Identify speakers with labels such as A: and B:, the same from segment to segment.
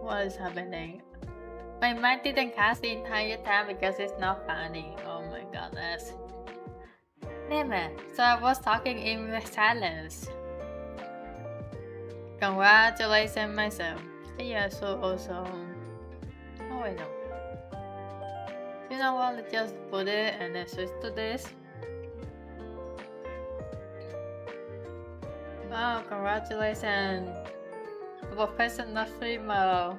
A: What is happening? My mic didn't cast the entire time because it's not funny. Oh my goodness. Damn it. So I was talking in silence. Congratulations myself. Yeah, so awesome. Oh wait, no. You know what? Let's just put it and then switch to this. Wow, congratulations. Professional streamer.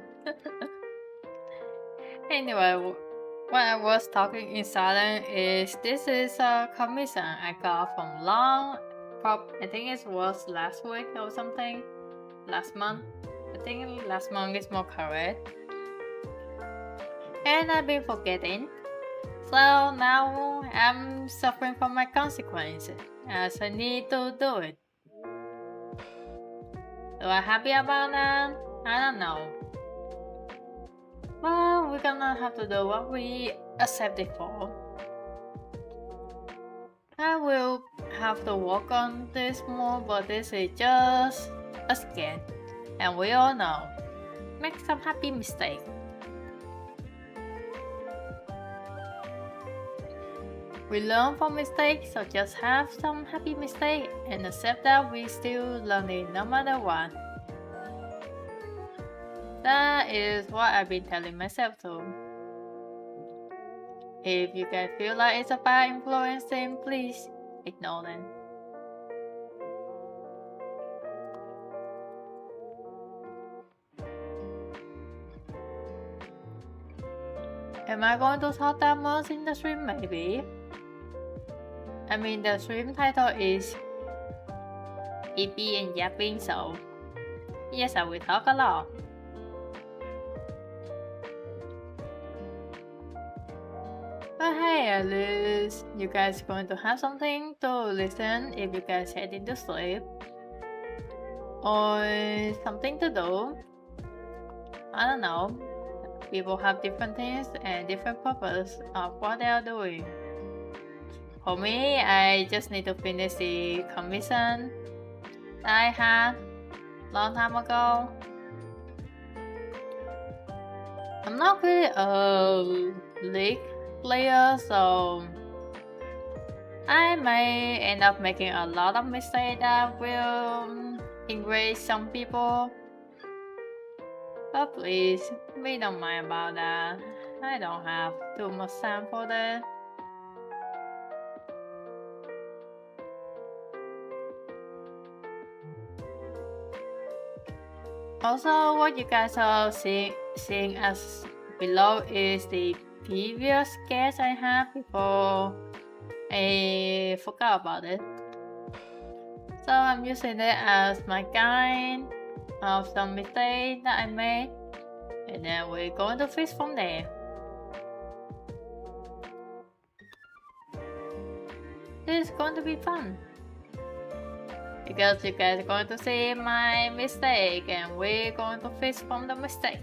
A: Anyway, what I was talking in silence is this is a commission I got from Long. I think it was last week or something. Last month. I think last month is more correct. And I've been forgetting. So now I'm suffering from my consequences as I need to do it. So I'm happy about that? I don't know. Well, we're gonna have to do what we accepted for. I will have to work on this more, but this is just a sketch. And we all know, make some happy mistake. We learn from mistakes, so just have some happy mistake and accept that we still learning no matter what. That is what I've been telling myself too. If you guys feel like it's a bad influence, then please ignore them. Am I going to talk that much in the stream? Maybe. I mean, the stream title is Eepy and Yapping, so yes, I will talk a lot. But hey, at least you guys going to have something to listen if you guys heading to sleep. Or something to do. I don't know. People have different things and different purpose of what they are doing. For me, I just need to finish the commission that I had long time ago. I'm not really a league player, so I may end up making a lot of mistakes that will enrage some people. But please, we don't mind about that. I don't have too much time for that. Also, what you guys are seeing as below is the previous sketch I had before I forgot about it. So I'm using it as my guide of some mistakes that I made, and then we're going to fix from there. This is going to be fun. Because you guys are going to see my mistake and we're going to fix from the mistake.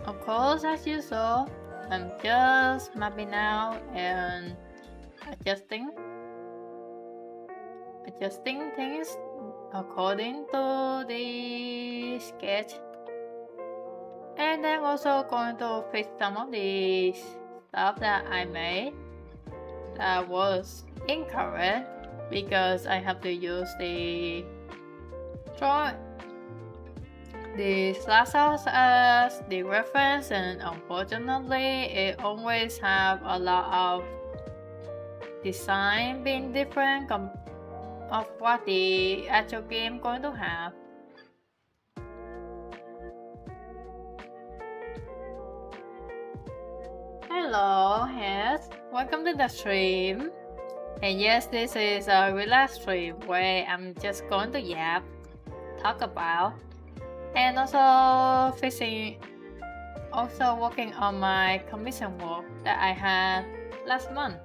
A: Of course, as usual, I'm just mapping out and adjusting things according to the sketch. And then also going to fix some of the stuff that I made that was incorrect because I have to use the slashes as the reference, and unfortunately it always have a lot of design being different of what the actual game going to have. Hello, yes, welcome to the stream. And yes, this is a relaxed stream where I'm just going to talk about, and also working on my commission work that I had last month.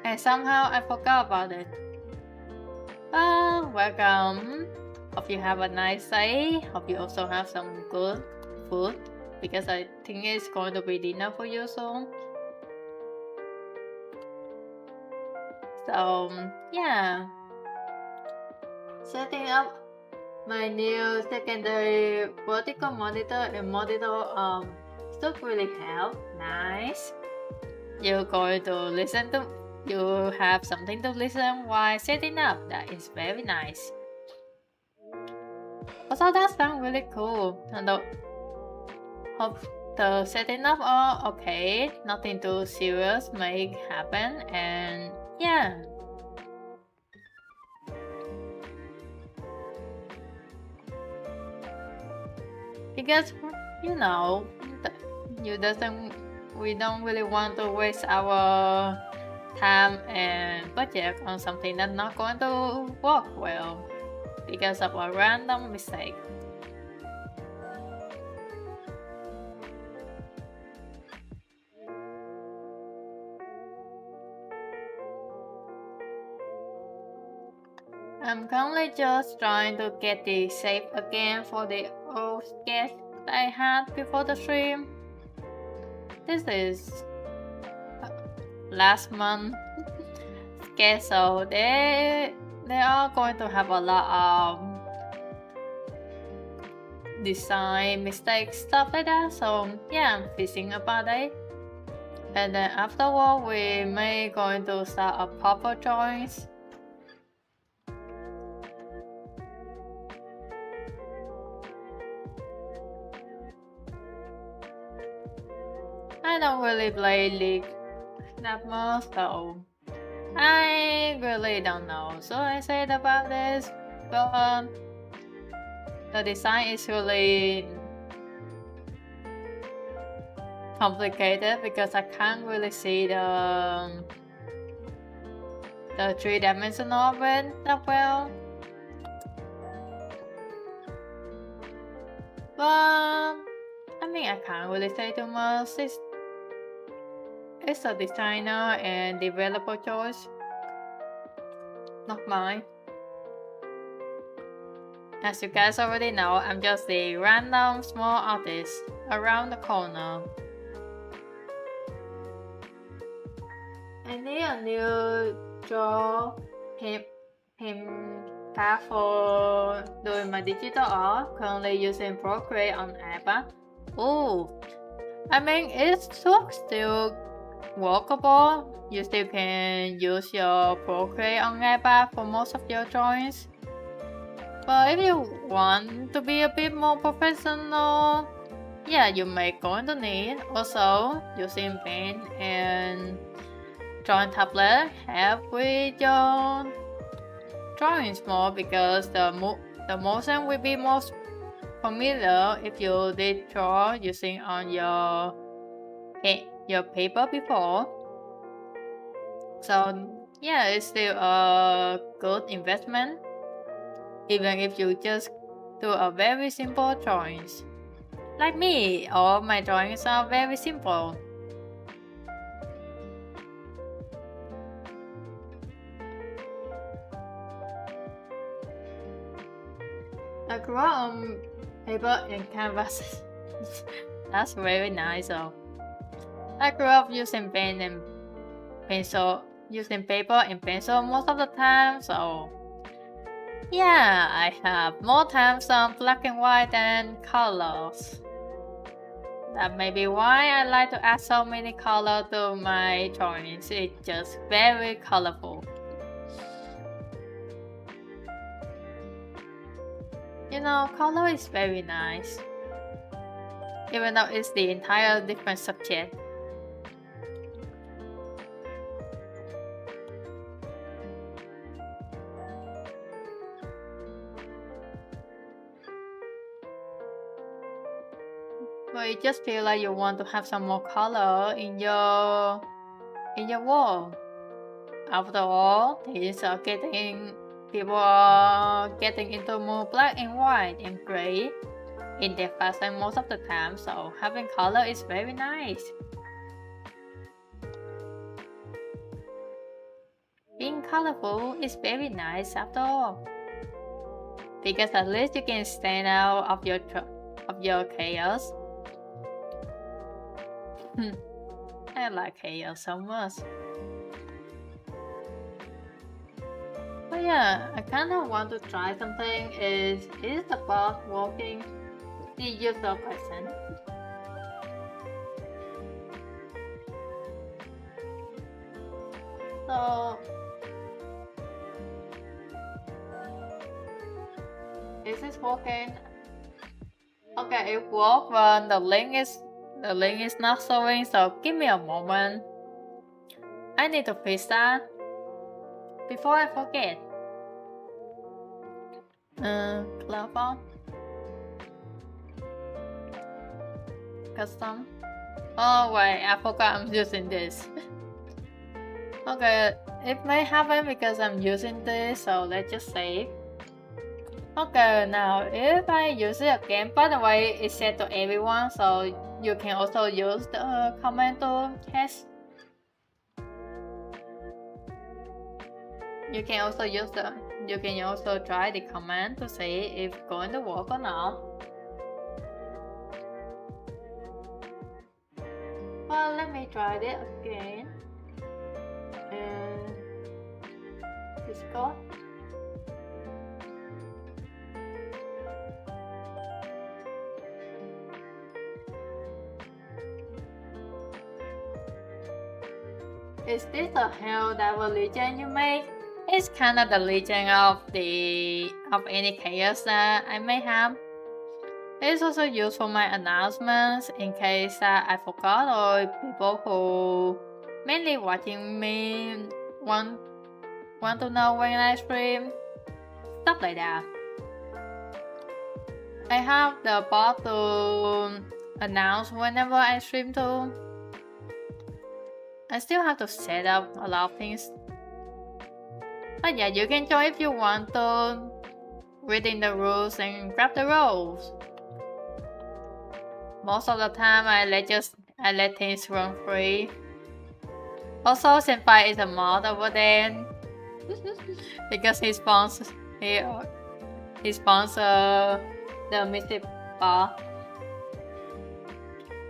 A: And somehow I forgot about it. Welcome. Hope you have a nice day. Hope you also have some good food, because I think it's going to be dinner for you soon. So yeah, setting up my new secondary vertical monitor and monitor should really help. Nice. You're going to listen to. You have something to listen while setting up. That is very nice. Also, that sounds really cool. And hope the setting up are okay. Nothing too serious may happen. And yeah. Because you know, you doesn't. We don't really want to waste our time and budget on something that's not going to work well because of a random mistake. I'm currently just trying to get the shape again for the old sketch that I had before the stream. This is last month sketch, so they are going to have a lot of design mistakes, stuff like that. So yeah, I'm fixing about it. And then afterward, we may going to start a proper drawings. I don't really play League that much, so I really don't know. So I said about this, but the design is really complicated because I can't really see the three-dimensional of it that well. But I mean, I can't really say too much. It's a designer and developer choice, not mine. As you guys already know, I'm just a random small artist around the corner. I need a new draw him path for doing my digital art, currently using Procreate on iPad. Oh, I mean, it's still workable. You still can use your Procreate on iPad for most of your drawings. But if you want to be a bit more professional, yeah, you may going to need also using Paint and drawing tablet help with your drawings more because the motion will be more familiar if you did draw using on your paper before. So yeah, it's still a good investment even if you just do a very simple drawings. Like me, all my drawings are very simple. I grew up on paper and canvas. That's very nice though. I grew up using pen and pencil, using paper and pencil most of the time, so yeah, I have more times on black and white than colors. That may be why I like to add so many colors to my drawings. It's just very colorful. You know, color is very nice, even though it's the entire different subject. But you just feel like you want to have some more color in your wall. After all, people are getting into more black and white and gray in their fashion most of the time, so having color is very nice. Being colorful is very nice after all, because at least you can stand out of your chaos. I like chaos so much. yeah, I kind of want to try something. Is the bus working? The user question. So, is this working? Okay, it worked, but the link is not showing. So give me a moment. I need to fix that before I forget. Cloud custom. Oh wait, I forgot I'm using this. Okay, it may happen because I'm using this, so let's just save. Okay, now if I use it again, by the way, it's set to everyone, so you can also use the command to test. You can also try the command to see if it's going to work or not. Well, let me try it again. Discord. Is this the Hell Devil Legion you make? It's kind of the legend of any chaos that I may have. It's also used for my announcements in case that I forgot or people who mainly watching me want to know when I stream, stuff like that. I have the bot to announce whenever I stream too. I still have to set up a lot of things. But yeah, you can join if you want to, reading the rules and grab the roles. Most of the time, I let things run free. Also, Senpai is a mod over there because he sponsors the Mystic Bar.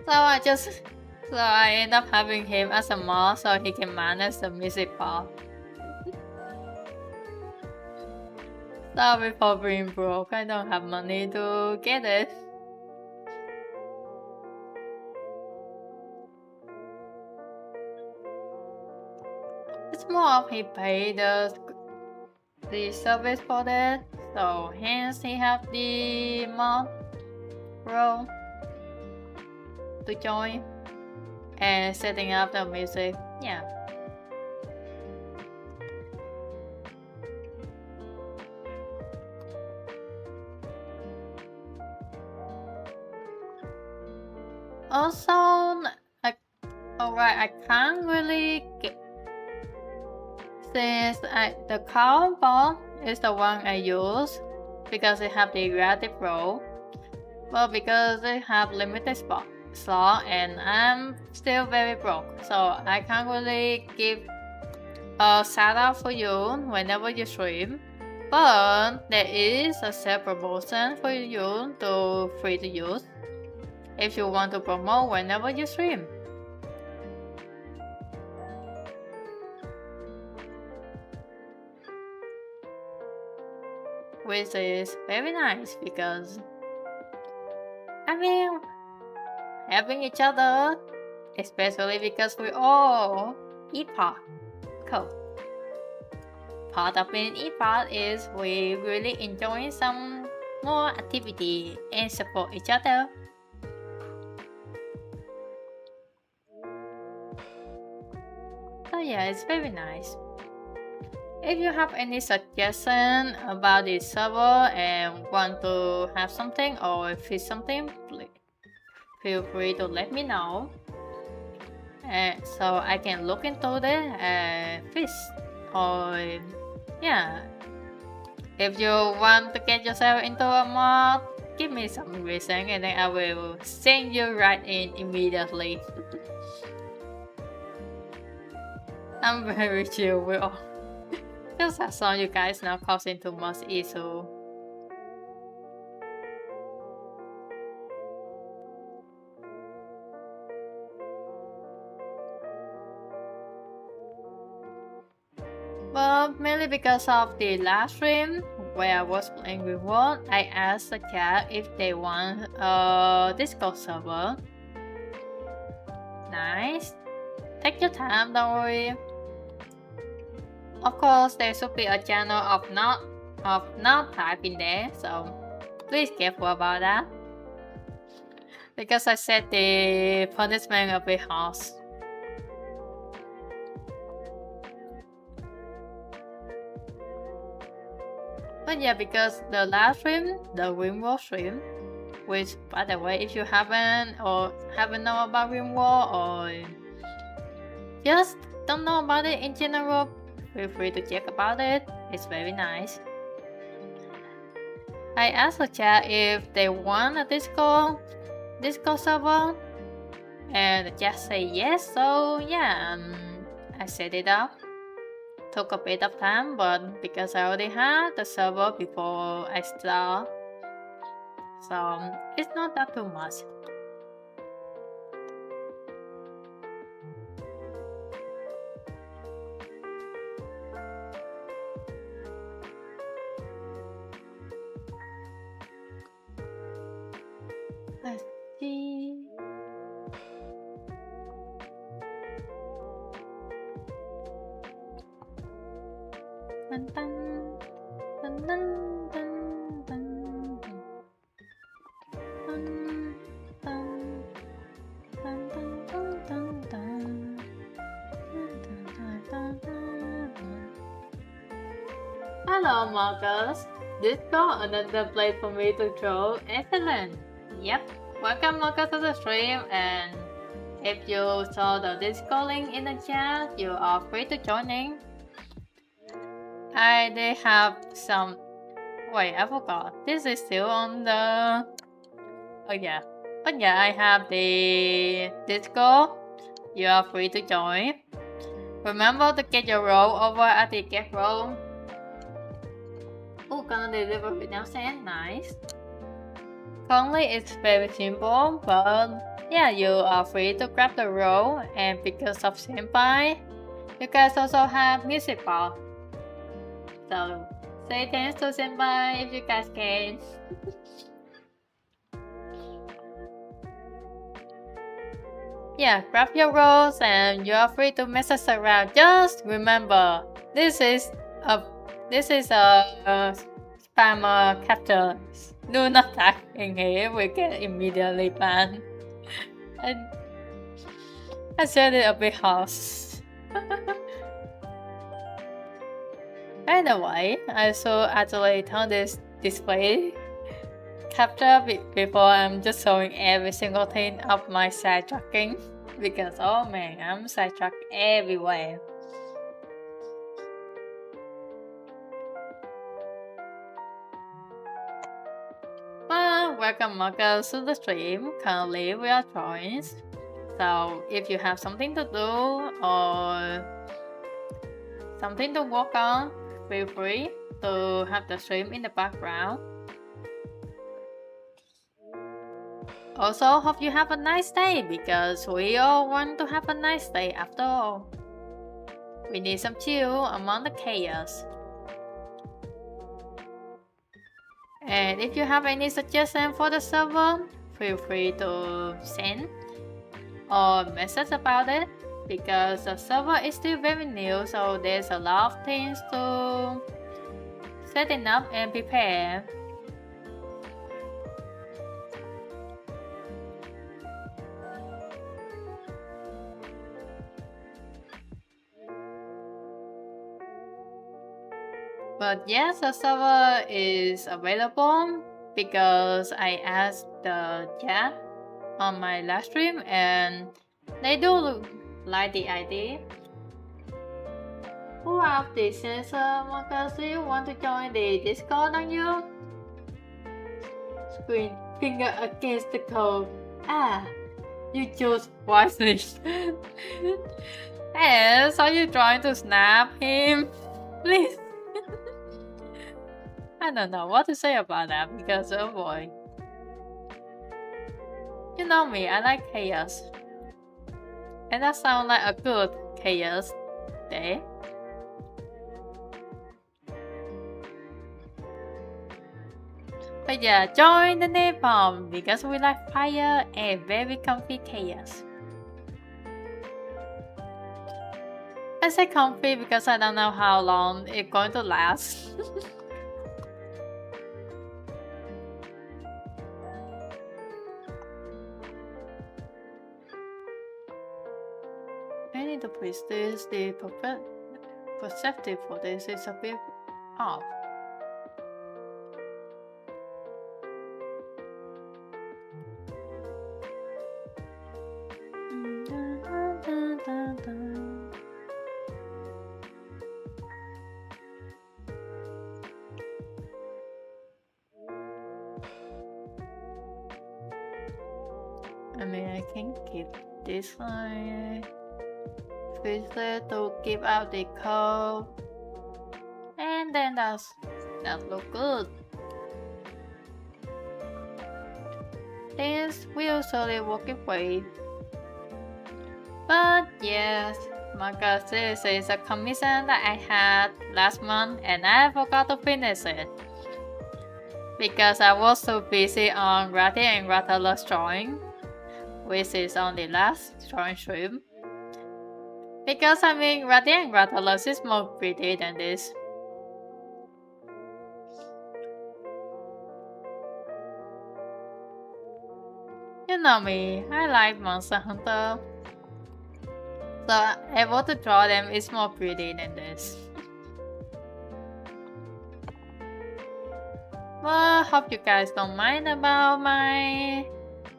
A: So I end up having him as a mod so he can manage the Mystic Bar. Sorry for being broke. I don't have money to get it. It's more of he paid the service for that, so hence he have the mod role to join and setting up the music. Yeah. Also, I can't really get, since the current bot is the one I use because it have the reactive role, but because it have limited slot and I'm still very broke, so I can't really give a shout out for you whenever you stream. But there is a sale promotion for you to free to use if you want to promote whenever you stream. Which is very nice because I mean having each other, especially because we all eat pot. Cool. Part of being eat pot is we really enjoy some more activity and support each other. So yeah, it's very nice. If you have any suggestion about this server and want to have something or fix something, please feel free to let me know. So I can look into it and fix. Or yeah, if you want to get yourself into a mod, give me some reason and then I will send you right in immediately. I'm very chill with all. Just as long as you guys not causing too much issue. But mainly because of the last stream where I was playing with World, I asked the chat if they want a Discord server. Nice. Take your time, don't worry. Of course, there should be a channel of not type in there, so please careful about that. Because I set the punishment a bit harsh. But yeah, because the last stream, the Rimworld stream, which by the way, if you haven't know about Rimworld or just don't know about it in general, feel free to check about it. It's very nice. I asked the chat if they want a Discord server, and the chat say yes. So yeah, I set it up. Took a bit of time, but because I already had the server before I start, so it's not that too much. Let's see. Dun, dun, dun, dun, dun, dun, dun, dun, dun, dun, Hello, Marcus. Discord, another place for me to throw. Excellent. Yep. Welcome, Marcus, to the stream. And if you saw the Discord link in the chat, you are free to join in. They have some. Wait, I forgot. This is still on the. Oh yeah. But yeah, I have the Discord. You are free to join. Remember to get your role over at the get role. Oh, gonna deliver with now send. Nice. Currently, it's very simple, but yeah, you are free to grab the role. And because of Senpai, you guys also have music bar. So say thanks to Senpai if you guys can. Yeah, grab your roles and you are free to mess us around. Just remember, this is a spammer capture. Do not tag in here, we get immediately banned. And I said it a bit harsh. By the way, I should actually turn this display capture before I'm just showing every single thing of my sidetracking, because oh man, I'm sidetracked everywhere. Well, welcome Marcus to the stream. Currently we are drawings, so if you have something to do or something to work on, feel free to have the stream in the background. Also, hope you have a nice day, because we all want to have a nice day after all. We need some chill among the chaos. And if you have any suggestion for the server, feel free to send or message about it, because the server is still very new, so there's a lot of things to setting up and prepare. But yes, the server is available because I asked the chat on my last stream and they do like the idea. Who are the sensor Marcus? Do you want to join the Discord on you? Screen finger against the code. Ah, you chose wisely. Yes, are you trying to snap him? Please. I don't know what to say about that, because oh boy. You know me, I like chaos. And that sounds like a good chaos day. But yeah, join the napalm because we like fire and very comfy chaos. I say comfy because I don't know how long it's going to last. I need to place this. The perceptive for this is a bit off. I mean, I can keep this line. Filter to give out the code. And then that look good. This will slowly work its way. But yes, because this is a commission that I had last month and I forgot to finish it. Because I was so busy on Ratty and Rattler's drawing, which is on the last drawing stream. Because I mean, Ratty and Rattler's is more pretty than this. You know me, I like Monster Hunter. So able to draw them is more pretty than this. Well, hope you guys don't mind about my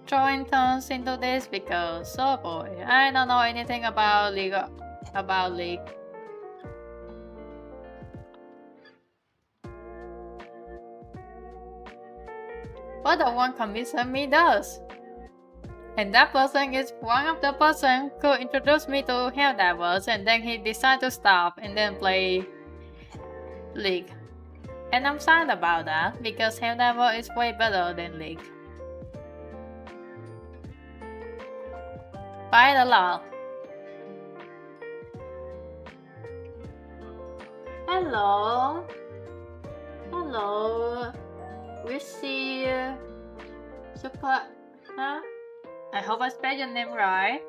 A: drawing turns into this because oh boy, I don't know anything about League. But the one commission me does. And that person is one of the person who introduced me to Helldivers and then he decided to stop and then play League. And I'm sad about that because Helldiver is way better than League. By a lot. Hello. Hello. We see Super. Huh? I hope I spelled your name right.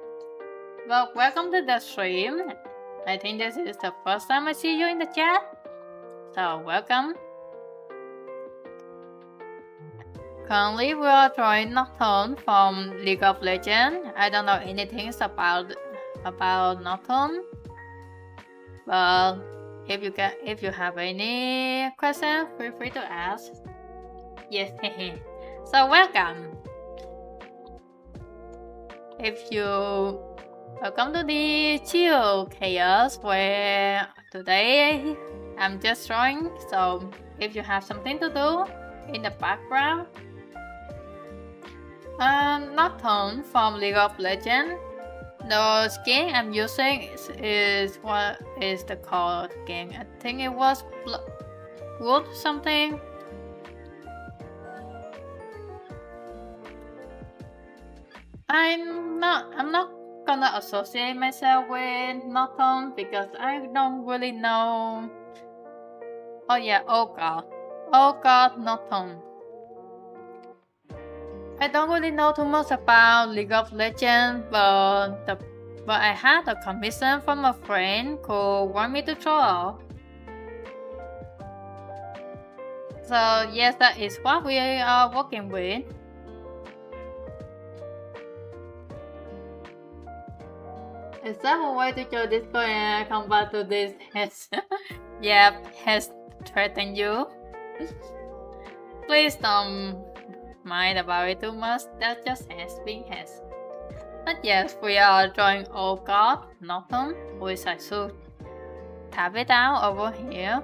A: Well, welcome to the stream. I think this is the first time I see you in the chat. So, welcome. Currently, we are drawing Nocturne from League of Legends. I don't know anything about Nocturne. But if you have any questions, feel free to ask. Yes, so welcome. Welcome to the chill chaos where today I'm just drawing. So if you have something to do in the background, Nocturne from League of Legends. The skin I'm using is what is the called game? I think it was Wood something. I'm not gonna associate myself with Nocturne because I don't really know. Oh yeah, oh god, Nocturne. I don't really know too much about League of Legends, but I had a commission from a friend who wanted me to draw. So yes, that is what we are working with. Is that a way to show this going and come back to this has has threatened you? Please don't mind about it too much, that just has been has. But yes, we are drawing Oh God, Nocturne, which I should tap it down over here.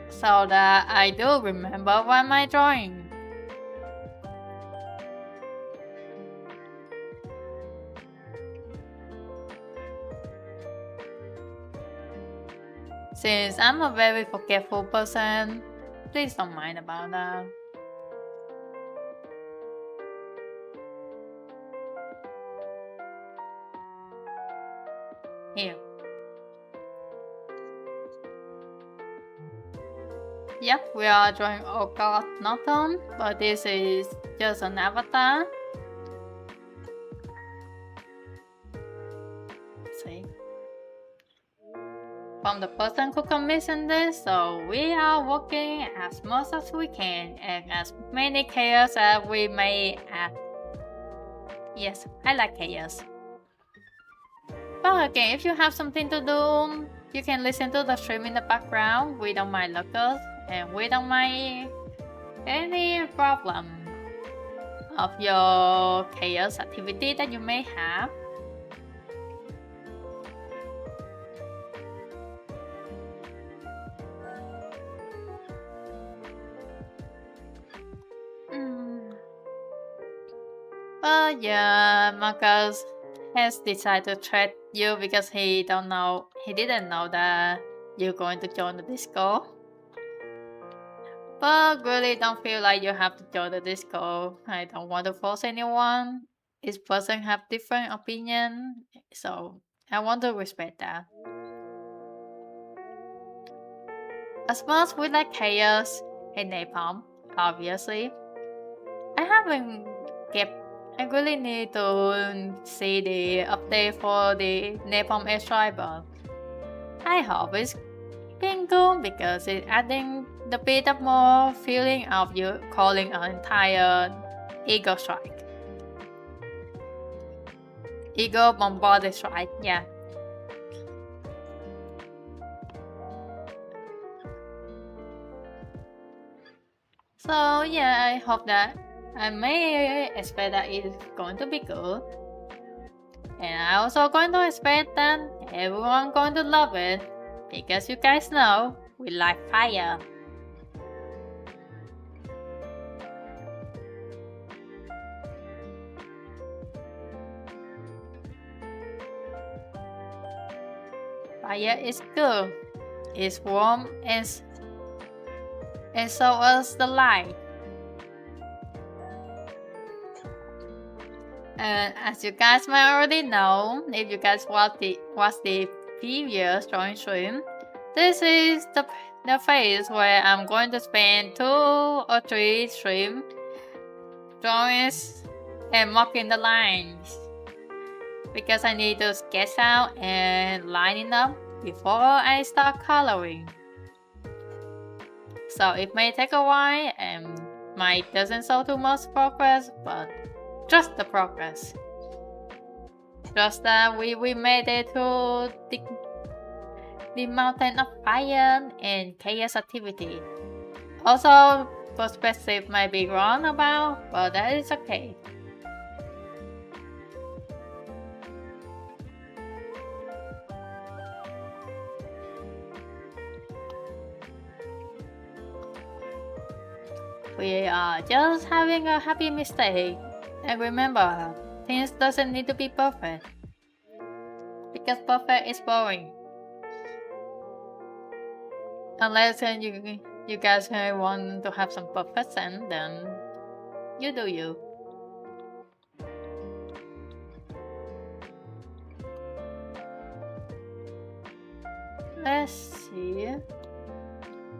A: So that I do remember what am I drawing. Since I'm a very forgetful person, please don't mind about that. Here. Yep, we are drawing Oka Norton, but this is just an avatar. See, from the person who commissioned this, so we are working as much as we can and as many chaos as we may add. Yes, I like chaos. But again, if you have something to do, you can listen to the stream in the background. We don't mind locals, and we don't mind any problem of your chaos activity that you may have. But yeah, Marcus has decided to threat you because he didn't know that you're going to join the Discord. But really don't feel like you have to join the Discord. I don't want to force anyone. Each person have different opinion, so I want to respect that. As much we like chaos and napalm, obviously. I haven't kept. I really need to see the update for the napalm airstrike, but I hope it's been good because it's adding the bit of more feeling of you calling an entire Eagle strike. Eagle bombarded strike, yeah. So yeah, I hope that I may expect that it's going to be good. And I also going to expect that everyone going to love it. Because you guys know, we like fire. Fire is good. It's warm and so is the light. And as you guys might already know, if you guys watch the previous drawing stream, this is the phase where I'm going to spend 2 or 3 streams drawings and marking the lines. Because I need to sketch out and line it up before I start coloring. So it may take a while and might doesn't show too much progress, but just the progress. Just that we made it to the mountain of fire and chaos activity. Also, perspective might be wrong about, but that is okay. We are just having a happy mistake. And remember, things doesn't need to be perfect. Because perfect is boring. Unless you guys want to have some perfection, then you do you. Let's see.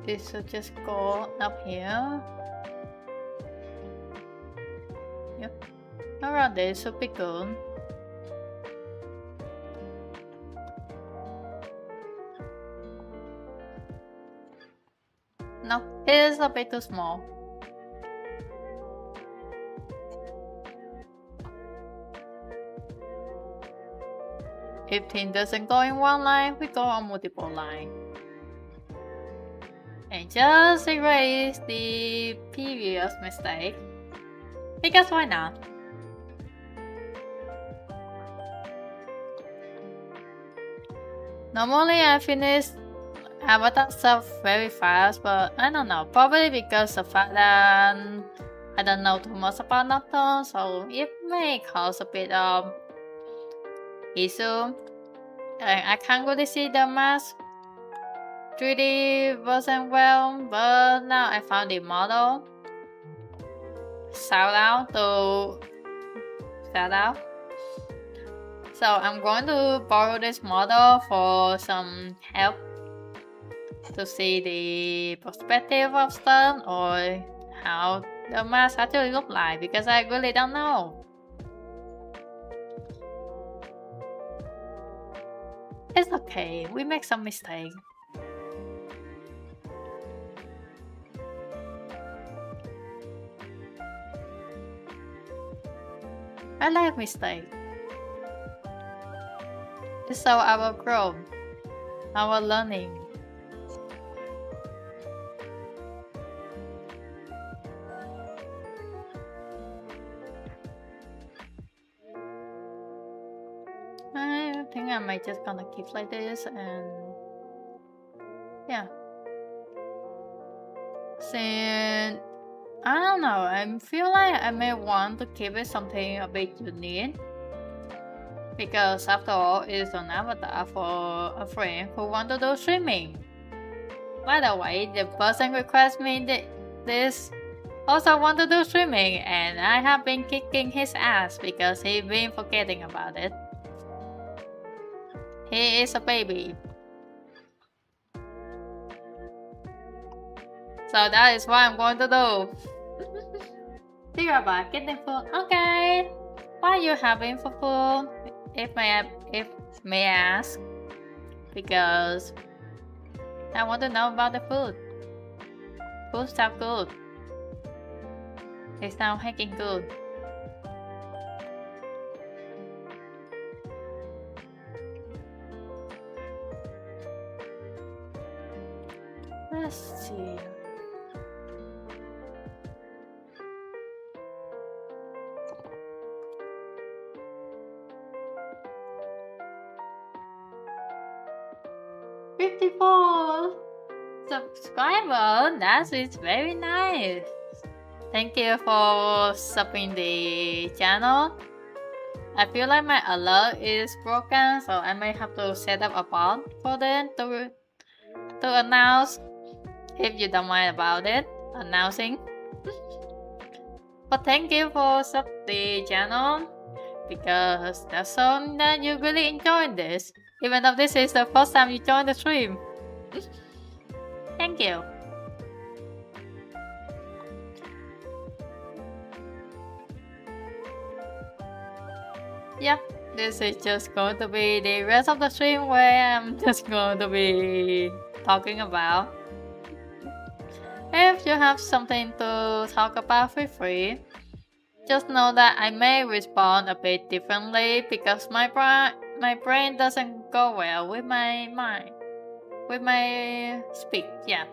A: This should just go up here. Yep. Around there should be good. No, it is a bit too small. If thing doesn't go in one line, we go on multiple lines. And just erase the previous mistake. Because why not? Normally I finish avatar stuff very fast, but I don't know, probably because of the fact that I don't know too much about Naruto, so it may cause a bit of issue. I can't really see the mask 3D wasn't well, but now I found the model. Shout out. So I'm going to borrow this model for some help to see the perspective of stuff or how the mask actually look like because I really don't know. It's okay, we make some mistakes. I like mistakes. It's so our growth, our learning. I think I might just gonna keep like this and yeah. Since I don't know, I feel like I may want to keep it something a bit unique. Because after all, it's an avatar for a friend who want to do streaming. By the way, the person request me this also want to do streaming and I have been kicking his ass because he been forgetting about it. He is a baby. So that is what I'm going to do. Think about getting food. Okay. What are you having for food? If may I ask? Because I want to know about the food. Food sound good. They sound hacking good. Let's see. $54 subscriber. That is very nice. Thank you for subbing the channel. I feel like my alert is broken, so I may have to set up a bot for them to announce. If you don't mind about it, announcing. But thank you for sub the channel because that's shown that you really enjoyed this. Even though this is the first time you joined the stream. Thank you. Yep, this is just going to be the rest of the stream where I'm just going to be talking about. If you have something to talk about, feel free. Just know that I may respond a bit differently because my brain doesn't go well with my mind, with my speech, yeah.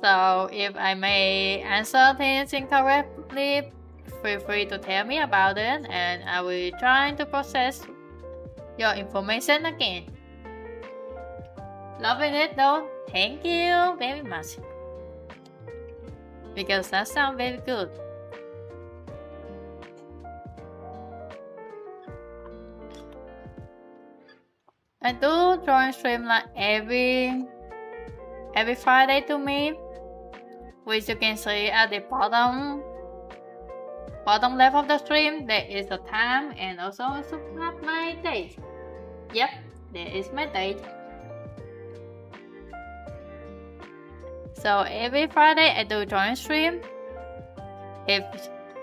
A: So if I may answer things incorrectly, feel free to tell me about it and I will try to process your information again. Loving it though, thank you very much. Because that sounds very good. I do drawing stream like every Friday to me, which you can see at the bottom left of the stream. There is a time and also subscribe my date. Yep, there is my date. So every Friday I do drawing stream. If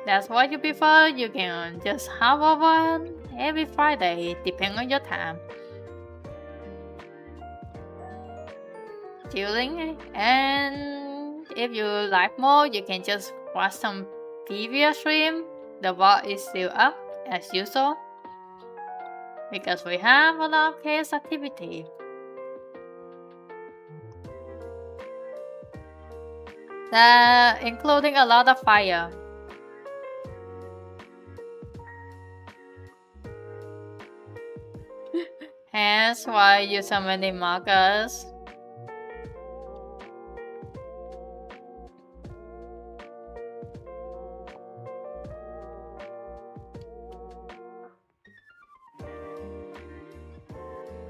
A: that's what you prefer, you can just hop over every Friday, depending on your time. Chilling, and if you like more, you can just watch some previous stream. The vault is still up as usual because we have a lot of chaos activity. Including a lot of fire. Hence why you use so many markers.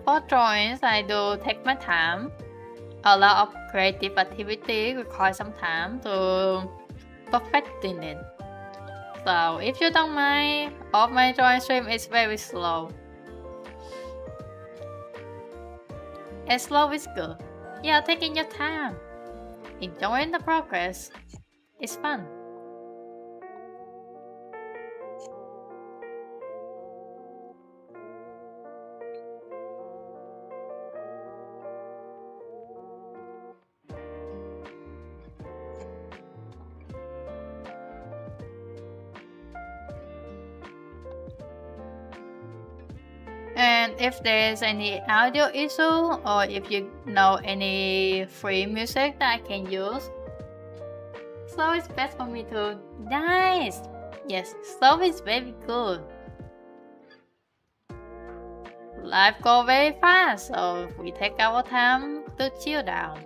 A: For drawings, I do take my time. A lot of creative activity requires some time to perfecting it. So if you don't mind, all my drawing stream is very slow. And slow is good. You're taking your time. Enjoying the progress. It's fun. And if there's any audio issue or if you know any free music that I can use, so it's best for me to nice. Yes, so it's very good. Life goes very fast, so we take our time to chill down.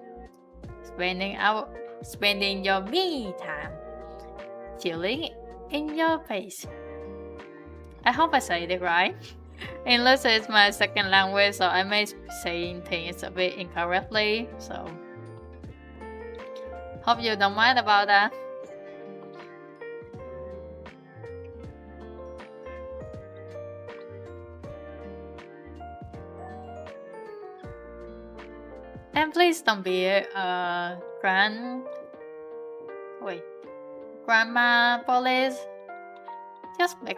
A: Spending your me time, chilling in your face. I hope I said it right. English is my second language, so I may say things a bit incorrectly, so hope you don't mind about that. And please don't be grandma police. Just make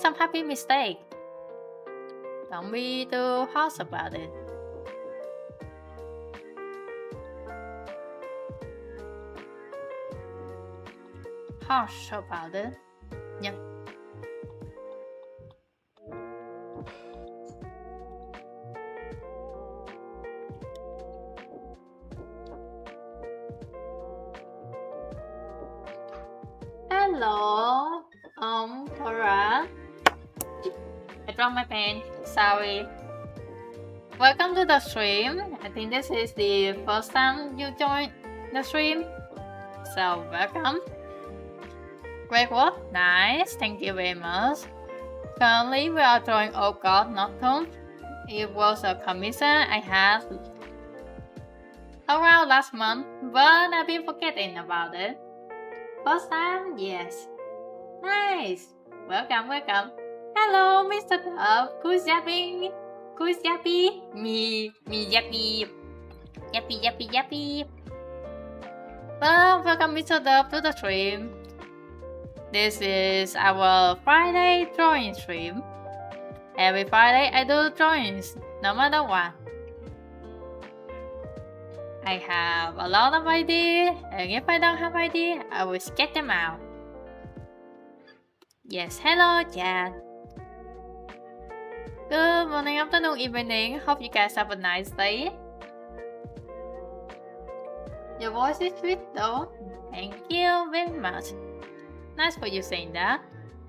A: some happy mistake. Don't be too harsh about it. Harsh about it. Yep. Hello, Cora. I dropped my pen. Sorry. Welcome to the stream. I think this is the first time you join the stream. So welcome. Great work. Nice. Thank you very much. Currently we are drawing Oh God Nocturne. It was a commission I had around last month, but I've been forgetting about it. First time? Yes. Nice. Welcome. Hello, Mr. Dove. Who's yapping? Who's yappy? Me yappy. Yappy. Well, welcome Mr. Dove to the stream. This is our Friday drawing stream. Every Friday I do drawings, no matter what. I have a lot of ideas, and if I don't have ideas, I will sketch them out. Yes, hello, Jan. Good morning, afternoon, evening. Hope you guys have a nice day. Your voice is sweet though. Thank you very much. Nice for you saying that.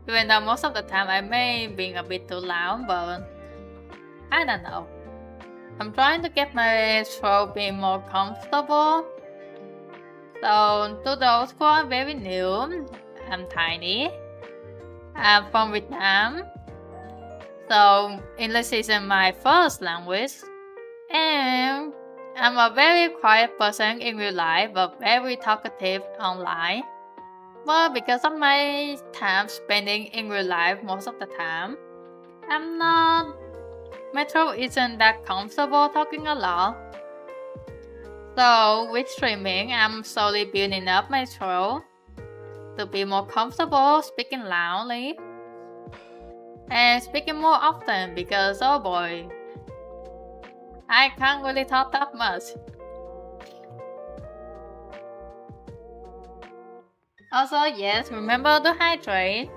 A: Even though most of the time I may be a bit too loud, but I don't know. I'm trying to get my throat being more comfortable. So to those who are very new, I'm Tiny. I'm from Vietnam. So English isn't my first language. And I'm a very quiet person in real life, but very talkative online. But because of my time spending in real life most of the time, my throat isn't that comfortable talking a lot. So with streaming, I'm slowly building up my throat to be more comfortable speaking loudly and speaking more often because oh boy, I can't really talk that much. Also, yes, remember to hydrate.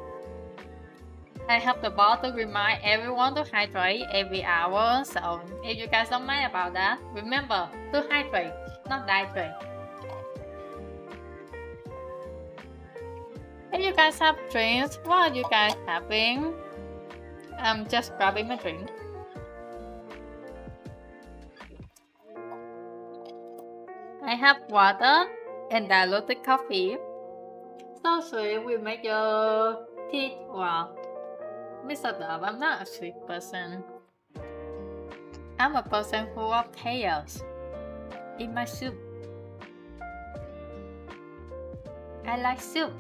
A: I have the bottle to remind everyone to hydrate every hour, so if you guys don't mind about that, remember to hydrate, not dehydrate. If you guys have drinks, what are you guys having? I'm just grabbing my drink. I have water and diluted coffee. So sweet will make your teeth wow. Mr. Dove, I'm not a sweet person. I'm a person full of chaos in my soup. I like soup.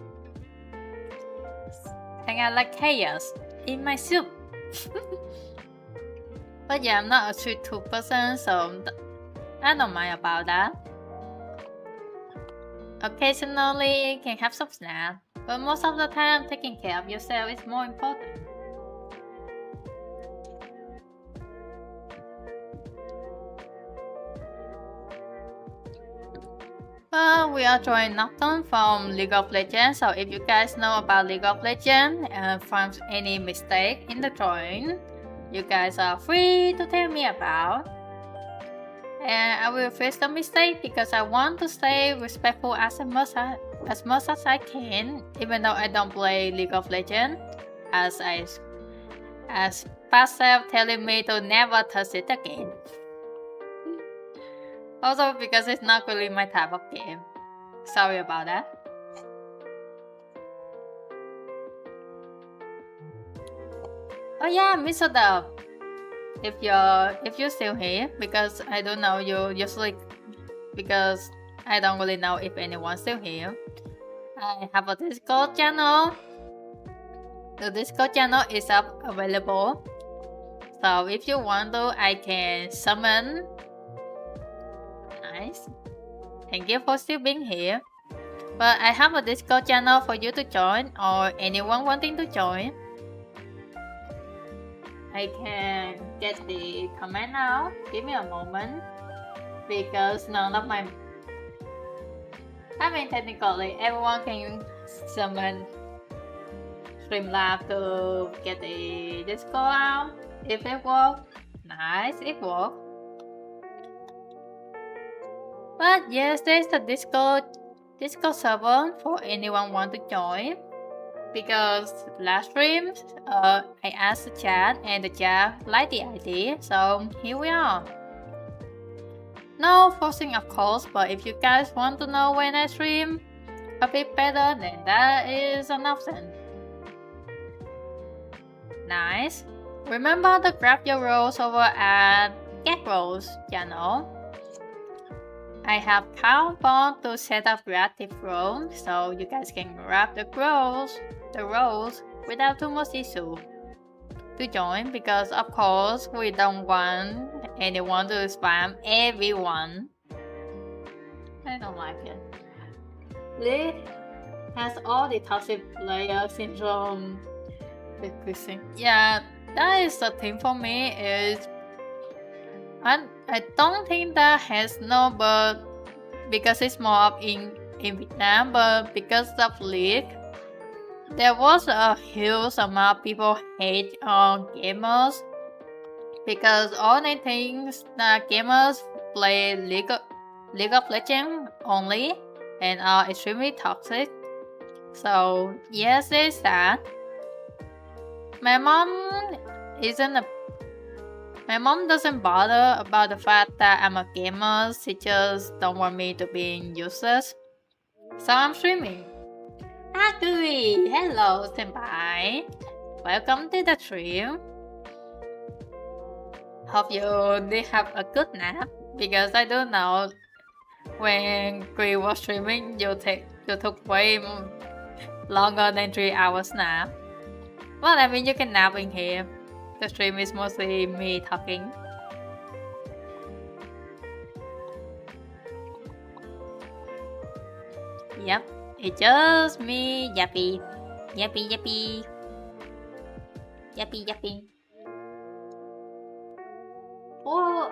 A: And I like chaos in my soup. But yeah, I'm not a sweet tooth person, so I don't mind about that. Occasionally, you can have some snack, but most of the time, taking care of yourself is more important. Well, we are drawing Nocturne from League of Legends, so if you guys know about League of Legends and find any mistake in the drawing, you guys are free to tell me about. And I will fix the mistake because I want to stay respectful as much as I can, even though I don't play League of Legends, as past self telling me to never touch it again. Also because it's not really my type of game. Sorry about that. Oh yeah, Mr. Dove. If you're still here, because I don't know you usually, because I don't really know if anyone's still here. I have a Discord channel. The Discord channel is available. So if you want to, I can summon. Nice. Thank you for still being here. But I have a Discord channel for you to join, or anyone wanting to join. I can get the comment now. Give me a moment. Because none of my... I mean, technically, everyone can summon Streamlabs to get the Discord out. If it works, nice, it works. But yes, there's a Discord server for anyone want to join. Because last stream, I asked the chat and the chat liked the idea, so here we are. No forcing of course, but if you guys want to know when I stream a bit better, then that is an option. Nice. Remember to grab your roles over at Get Roles channel. I have countdown to set up reactive roles, so you guys can grab the roles without too much issue to join, because of course we don't want anyone to spam everyone. I don't like it. Lee has all the toxic player syndrome. Yeah, that is the thing for me is I don't think that has no, but because it's more up in Vietnam, but because of leak, there was a huge amount of people hate on gamers because all they think that gamers play League of Legends only and are extremely toxic. So yes, there's that. My mom doesn't bother about the fact that I'm a gamer, she just don't want me to be useless. So I'm streaming. Akui! Hello, senpai! Welcome to the stream. Hope you did have a good nap, because I don't know, when Krita was streaming, you took way longer than 3 hours nap. Well, I mean, you can nap in here. The stream is mostly me talking. Yep, it's just me yappy. Yappy. Oh,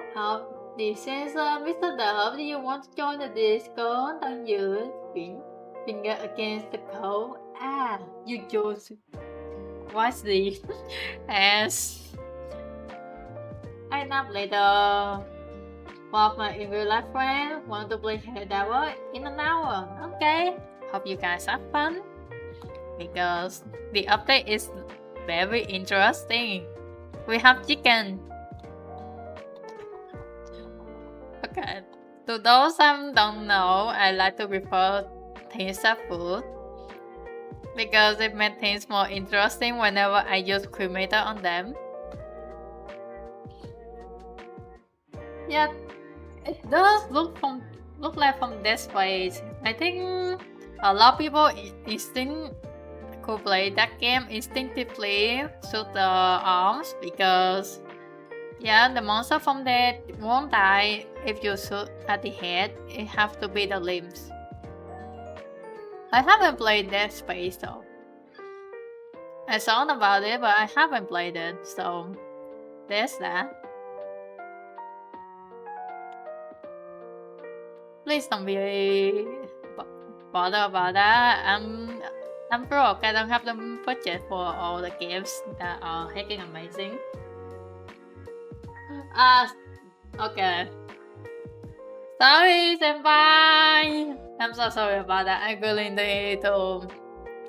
A: this is Mr. Dove. Do you want to join the Discord? Don't use finger against the code. Ah, you use wisely. As I nap later. One of my in real life friends want to play Helldiver in an hour. Okay, hope you guys have fun, because the update is very interesting. We have chicken. Okay, to those who don't know, I like to refer things as food, because it makes things more interesting whenever I use cremator on them. Yeah, it does look like from this place. I think a lot of people who play that game instinctively shoot the arms, because yeah, the monster from that won't die if you shoot at the head, it has to be the limbs. I haven't played Dead Space though. I thought about it, but I haven't played it, so there's that. Please don't be bothered about that. I'm broke. I don't have the budget for all the games that are hacking amazing. Okay. Sorry, senpai. I'm so sorry about that. I really need to.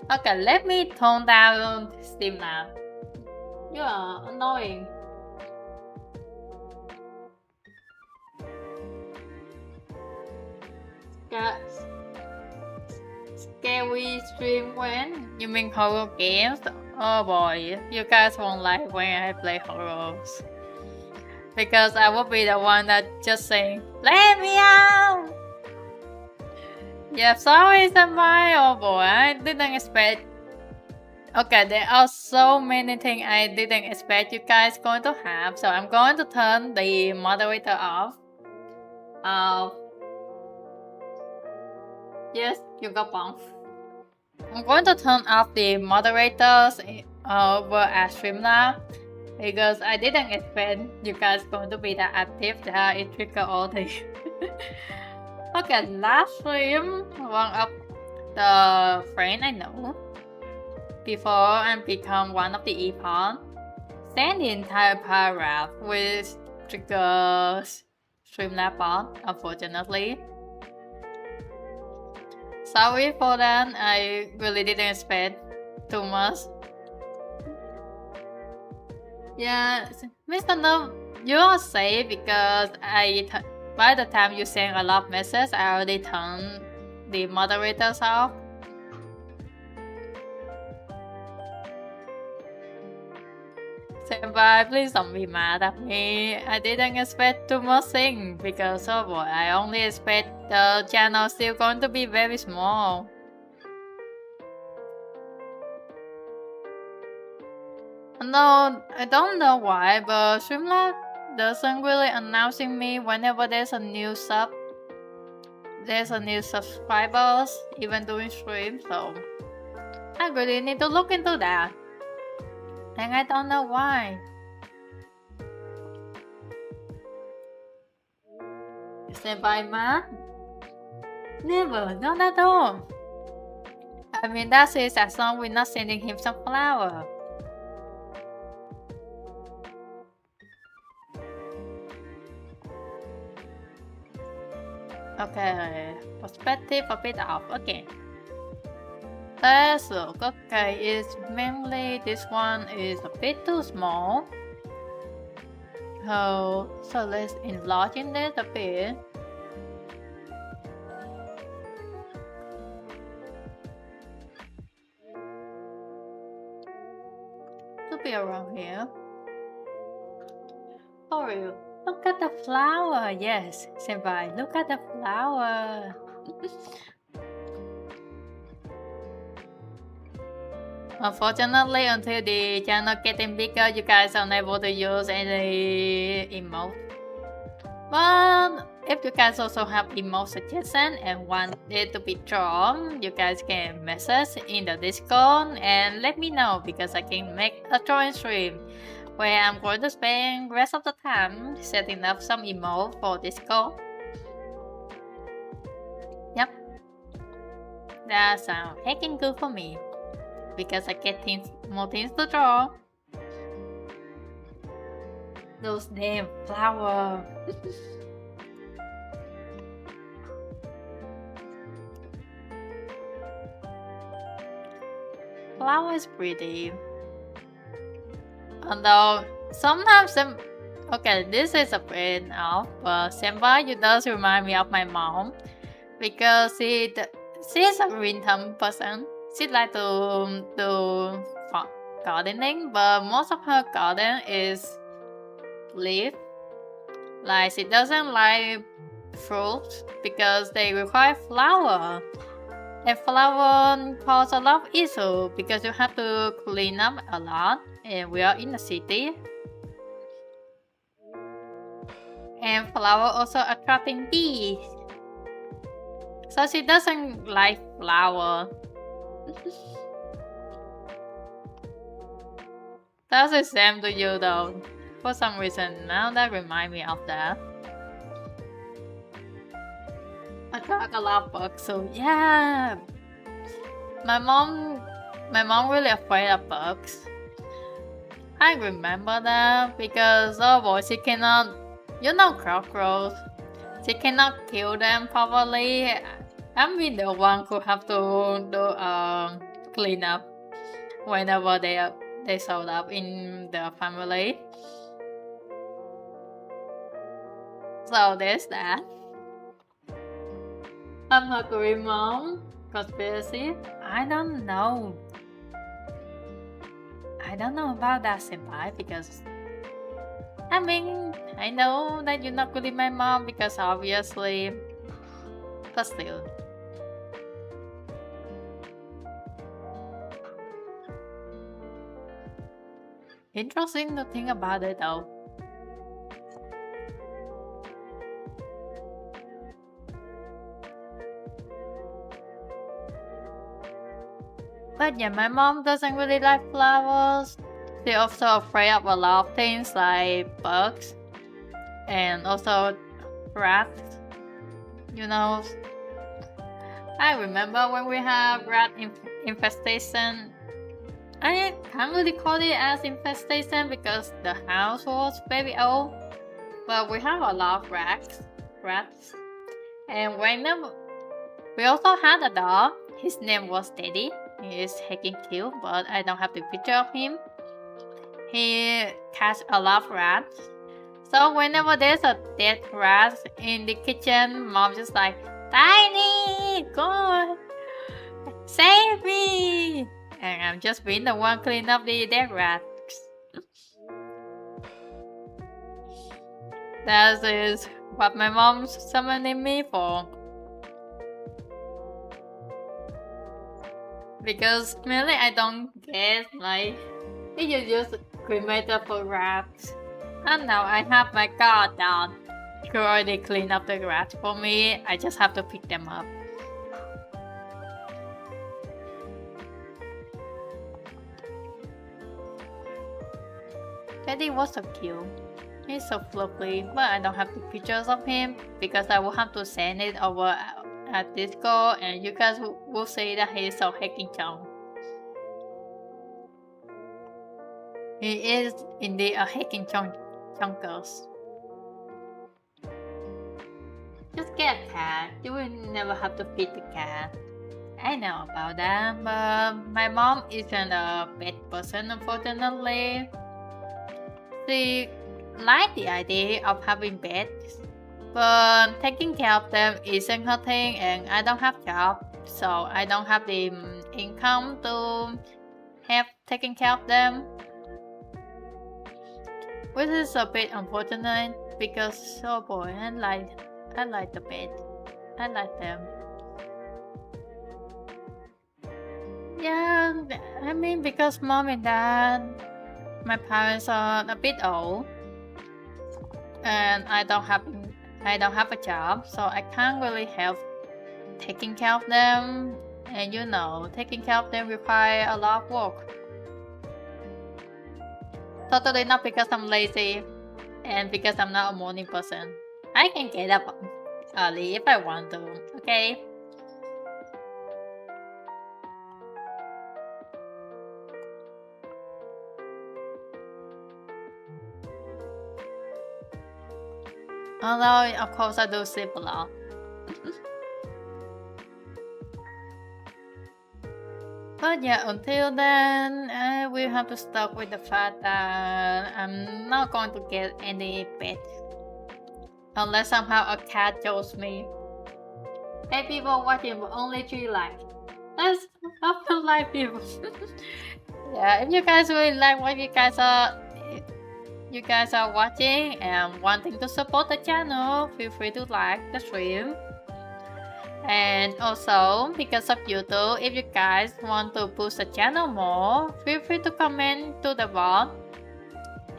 A: Okay, let me tone down Steam now. You are annoying. Scary stream when? You mean horror games? Oh boy, you guys won't like when I play horrors. Because I will be the one that just saying, let me out! Yeah, sorry senpai, oh boy, I didn't expect. Okay, there are so many things I didn't expect you guys going to have, so I'm going to turn the moderator off. Yes, you got bombed. I'm going to turn off the moderators over at Streamlab because I didn't expect you guys going to be that active that it triggered all the. Okay, last stream, one of the friends I know before I become one of the Eepy sent the entire paragraph with triggers Streamlab bot, unfortunately. Sorry for that, I really didn't expect too much. Yeah, Mr. No, you're safe because by the time you send a lot of messages, I already turned the moderators off. Senpai, please don't be mad at me. I didn't expect too much thing because oh boy, I only expect the channel still going to be very small. No, I don't know why, but Streamlabs doesn't really announcing me whenever there's a new subscribers, even during stream, so I really need to look into that. And I don't know why. Senpai ma? Never, not at all. I mean, that is as long we're not sending him some flower. Okay, perspective a bit off again. Let's look. Okay, it's mainly this one is a bit too small. So let's enlarge it a bit. To be around here. For real. Look at the flower. Yes, senpai, look at the flower. Unfortunately, until the channel getting bigger, you guys are unable to use any emote. But if you guys also have emote suggestion and want it to be drawn, you guys can message in the Discord and let me know because I can make a drawing stream where I'm going to spend rest of the time setting up some emote for Discord. Yep, that sounds heckin' good for me. Because I get more things to draw. Those damn flowers. Flower is pretty. Although sometimes okay, this is a bit off, but senpai, you does remind me of my mom because she's a rhythm person. She like to do gardening, but most of her garden is leaf. Like she doesn't like fruits because they require flower. And flower causes a lot of issue because you have to clean up a lot and we are in the city. And flower also attracting bees. So she doesn't like flower. That's the same to you though. For some reason, now that remind me of that. I attract a lot of bugs, so yeah. My mom really afraid of bugs. I remember that because oh boy, she cannot, cockroach. She cannot kill them properly. I'm the one who have to do clean up whenever they showed up in the family. So there's that. I'm a green mom. Conspiracy? I don't know. I don't know about that, senpai, because I mean, I know that you're not really my mom because obviously, but still. Interesting to think about it though. But yeah, my mom doesn't really like flowers. She's also afraid of a lot of things like bugs and also rats. I remember when we have rat infestation. I can't really call it as infestation because the house was very old. But we have a lot of rats. And whenever we also had a dog. His name was Teddy. He is heckin' cute, but I don't have the picture of him. He catch a lot of rats. So whenever there's a dead rat in the kitchen, mom just like, Tiny, go save me! And I'm just being the one clean up the dead rats. That is what my mom's summoning me for. Because really I don't get like you just cremated for rats. And now I have my god dog who already cleaned up the rats for me. I just have to pick them up. Teddy was so cute. He's so fluffy, but I don't have the pictures of him because I will have to send it over at Discord and you guys will say that he is so heckin' chunk. He is indeed a heckin' chunkers. Just get a cat. You will never have to feed the cat. I know about that, but my mom isn't a pet person, unfortunately. She liked the idea of having pets, but taking care of them isn't her thing, and I don't have job, so I don't have the income to have taken care of them. Which is a bit unfortunate because oh boy, I like the pet. I like them. Yeah, I mean because mom and dad, my parents are a bit old, and I don't have a job, so I can't really help taking care of them. And taking care of them requires a lot of work. Totally not because I'm lazy and because I'm not a morning person. I can get up early if I want to, okay? Although, of course, I do sleep a lot. But yeah, until then, I will have to stop with the fact that I'm not going to get any pet. Unless somehow a cat chose me. Hey people watching, but only 3 likes. That's often like people. Yeah, if you guys really like what you guys are watching and wanting to support the channel, feel free to like the stream. And also, because of YouTube, if you guys want to boost the channel more, feel free to comment to the bot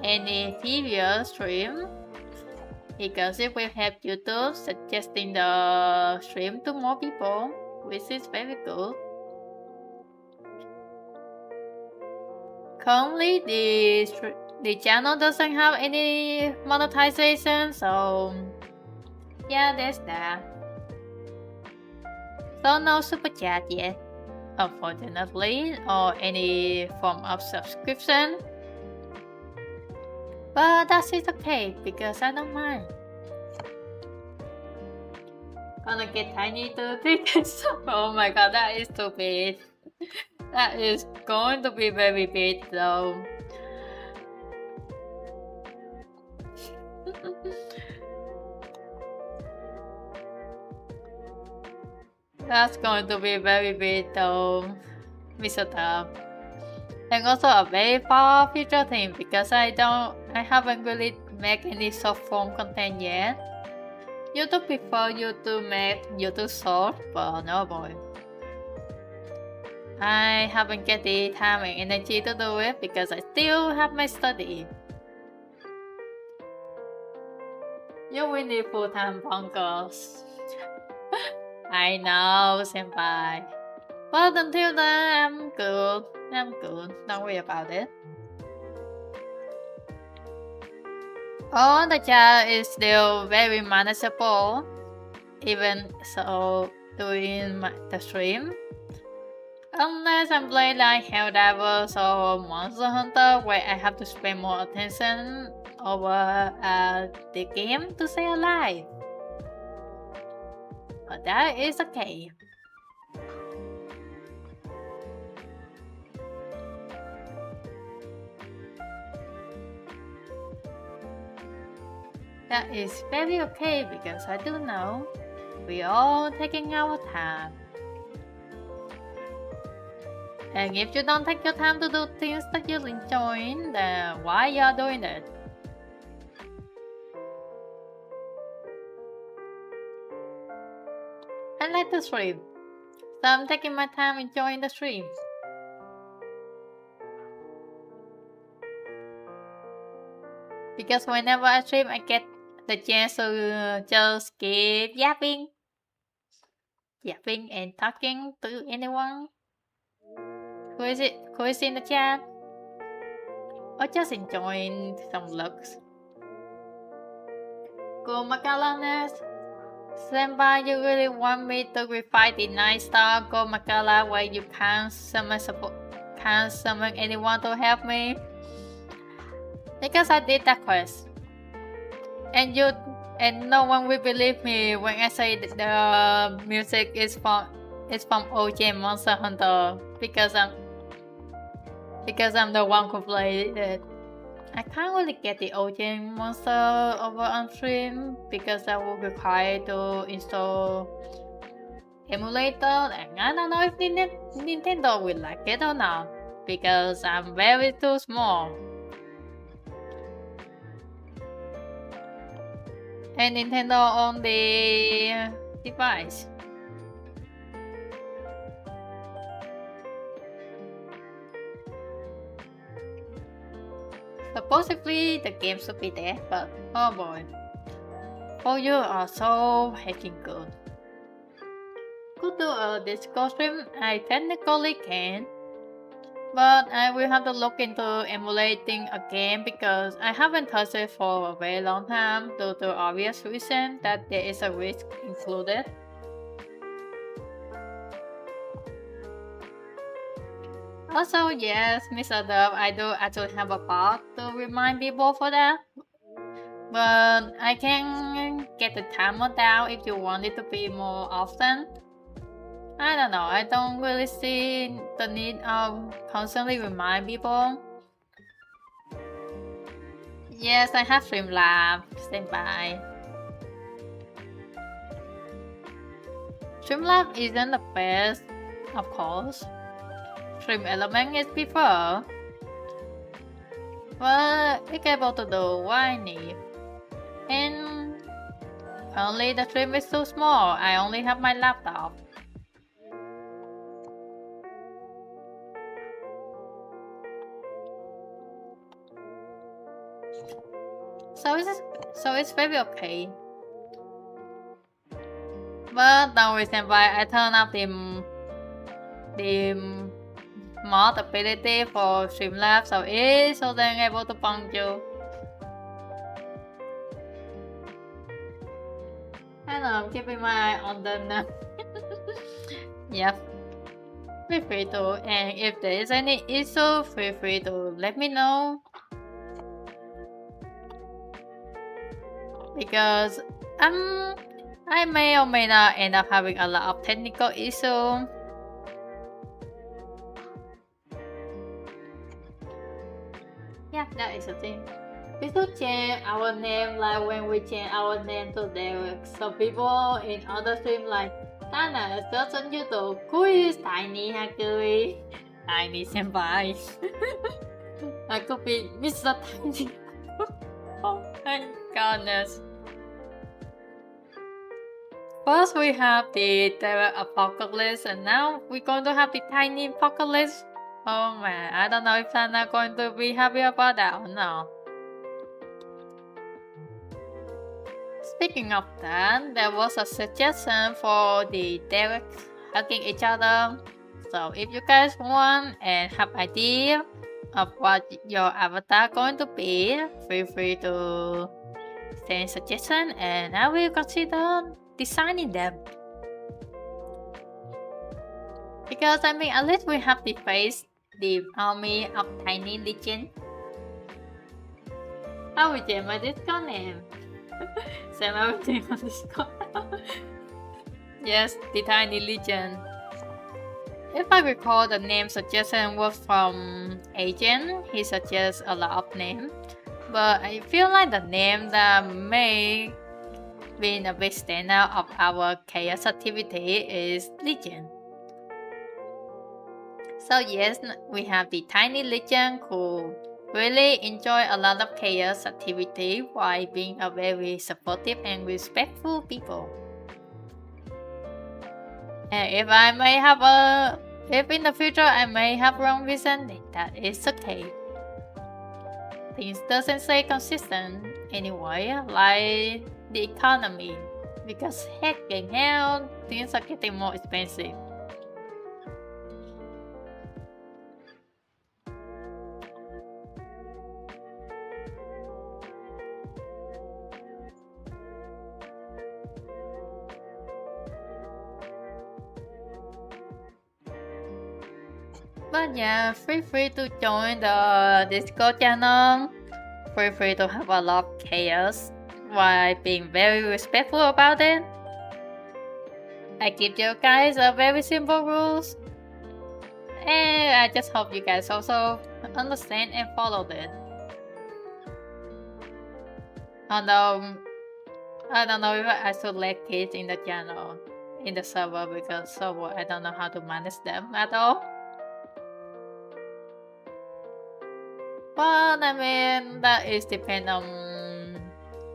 A: any previous stream. because it will help YouTube suggesting the stream to more people, which is very good. Currently, the channel doesn't have any monetization, so yeah, there's that. So no super chat yet, unfortunately, or any form of subscription. But that is okay because I don't mind. Gonna get tiny to tickets. Oh my god, that is too big. That is going to be very big though. That's going to be very big though, Mr. Dub. And also a very far future thing because I haven't really made any short form content yet. YouTube prefer you to make YouTube short, but no boy. I haven't get the time and energy to do it because I still have my study. You will need full-time bunkers. I know, senpai. But until then, I'm good. Don't worry about it. Oh, the chat is still very manageable. Even so, doing the stream. Unless I'm playing like Helldivers or Monster Hunter, where I have to spend more attention over the game to stay alive. But that is okay. That is very okay because I do know we're all taking our time. And if you don't take your time to do things that you enjoy, then why you're doing it? I like to stream, so I'm taking my time enjoying the stream. Because whenever I stream, I get the chance to just keep yapping and talking to anyone who is in the chat, or just enjoying some looks. Go Macalanes. Senpai, you really want me to refight the 9-star Go Macala where you can't summon anyone to help me? Because I did that quest. And no one will believe me when I say that the music is from OG Monster Hunter because I'm the one who played it. I can't really get the OG monster over on stream because I will require to install emulator, and I don't know if Nintendo will like it or not because I'm very too small. And Nintendo on the device. Supposedly the game should be there, but oh boy. Oh, you are so hacking good. Could do a Discord stream? I technically can. But I will have to look into emulating a game because I haven't touched it for a very long time due to obvious reason that there is a risk included. Also, yes, Mr. Dove, I do actually have a bot to remind people for that. But I can get the timer down if you want it to be more often. I don't know, I don't really see the need of constantly remind people. Yes, I have Streamlabs, senpai. Streamlabs isn't the best, of course. Stream Element is preferred. But it's able to do what I need. And currently the stream is too small, I only have my laptop. So it's very okay. But now recently I turn up the mod ability for Streamlabs, so it's also able to punch you. And I'm keeping my eye on them now. Yep. Feel free to, and if there is any issue, feel free to let me know. Because I may or may not end up having a lot of technical issues. Yeah, that is a thing. We should change our name like when we change our name to Derek. So people in other stream like Tana search on YouTube, who is Tiny Hakui? Tiny Senpai. I could be Mr. Tiny. Oh my goodness. First we have the Derek Apocalypse, and now we're going to have the Tiny Apocalypse. Oh man, I don't know if Tana going to be happy about that or not. Speaking of that, there was a suggestion for the Derek hugging each other. So if you guys want and have idea of what your avatar going to be, feel free to send suggestion and I will consider designing them. Because I mean, at least we have the face, the army of Tiny Legion. I will change my Discord name. Sam, I will change my Discord. Yes, the Tiny Legion. If I recall, the name suggestion was from Agent. He suggests a lot of names, but I feel like the name that may be a big standout of our chaos activity is Legion. So yes, we have the Tiny Legion who really enjoy a lot of chaos activity while being a very supportive and respectful people. And if in the future I may have wrong reason, that is okay. Things doesn't stay consistent anyway, like the economy, because heck and hell, things are getting more expensive. But yeah, feel free to join the Discord channel. Feel free to have a lot of chaos while being very respectful about it. I give you guys a very simple rules. And I just hope you guys also understand and follow it. Although, I don't know if I should let kids in the channel, in the server, because server, I don't know how to manage them at all. But I mean, that is depend on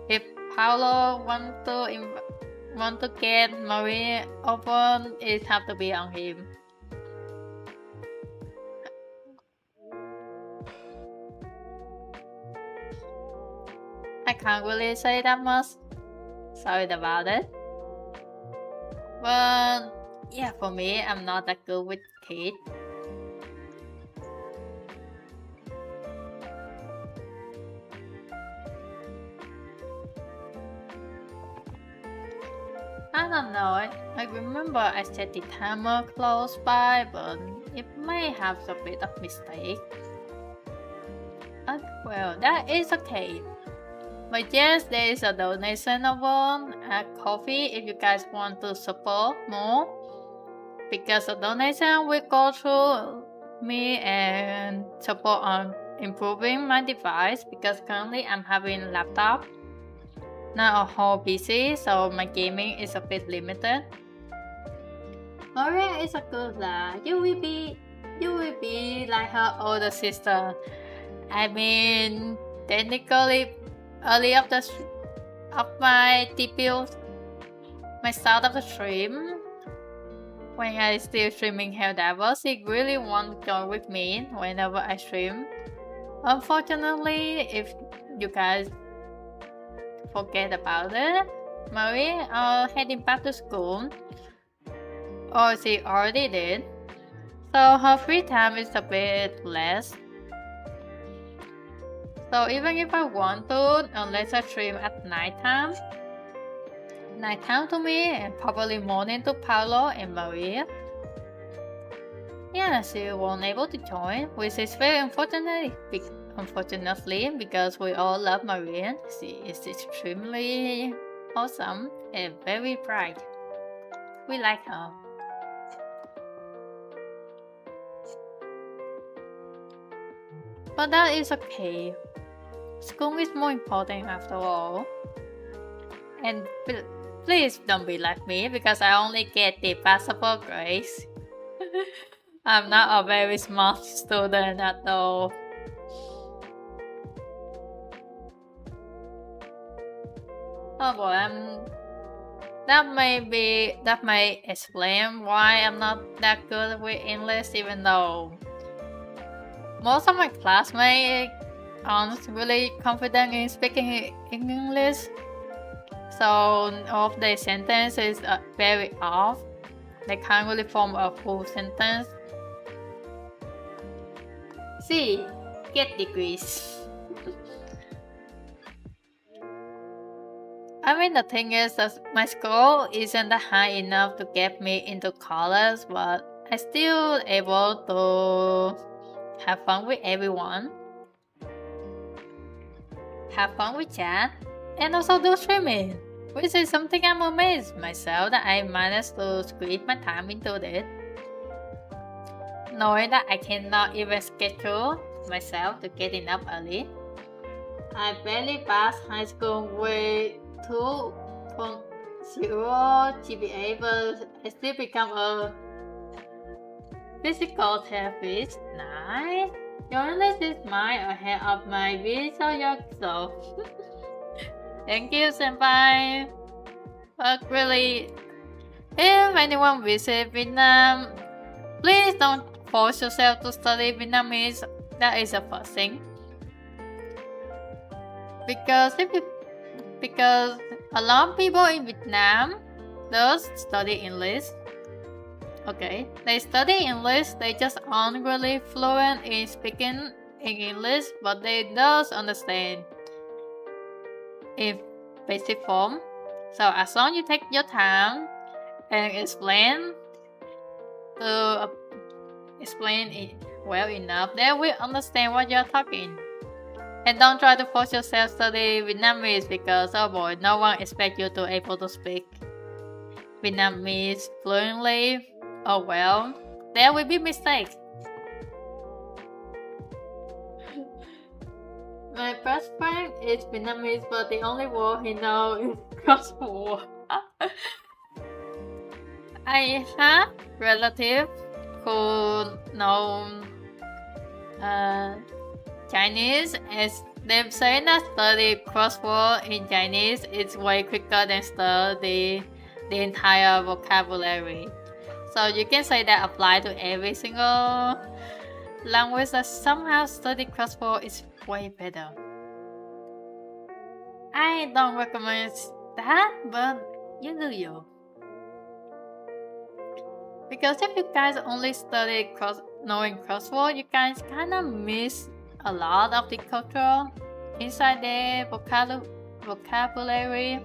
A: if Paulo want to get Marie open, it have to be on him. I can't really say that much. Sorry about it. But yeah, for me, I'm not that good with kids. I don't know, I remember I set the timer close by, but it may have a bit of mistake. Well, that is okay. But yes, there is a donation of a coffee if you guys want to support more. Because the donation will go through me and support on improving my device, because currently I'm having a laptop, not a whole PC, so my gaming is a bit limited. Maria is a good lad. You will be like her older sister. I mean, technically, early of my debut, my start of the stream, when I still streaming Helldivers, he really want to join with me whenever I stream. Unfortunately, if you guys forget about it. Marie heading back to school, or she already did. So her free time is a bit less. So even if I want to, unless I stream at nighttime to me, and probably morning to Paolo and Maria. Yeah, she won't able to join, which is very unfortunately because we all love Maria. She is extremely awesome and very bright. We like her. But that is okay. School is more important after all. And please don't be like me because I only get the passable grades. I'm not a very smart student at all. Oh boy, that may explain why I'm not that good with English, even though most of my classmates aren't really confident in speaking in English. So all of the sentences are very off. They can't really form a full sentence. See, get degrees. I mean, the thing is that my score isn't high enough to get me into college, but I'm still able to have fun with everyone, have fun with chat, and also do streaming, which is something I'm amazed myself that I managed to squeeze my time into it. Knowing that I cannot even schedule myself to getting up early. I barely passed high school with 2.0 GPA, but I still become a physical therapist. Nice. Your English is mine ahead of my visual so thank you, senpai. But really, if anyone visits Vietnam, please don't force yourself to study Vietnamese. That is the first thing. Because a lot of people in Vietnam does study English. Okay, they study English, they just aren't really fluent in speaking in English, but they does understand in basic form. So as long as you take your time and explain it well enough, they will understand what you're talking. And don't try to force yourself to study Vietnamese because, oh boy, no one expects you to able to speak Vietnamese fluently. Oh well, there will be mistakes. My best friend is Vietnamese, but the only word he knows is crossword. I have relatives who know Chinese, as they say that study crossword in Chinese is way quicker than study the entire vocabulary. So you can say that apply to every single language that somehow study crossword is way better. I don't recommend that, but you do you. Because if you guys only study knowing crossword, you guys kind of miss a lot of the culture inside the vocabulary.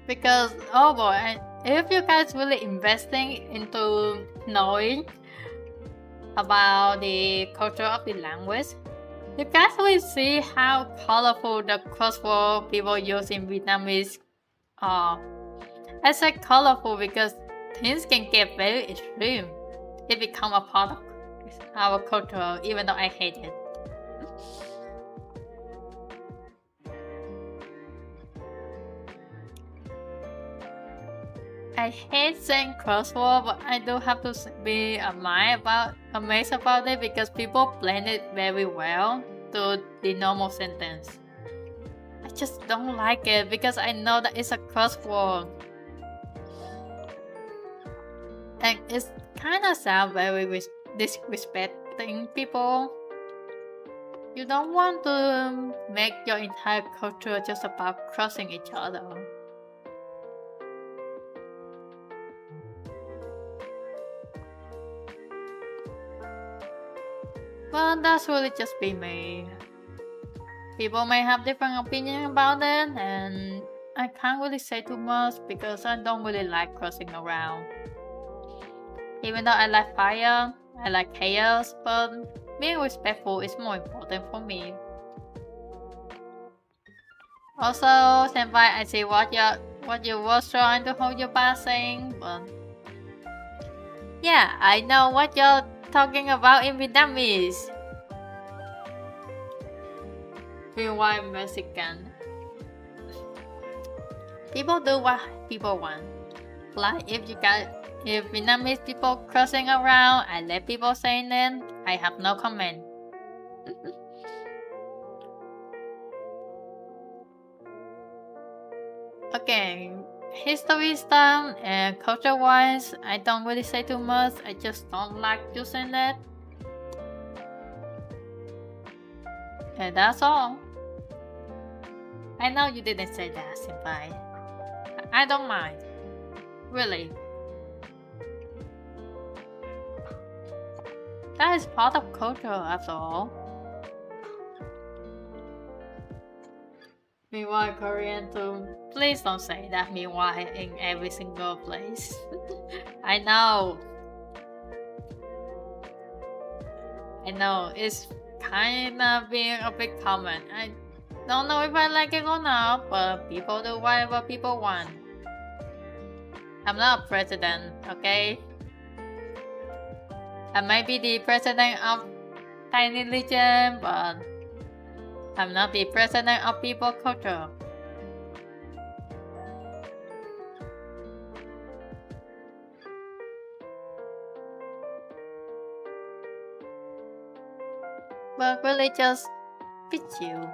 A: Because, oh boy, if you guys really investing into knowing about the culture of the language, you guys will see how colorful the crossword people use in Vietnamese are. I say colorful because things can get very extreme. It become a part of our culture, even though I hate it. I hate saying crossword, but I do have to be amazed about it because people blend it very well to the normal sentence. I just don't like it because I know that it's a crossword. And it's kind of sound very disrespecting people. You don't want to make your entire culture just about crossing each other. But that's really just be me. People may have different opinions about it, and I can't really say too much because I don't really like crossing around. Even though I like fire, I like chaos, but being respectful is more important for me. Also, senpai, I see what you was trying to hold your back saying, but yeah, I know what you're talking about in Vietnamese. Meanwhile, Mexican. People do what people want. Like if Vietnamese people crossing around, I let people saying it, I have no comment. Okay, history stuff and culture-wise, I don't really say too much. I just don't like using it. And that's all. I know you didn't say that, senpai. I don't mind. Really. That is part of culture after all. Meanwhile, Korean too. Please don't say that meanwhile in every single place. I know. I know, it's kinda being a bit common. I don't know if I like it or not, but people do whatever people want. I'm not a president, okay? I might be the president of Tiny Legion, but I'm not the president of people culture. But really just be chill.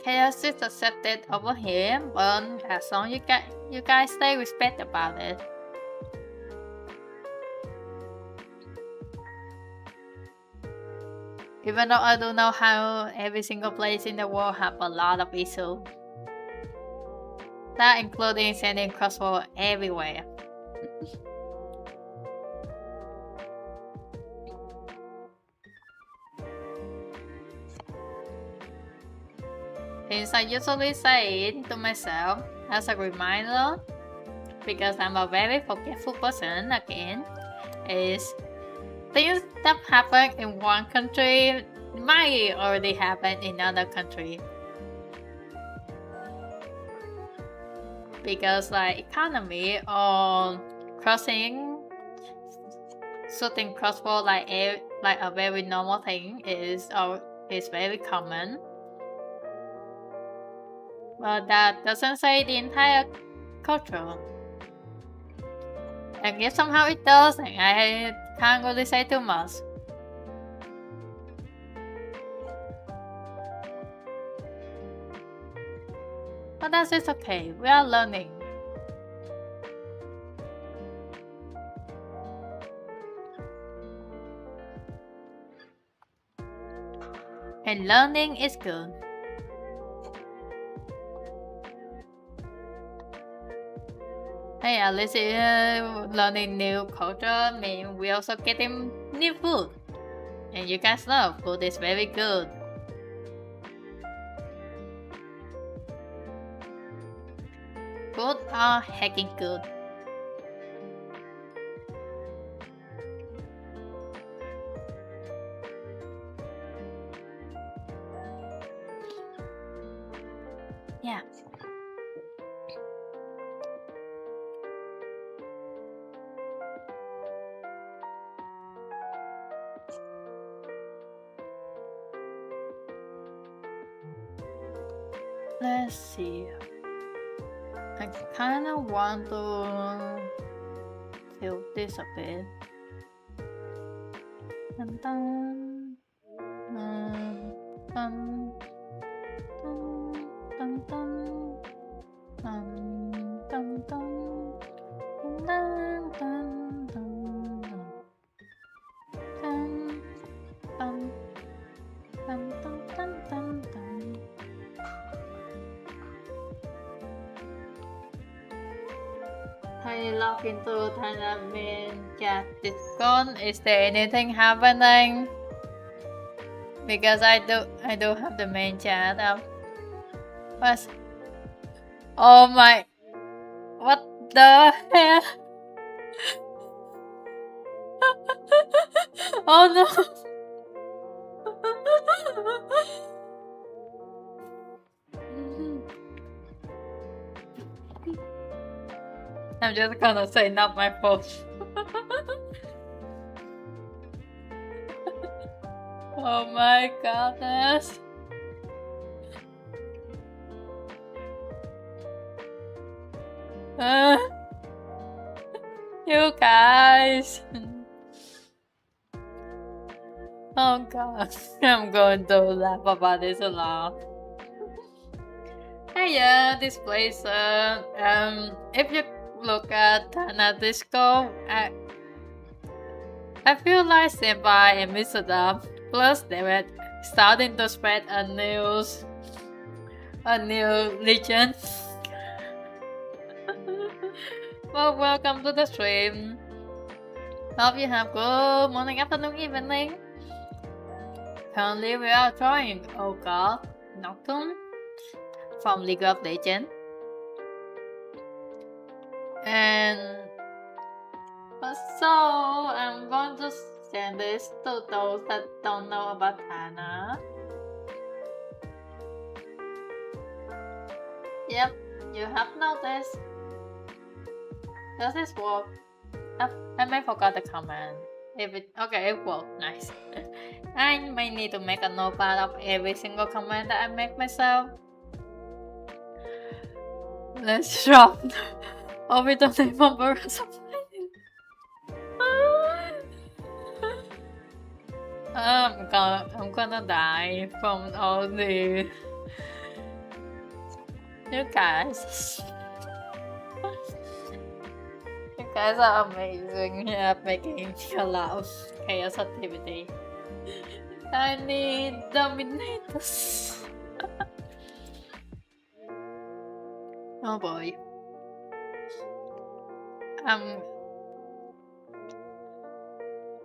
A: Chaos is accepted over here, but as long as you guys stay respect about it. Even though I don't know how every single place in the world have a lot of issues. That including sending crossbow everywhere. Things I usually say to myself as a reminder, because I'm a very forgetful person again, is things that happen in one country might already happen in another country. Because like economy or crossing, shooting crossbow like a very normal thing is very common. But that doesn't say the entire culture. And if somehow it does, then I can't really say too much. But that's just okay, we are learning. And learning is good. Hey, at least learning new culture means we also getting new food. And you guys know, food is very good. Food are hacking good. Yeah. Let's see. I kinda want to tilt this a bit. Dun, dun, dun, dun, dun, dun, dun, dun, dun, dun, dun, dun, dun, dun. walk into Thailand main chat Discord. Is there anything happening? Because I do have the main chat up. But oh my, what the hell? Oh no. I'm just gonna say not my fault. Oh my goodness. You guys. Oh god, I'm going to laugh about this a lot. Hey, yeah, this place. If you look at Tana Disco, I feel like Senpai and Mr. Plus they were starting to spread a new legend. Well, welcome to the stream. Hope you have good morning, afternoon, evening. Currently we are drawing God Nocturne from League of Legends. And so I'm going to send this to those that don't know about Tana. Yep, you have noticed. Does this work? I may forgot the command. Okay, it worked. Nice. I may need to make a notepad of every single command that I make myself. Let's drop orbital number. I'm gonna die from all the you guys. You guys are amazing at making a lot of chaos activity. I need dominators. Oh boy.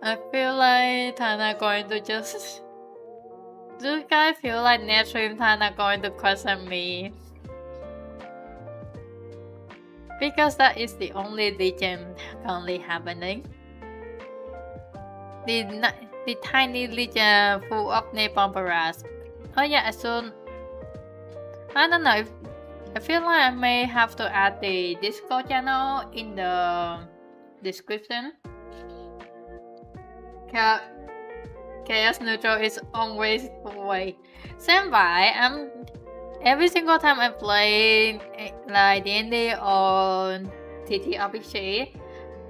A: I feel like Tana going to just. Do you guys feel like next stream Tana going to question me? Because that is the only legend currently happening. The tiny legend full of napalm barrage. Oh yeah, soon. I don't know. I feel like I may have to add the Discord channel in the description. Chaos neutral is always the way. Senpai, every single time I play like D&D or TTRPG,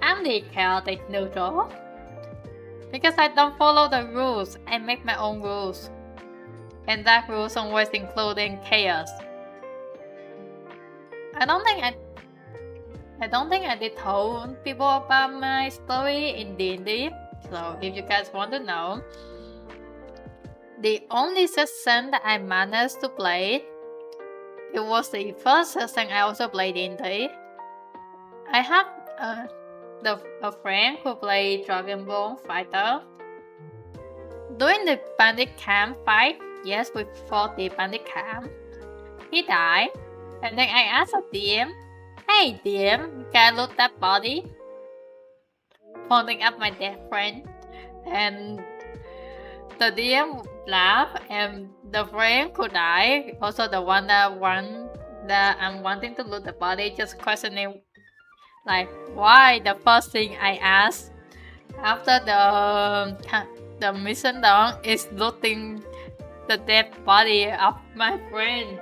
A: I'm the chaotic neutral. Because I don't follow the rules, I make my own rules. And that rules always including chaos. I don't think I did told people about my story in D&D. So if you guys want to know, the only session that I managed to play, it was the first session I also played D&D. I have a friend who played Dragon Ball Fighter. During the bandit camp fight, yes, we fought the bandit camp. He died, and then I asked a DM, "Hey DM, can I loot that body?" Pointing at my dead friend, and the DM laughed, and the friend who died, also the one that I'm wanting to loot the body, just questioning like why the first thing I asked after the mission done is looting the dead body of my friend.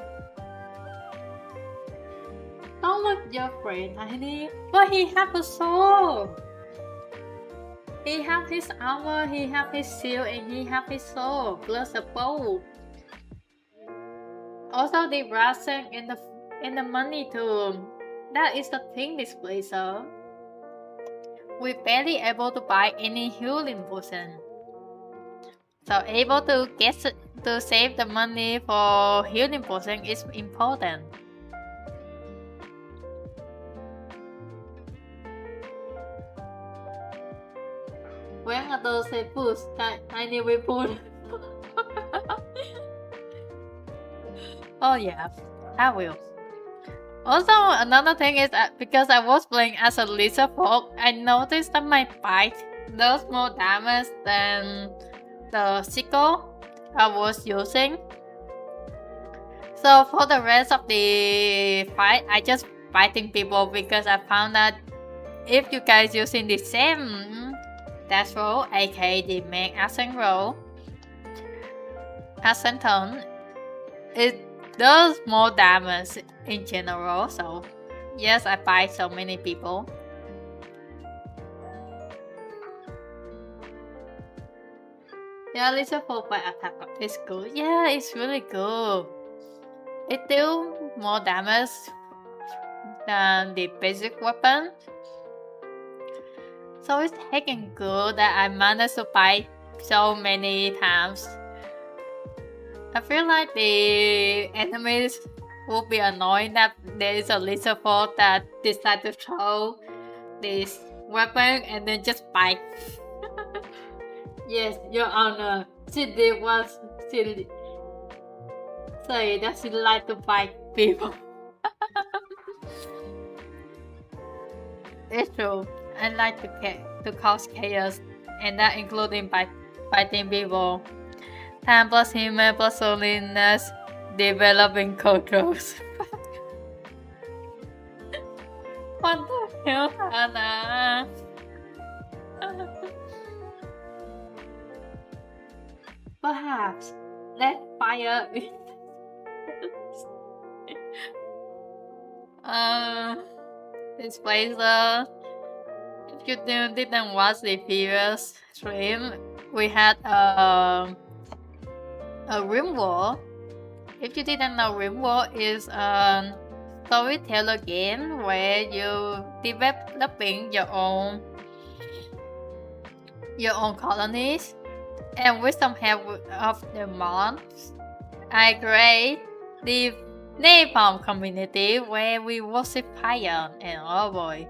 A: Don't loot your friend, Tiny. But he have a soul. He have his armor, he have his shield, and he have his soul, plus a bow. Also the ration and the money too. That is the thing this place, so we barely able to buy any healing potion. So able to save the money for healing potion is important. when adults say push, tiny will push. Oh yeah, I will. Also, another thing is that because I was playing as a lizard folk, I noticed that my bite does more damage than the sickle I was using. So for the rest of the fight, I just fighting people because I found that if you guys using the same dash roll, aka the main accent roll, accent tone, it does more damage in general. So yes, I fight so many people. Yeah, lizard folk by attack is good. Yeah, it's really good. It deals more damage than the basic weapon. So it's heckin' good that I managed to fight so many times. I feel like the enemies will be annoyed that there is a lizard folk that decide to throw this weapon and then just bite. Yes, Your Honor, she did what she say that she like to bite people. It's true. I like to cause chaos, and that including fighting people. Time plus human plus loneliness, developing controls. What the hell, Hannah? Perhaps let fire. This place. If you didn't watch the previous stream, we had a RimWorld. If you didn't know, RimWorld is a storyteller game where you developing your own colonies, and with some help of the mods, I create the napalm community where we worship fire, and oh boy.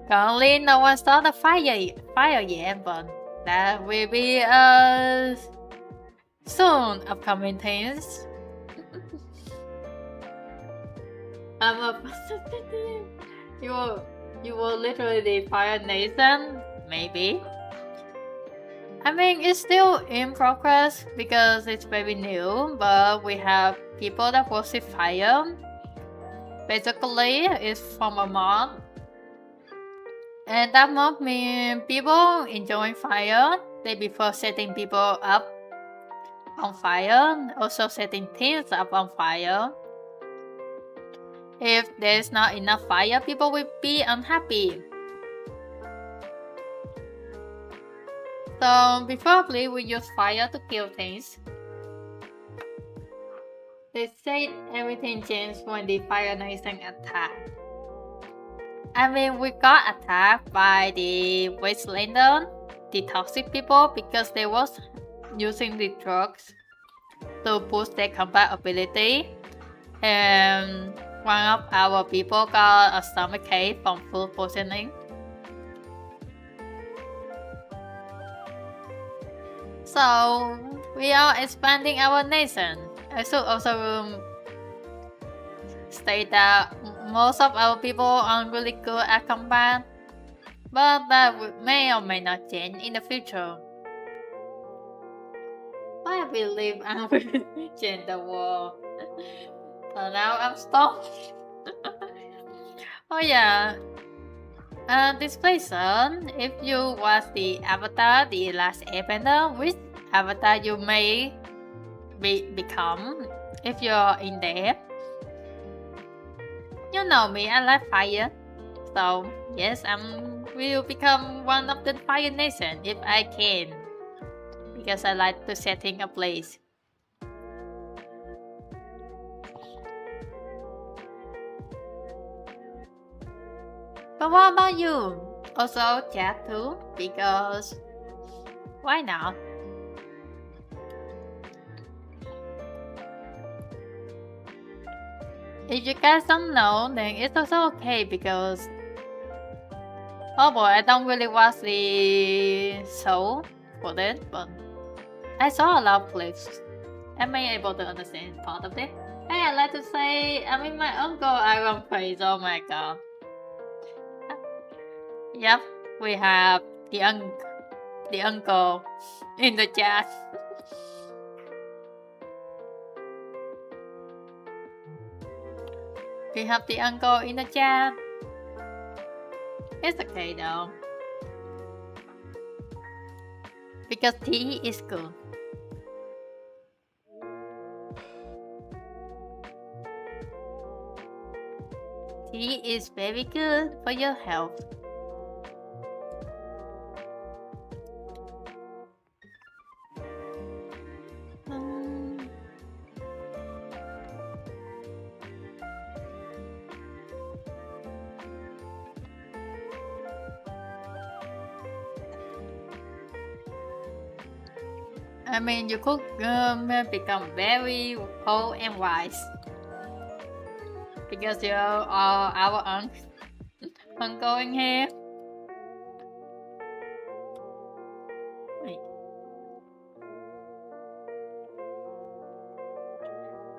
A: Currently, no one started fire yet, but that will be soon upcoming things. I'm a you will literally the Fire Nation, maybe. I mean, it's still in progress because it's very new, but we have people that worship fire. Basically, it's from a mod. And that mod means people enjoying fire. They prefer setting people up on fire, also setting things up on fire. If there's not enough fire, people will be unhappy. So preferably we use fire to kill things. They say everything changed when the Fire Nation attacked. I mean, we got attacked by the Wastelander, the toxic people, because they was using the drugs to boost their combat ability. And one of our people got a stomachache from food poisoning. So we are expanding our nation. I should also state that most of our people aren't really good at combat, but that may or may not change in the future. I believe I will change the world. So now I'm stopped. Oh yeah. This person, if you watch the Avatar, the last airbender, which avatar you may become if you're in there. You know me, I like fire. So yes, I will become one of the Fire Nation if I can. Because I like to setting a place. But what about you? Also chat too? Because why not? If you guys don't know, then it's also okay because Oh boy, I don't really watch the show for this, but I saw a lot of clips. Am I able to understand part of it? Hey, I'd like to say, I mean, my uncle Iron Praise, oh my god. Yep, we have the uncle in the chat. We have the uncle in the chat. It's okay though. Because tea is good. Tea is very good for your health. I mean, you could become very old and wise. Because you are our uncle in here. Wait.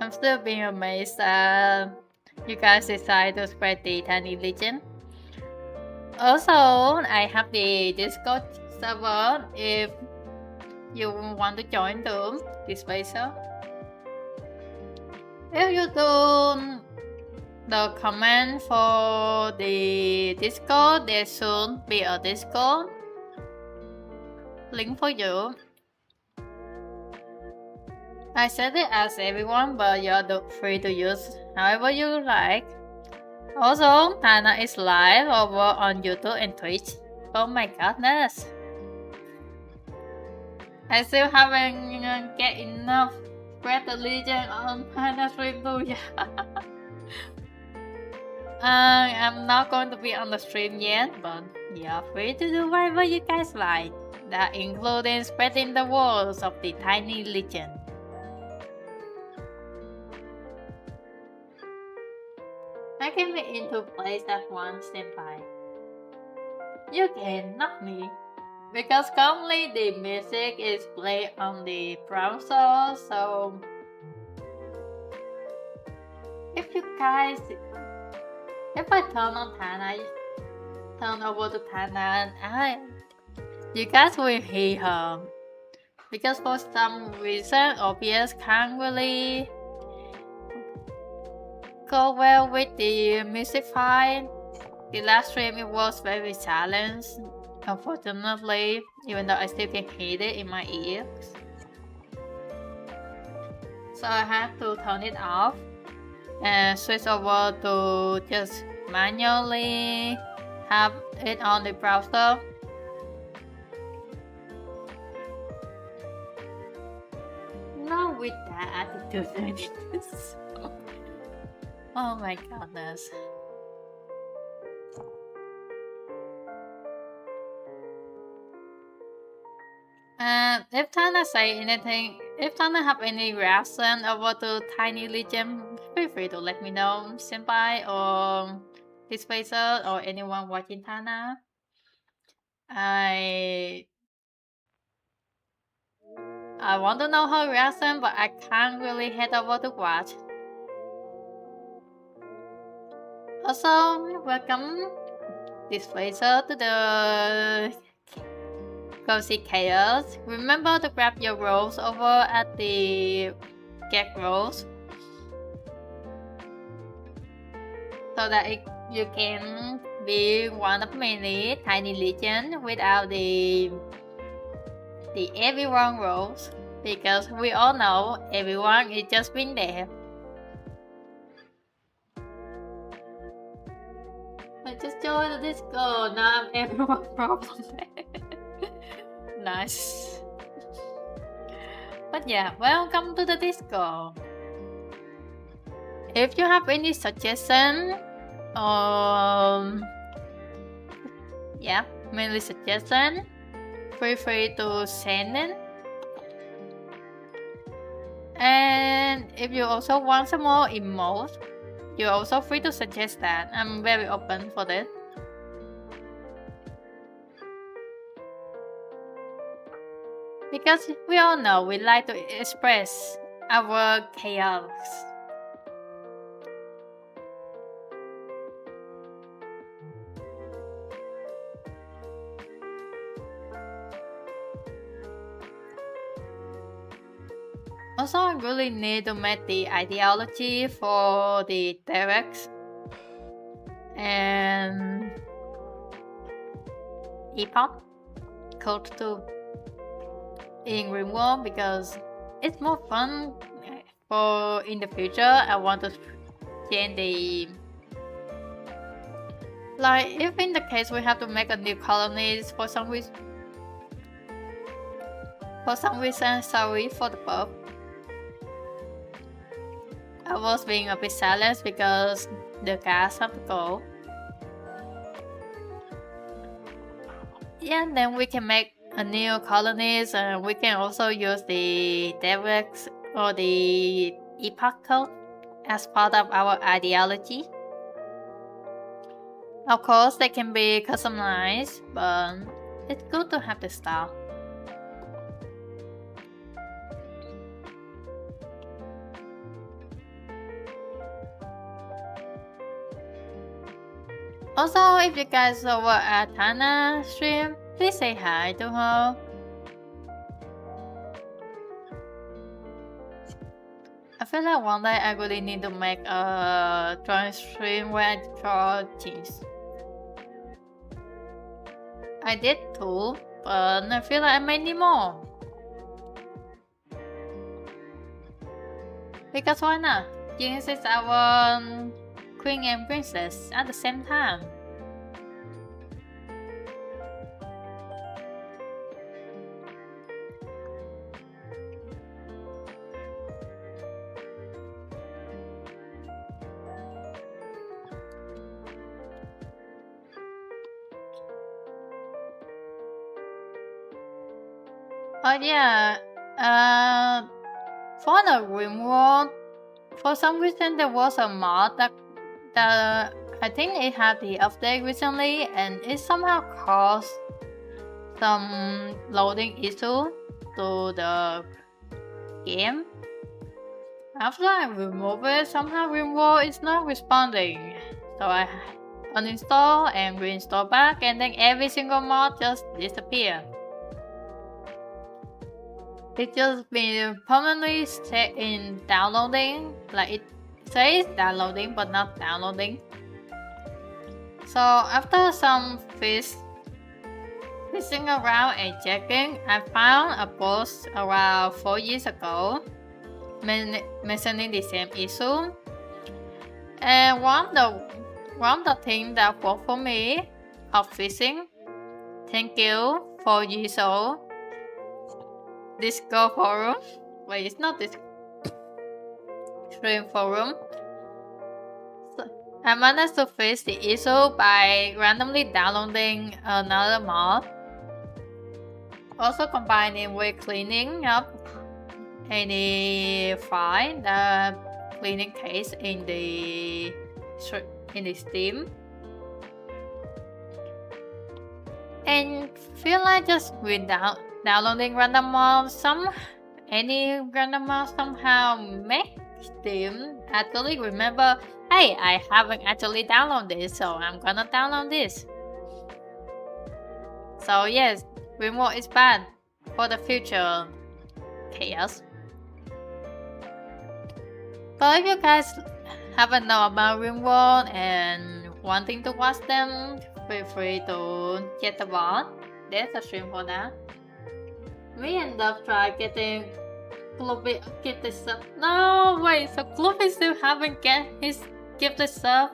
A: I'm still being amazed you guys decided to spread the tiny legend. Also, I have the Discord server if you want to join the spacer. If you do the comment for the Discord, there should be a Discord link for you. I said it as everyone, but you're free to use however you like. Also, Tana is live over on YouTube and Twitch. Oh my goodness. I still haven't get enough spread the legend on Tana stream too. Yeah. I'm not going to be on the stream yet, but you're free to do whatever you guys like. That including spreading the words of the tiny legend. I can be into place at once, senpai. You can, not me. Because currently the music is played on the browser, so if I turn on Tana, turn over to Tana, you guys will hear her. Because for some reason, OBS can't really go well with the music file. The last stream it was very challenged, unfortunately, even though I still can hear it in my ears. So I have to turn it off and switch over to just manually have it on the browser. Not with that attitude. Oh my goodness. If Tana say anything, if Tana have any reaction over to Tiny Legend, feel free to let me know, senpai or this facer or anyone watching Tana. I want to know her reaction, but I can't really head over to watch. Also, welcome this facer to the Cozy Chaos. Remember to grab your rolls over at the get rolls so that you can be one of many tiny legends without the everyone rolls, because we all know everyone is just been there. I just joined the Discord, now I'm everyone problem. Nice. But yeah, welcome to the Discord. If you have any suggestion, mainly suggestion, feel free to send it. And if you also want some more emotes, you're also free to suggest that. I'm very open for that. Because we all know we like to express our chaos. Also, I really need to make the ideology for the directs and epoch code 2 in Rimworld because it's more fun for in the future. I want to change the like if in the case we have to make a new colonies for some reason. Sorry for the burp. I was being a bit silent because the gas have to go. Yeah, then we can make a new colonies and we can also use the directs or the epoch code as part of our ideology. Of course, they can be customized, but it's good to have the style. Also, if you guys over at Tana stream, please say hi to her. I feel like one day I really need to make a drawing stream where I draw things. I did too, but I feel like I might need more. Because why not? Jinx is our queen and princess at the same time. Oh yeah, for the Rimworld, for some reason there was a mod that I think it had the update recently and it somehow caused some loading issue to the game. After I remove it, somehow Rimworld is not responding. So I uninstall and reinstall back and then every single mod just disappeared. It just been permanently set in downloading, like it says downloading but not downloading. So after some fishing around and checking, I found a post around 4 years ago mentioning the same issue. And one of the things that worked for me of fishing, thank you 4 years old. Discord forum. Wait, it's not this stream forum. So I managed to fix the issue by randomly downloading another mod. Also combining with cleaning up any file the cleaning case in the Steam. And feel like just without downloading random mods, any random mod somehow make Steam actually remember, hey, I haven't actually downloaded this, so I'm gonna download this. So yes, remote is bad for the future chaos. But if you guys haven't known about Rimworld and wanting to watch them, feel free to check the bot. There's a stream for that. Me and Dove tried getting Gloopy gifted sub. No, wait, so Gloopy still haven't get his gifted sub?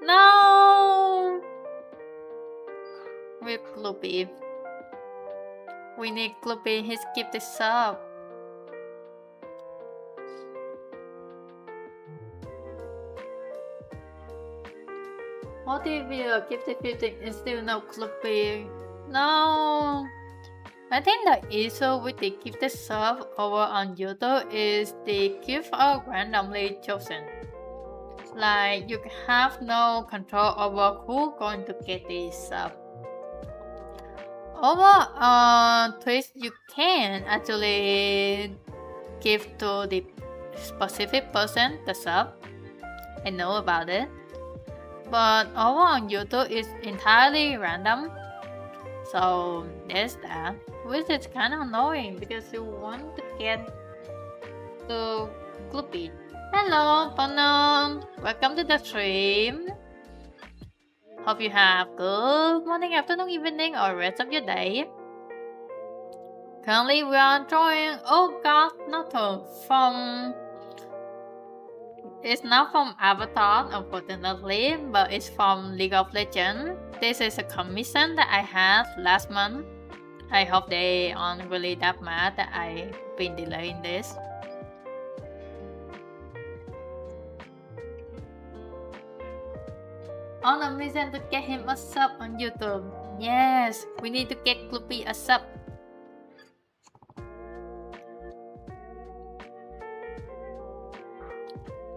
A: No! With Gloopy. We need Gloopy his gifted sub. What if you are gifted 15 and still no Gloopy? No! I think the issue with the gifted sub over on YouTube is the gifts are randomly chosen. Like you have no control over who's going to get the sub. over twist you can actually give to the specific person the sub. I know about it. But over on YouTube it's entirely random. So there's that. Which is kind of annoying because you want to get the Gloopy. Hello, Bono. Welcome to the stream. Hope you have good morning, afternoon, evening, or rest of your day. Currently, we are drawing. Oh God, from. It's not from Avatar, unfortunately, but it's from League of Legends. This is a commission that I had last month. I hope they aren't really that mad that I've been delaying this. On a mission to get him a sub on YouTube. Yes, we need to get Gloopy a sub.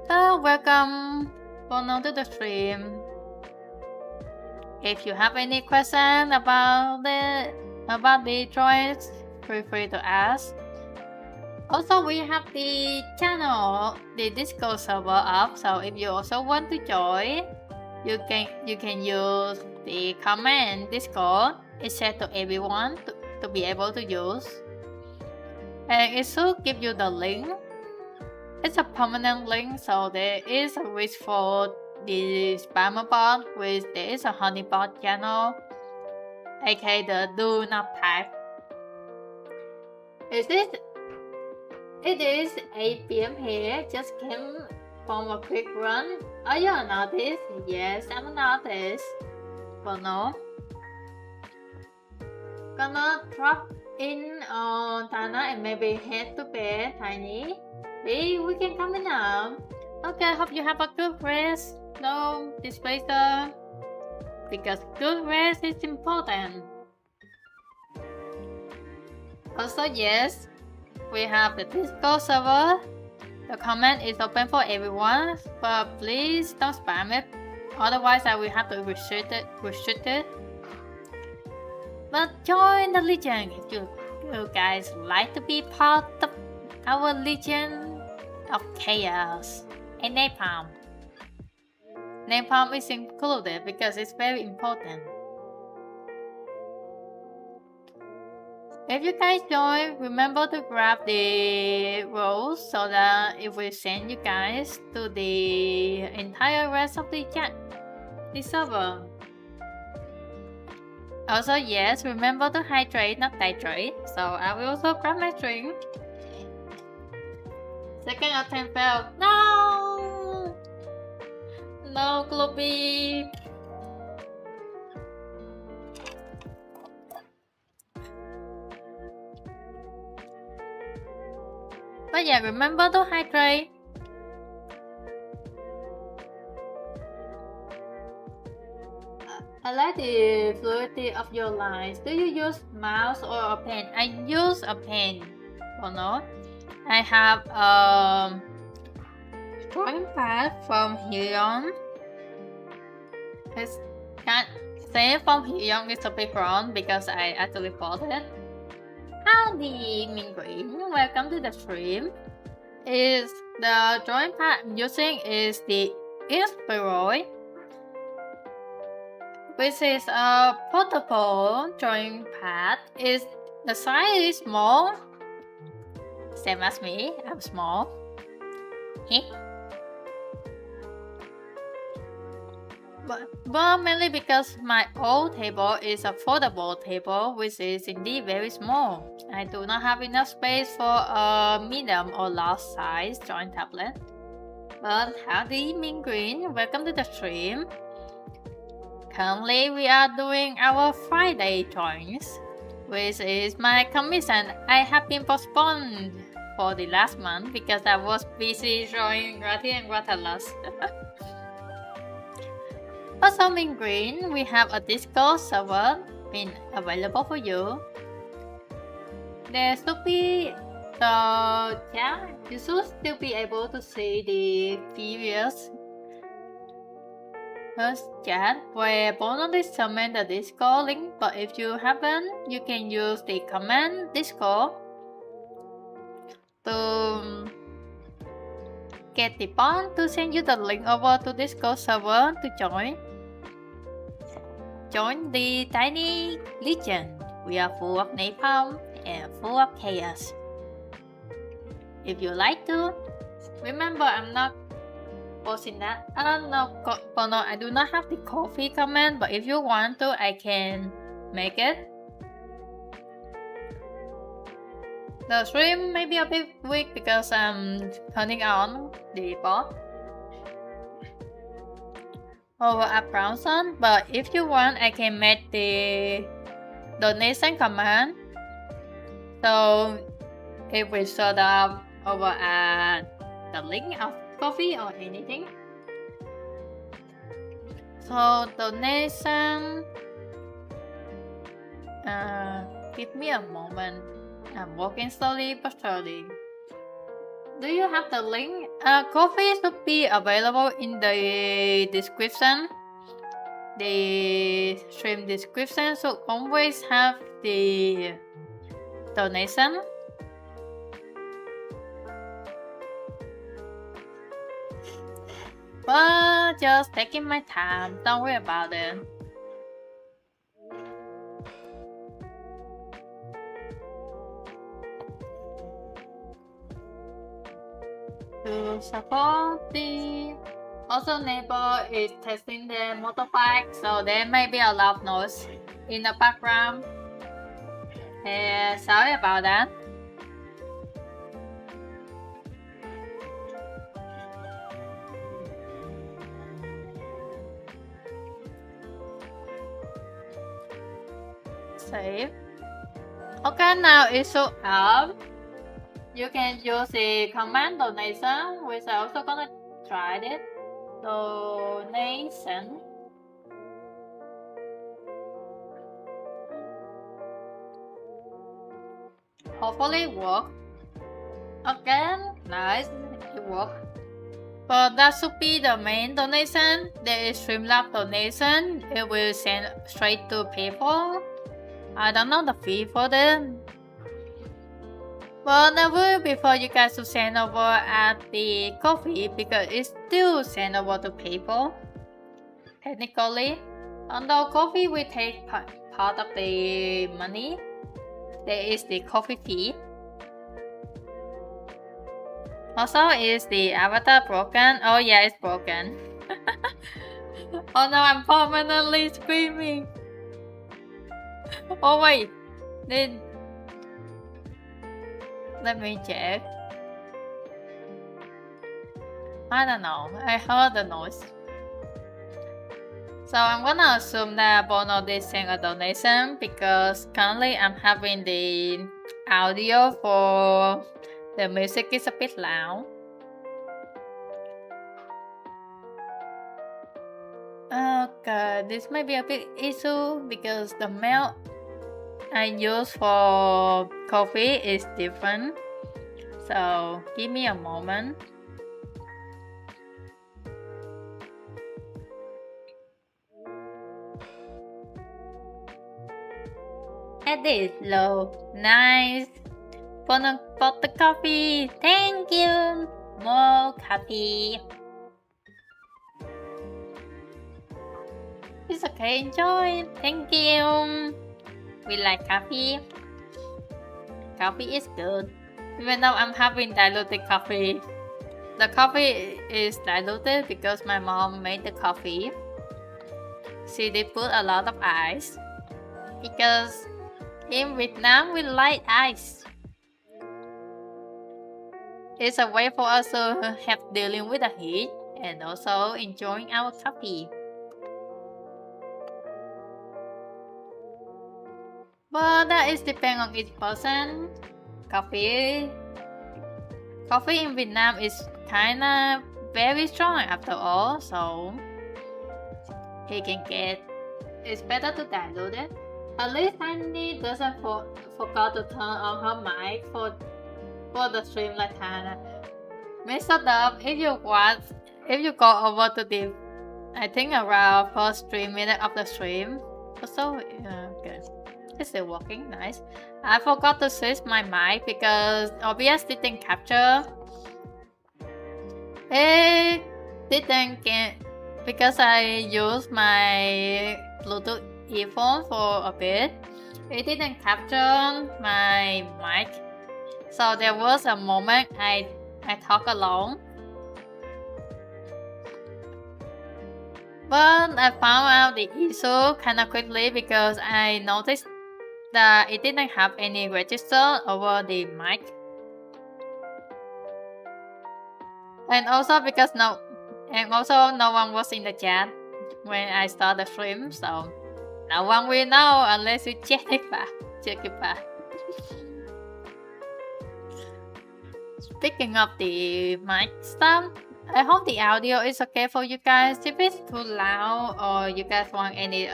A: So welcome Bono to the stream. If you have any question about the drawings, feel free to ask. Also, we have the channel, the Discord server up. So if you also want to join, you can use the comment Discord. It's set to everyone to be able to use, and it should give you the link. It's a permanent link, so there is a risk for the spammer bot, which there is a honeypot channel, aka the do not pack. It is 8 PM here, just came from a quick run. Are you an artist? Yes, I'm an artist. But no. Gonna drop in on Tana and maybe head to bed, Tiny. Hey, we can come in now. Okay, hope you have a good rest. No displeasure. Because good rest is important. Also, yes, we have the Discord server. The comment is open for everyone, but please don't spam it. Otherwise, I will have to restrict it. But join the Legion if you guys like to be part of our Legion of Chaos. And Napalm. Napalm is included because it's very important. If you guys join, remember to grab the roles so that it will send you guys to the entire rest of the server. Also, yes, remember to hydrate, not dehydrate. So I will also grab my drink. Second attempt failed. No! No, Gloopy! But yeah, remember to hydrate. I like the fluidity of your lines. Do you use mouse or a pen? I use a pen. Or not? I have a drawing pad from Helion. It's same from Helion. It's a big round because I actually bought it. Howdy, Min Green. Welcome to the stream. The drawing pad I'm using is the Inspiroid, which is a portable drawing pad. The size is small, same as me. I'm small. But mainly because my old table is a foldable table, which is indeed very small. I do not have enough space for a medium or large size drawing tablet. But howdy, Min Green. Welcome to the stream. Currently, we are doing our Friday drawings, which is my commission. I have been postponed for the last month because I was busy drawing Rati and Rattalas. Also, Min Green, we have a Discord server been available for you. There should be you should still be able to see the previous chat where Bono is comment the Discord link, but if you haven't, you can use the comment Discord to get the bond to send you the link over to Discord server to join. Join the tiny legion. We are full of napalm and full of chaos. If you like to, remember I'm not posting that. No, I do not have the coffee comment, but if you want to, I can make it. The stream may be a bit weak because I'm turning on the bot over at Brownson, but if you want, I can make the donation command, so it will show up over at the link of coffee or anything. So donation, give me a moment. I'm walking slowly but surely. Do you have the link? Coffee should be available in the description. The stream description should always have the donation. But just taking my time, don't worry about it. To support the also neighbor is testing the motorbike, so there may be a lot of noise in the background. Sorry about that. Save. Okay, now it's show up. You can use the command donation, which I'm also gonna try it. Donation. Hopefully it work. Again, nice, it work. But that should be the main donation. There is Streamlabs donation. It will send straight to PayPal. I don't know the fee for them. But I will before you guys to send over at the coffee because it's still sent over to PayPal. Technically, although coffee will take part of the money, there is the coffee fee. Also, is the avatar broken? Oh yeah, it's broken. Oh no, I'm permanently screaming. Oh wait, let me check. I don't know, I heard the noise. So I'm gonna assume that Bono did send a donation because currently I'm having the audio for the music is a bit loud. Okay, this may be a bit issue because the milk I use for coffee is different. So give me a moment. Edit low, nice. For the coffee, thank you. More coffee. It's okay, enjoy. Thank you. We like coffee. Coffee is good. Even though I'm having diluted coffee. The coffee is diluted because my mom made the coffee. She did put a lot of ice. Because in Vietnam we like ice. It's a way for us to have dealing with the heat and also enjoying our coffee. But that is depend on each person. Coffee in Vietnam is kinda very strong after all, so he can get. It's better to dilute it. At least Tiny doesn't forgot to turn on her mic for the stream Latana. Mr. Dub, if you go over to the I think around first 3 minutes of the stream. So, good. It's still working, nice. I forgot to switch my mic because OBS didn't capture. It didn't get, because I used my Bluetooth earphone for a bit. It didn't capture my mic. So there was a moment I talk alone. But I found out the issue kinda quickly because I noticed that it didn't have any register over the mic. And also because no one was in the chat when I start the stream, so no one will know unless you check it back. Speaking of the mic stuff, I hope the audio is okay for you guys. If it's too loud or you guys want any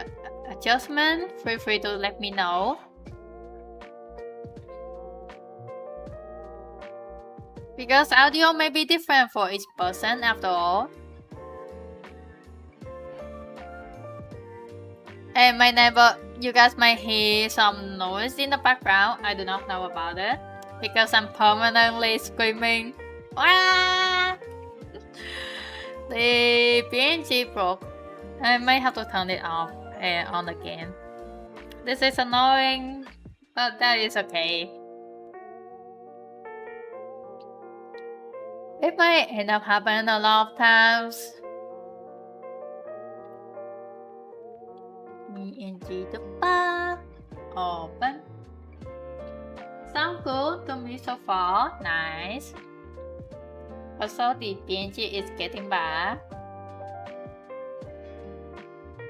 A: adjustment, feel free to let me know. Because audio may be different for each person after all. And my neighbor, you guys might hear some noise in the background. I do not know about it because I'm permanently screaming. Wah! The PNG broke. I might have to turn it off and on again. This is annoying, but that is okay. It might end up happening a lot of times. PNG the bar. Open. Sounds good to me so far. Nice. Also, the PNG is getting back.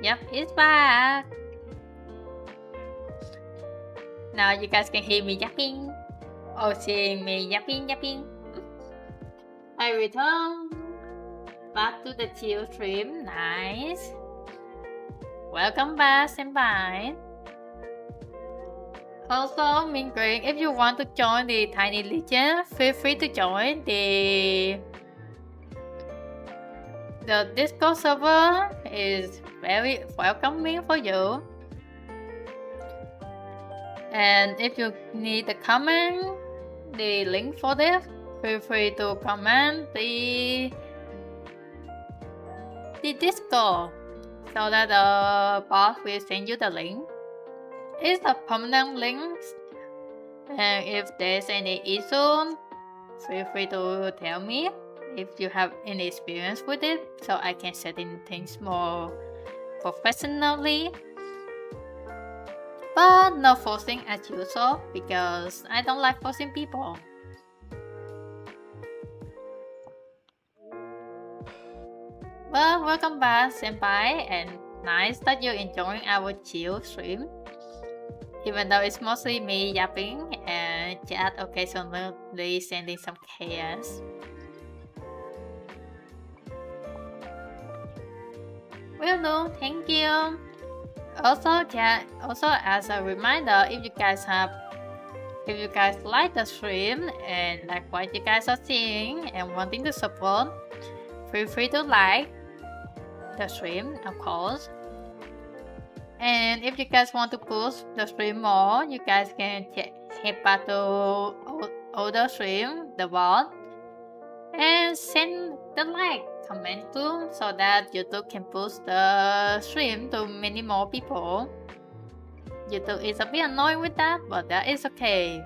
A: Yep, it's back. Now you guys can hear me yapping or seeing me yapping. I return back to the chill stream. Nice. Welcome back, senpai. Also, Min Green, if you want to join the Tiny Legion, feel free to join the Discord server is very welcoming for you. And if you need a comment, the link for this, feel free to comment the Discord so that the bot will send you the link. It's a permanent link, and if there's any issue, feel free to tell me if you have any experience with it so I can set in things more professionally. But no forcing as usual because I don't like forcing people. Well, welcome back, senpai, and nice that you're enjoying our chill stream. Even though it's mostly me yapping and chat occasionally sending some chaos. Will do, thank you. Also, as a reminder, if you guys like the stream and like what you guys are seeing and wanting to support, feel free to like the stream, of course. And if you guys want to push the stream more, you guys can head back to older stream, the bot, and send the like comment too, so that YouTube can push the stream to many more people. YouTube is a bit annoying with that, but that is okay.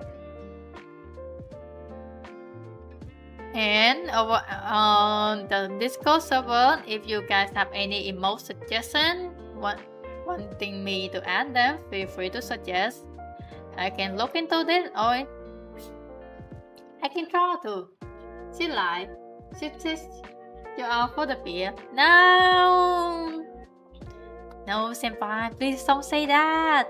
A: And over on the Discord server, if you guys have any emote suggestion, wanting me to add them, feel free to suggest. I can look into this or I can try to. She lied. She says you are for the beer. No! No, senpai, please don't say that.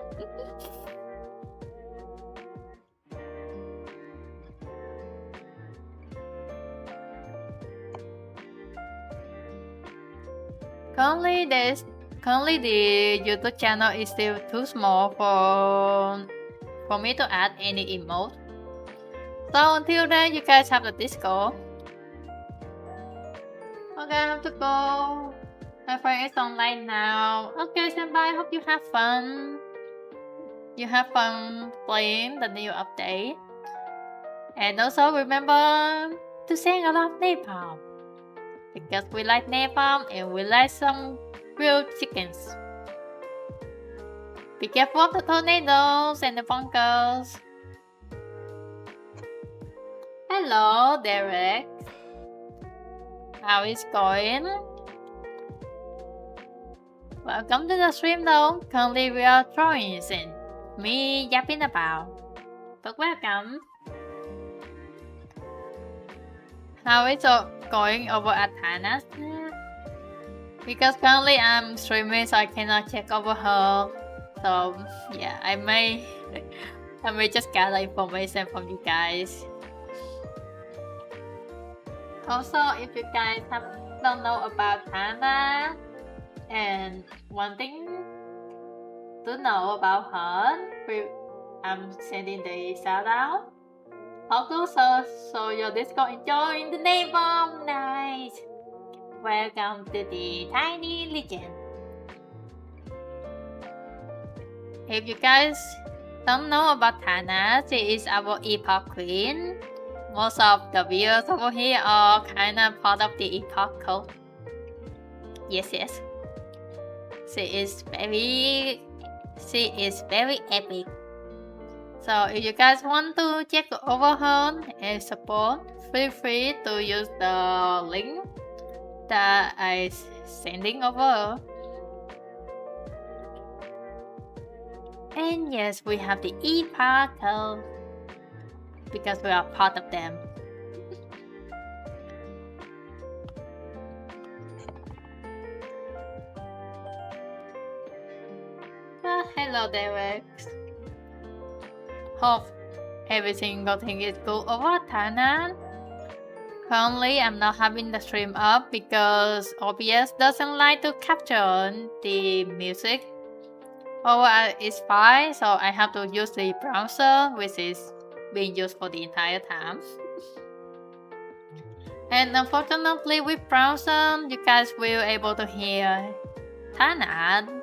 A: Currently, the YouTube channel is still too small for me to add any emote. So until then, you guys have the Discord. Okay, I have to go. My friend is online now. Okay, senpai, hope you have fun. You have fun playing the new update. And also remember to sing a lot of napalm. Because we like napalm and we like some grilled chickens. Be careful of the tornadoes and the bunkers. Hello, Derek. How is going? Welcome to the stream though. Currently we are drawing and me yapping about. But welcome. How is it going over at Hannah's? Because currently I'm streaming so I cannot check over her. So yeah, I may just gather information from you guys. Also, if you guys don't know about Hannah and wanting to know about her, I'm sending the shout out. Also, so your Discord enjoying the name bomb. Nice. Welcome to the Tiny Legend. If you guys don't know about Hannah, she is our Epoch Queen. Most of the viewers over here are kinda part of the Epoch cult. Yes. She is very epic. So if you guys want to check over her and support, feel free to use the link that I sending over. And yes, we have the Epoch cult because we are part of them. Hello, Derek. Hope every single thing is good over Thailand. Currently, I'm not having the stream up because OBS doesn't like to capture the music. It's fine, so I have to use the browser, which is being used for the entire time. And unfortunately, with browser, you guys will able to hear Thailand.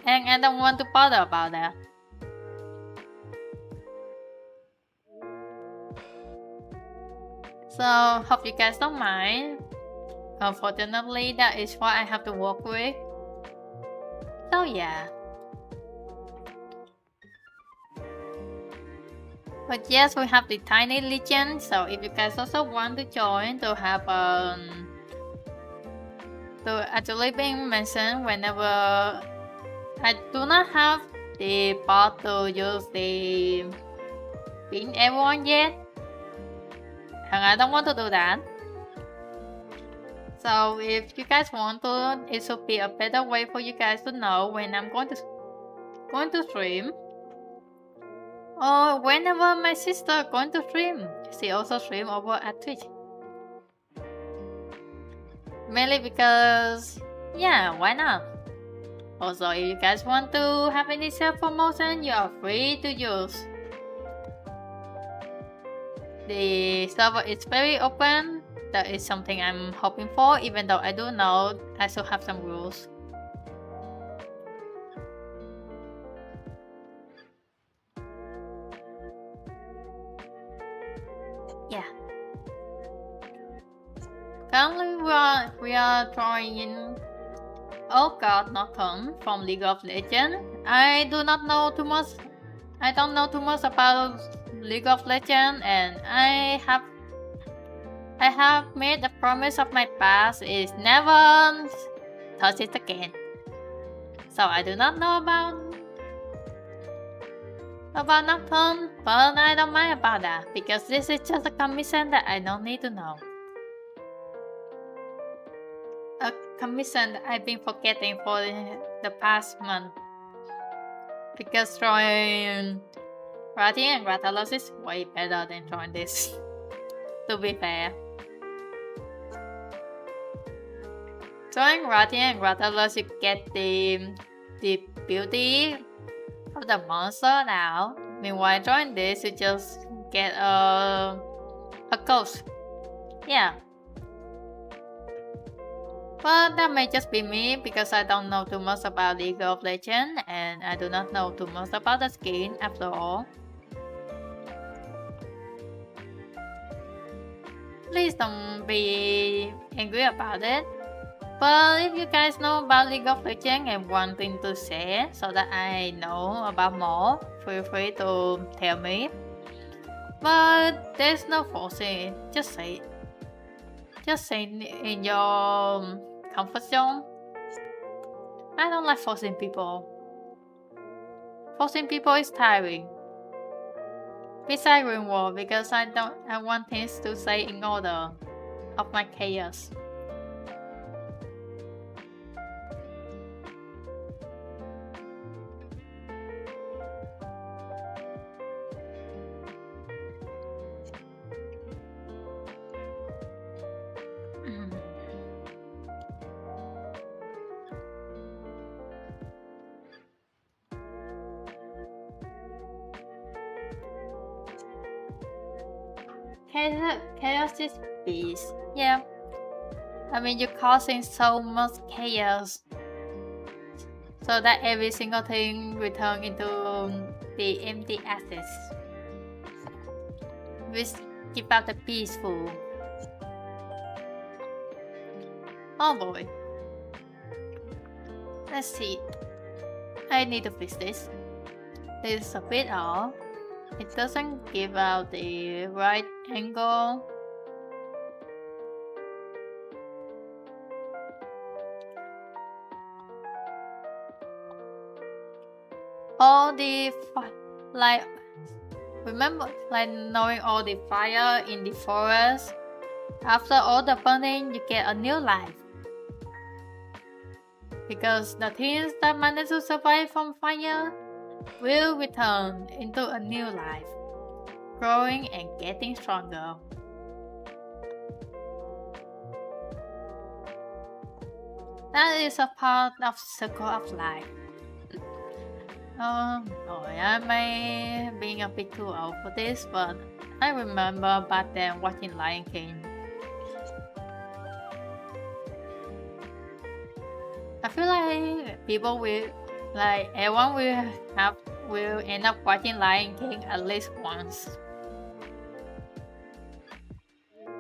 A: And I don't want to bother about that. So, hope you guys don't mind. Unfortunately, that is what I have to work with. So yeah. But yes, we have the Tiny Legend, so if you guys also want to join to have to actually being mentioned whenever I do not have the bot to use the ping everyone yet, and I don't want to do that. So if you guys want to, it should be a better way for you guys to know when I'm going to stream. Or whenever my sister going to stream, she also stream over at Twitch. Mainly because, yeah, why not? Also, if you guys want to have any self-promotion, you are free to use. The server is very open. That is something I'm hoping for, even though I do know I should have some rules. Yeah. Currently, we are drawing Oh God Nocturne from League of Legends. I don't know too much about League of Legends, and I have made a promise of my past is never touch it again. So I do not know about Nocturne, but I don't mind about that because this is just a commission that I don't need to know. A commission that I've been forgetting for the past month because drawing Radiant and Gratalos is way better than drawing this, to be fair. Drawing Radiant and Gratalos, you get the beauty of the monster now. Meanwhile, drawing this, you just get a ghost. Yeah. But that may just be me because I don't know too much about League of Legends and I do not know too much about the skin after all. Please don't be angry about it. But if you guys know about League of Legends and wanting to share so that I know about more, feel free to tell me. But there's no forcing it. Just say it. Just say it in your comfort zone. I don't like forcing people. Forcing people is tiring. Besides reward because I want things to stay in order of my chaos. Chaos is peace. Yeah. I mean, you're causing so much chaos. So that every single thing returns into the empty ashes. Which keep out the peaceful. Oh boy. Let's see. I need to fix this. This is a bit off. It doesn't give out the right angle. All the remember knowing all the fire in the forest. After all the burning, you get a new life. Because the things that manage to survive from fire will return into a new life, growing and getting stronger. That is a part of the circle of life. I may be a bit too old for this, but I remember back then watching Lion King. I feel like everyone will end up watching Lion King at least once.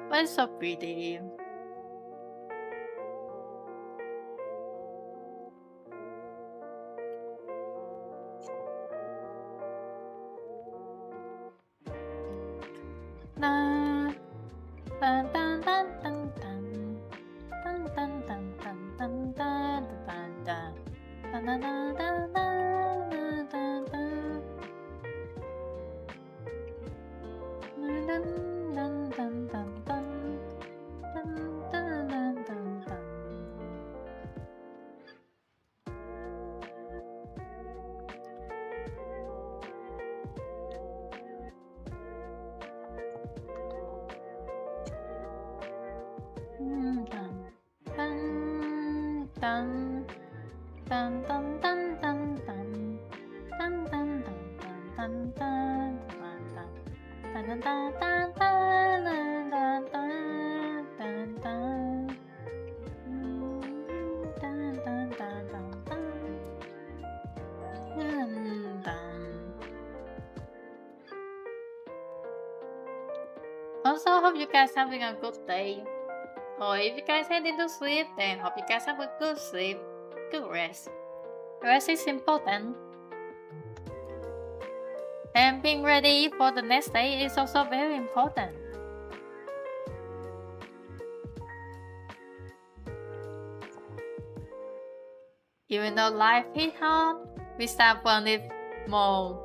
A: But it's so pretty. Dun, dun, dun, dun, dun, dun. Dun, dun, dun, dun, dun, dun, dun, dun. Dun, dun, dun, dun, dun, dun, dun. Dun, dun, dun, dun, dun, dun. Dun, dun, dun, dun, dun. Dun, dun, dun, dun, dun, dun. Dun, dun, dun, dun, dun, dun, dun, dun, dun, dun, dun, dun, dun, dun, dun. Dun, dun, dun, dun, dun. Dun, dun. Also, hope you guys having a good day. Or if you guys heading to sleep, then hope you guys have a good sleep, good rest. Rest is important. And being ready for the next day is also very important. Even though life hit hard, we start burning more.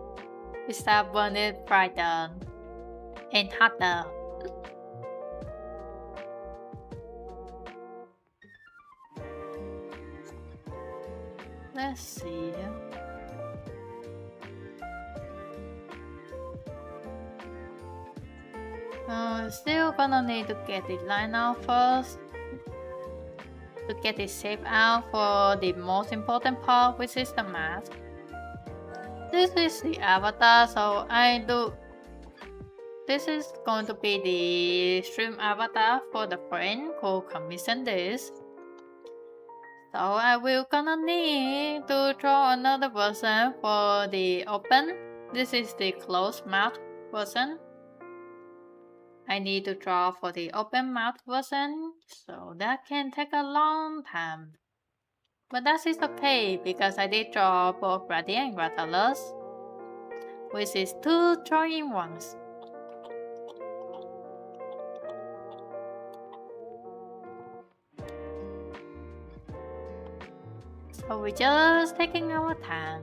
A: We start burning brighter and hotter. Let's see. Still gonna need to get the line out first. To get the shape out for the most important part, which is the mask. This is the avatar, so this is going to be the stream avatar for the friend who commissioned this. So I will gonna need to draw another version for the open. This is the closed mouth version. I need to draw for the open mouth version, so that can take a long time. But that is okay because I did draw both gradient and gradulus, which is 2 drawing ones. So we're just taking our time.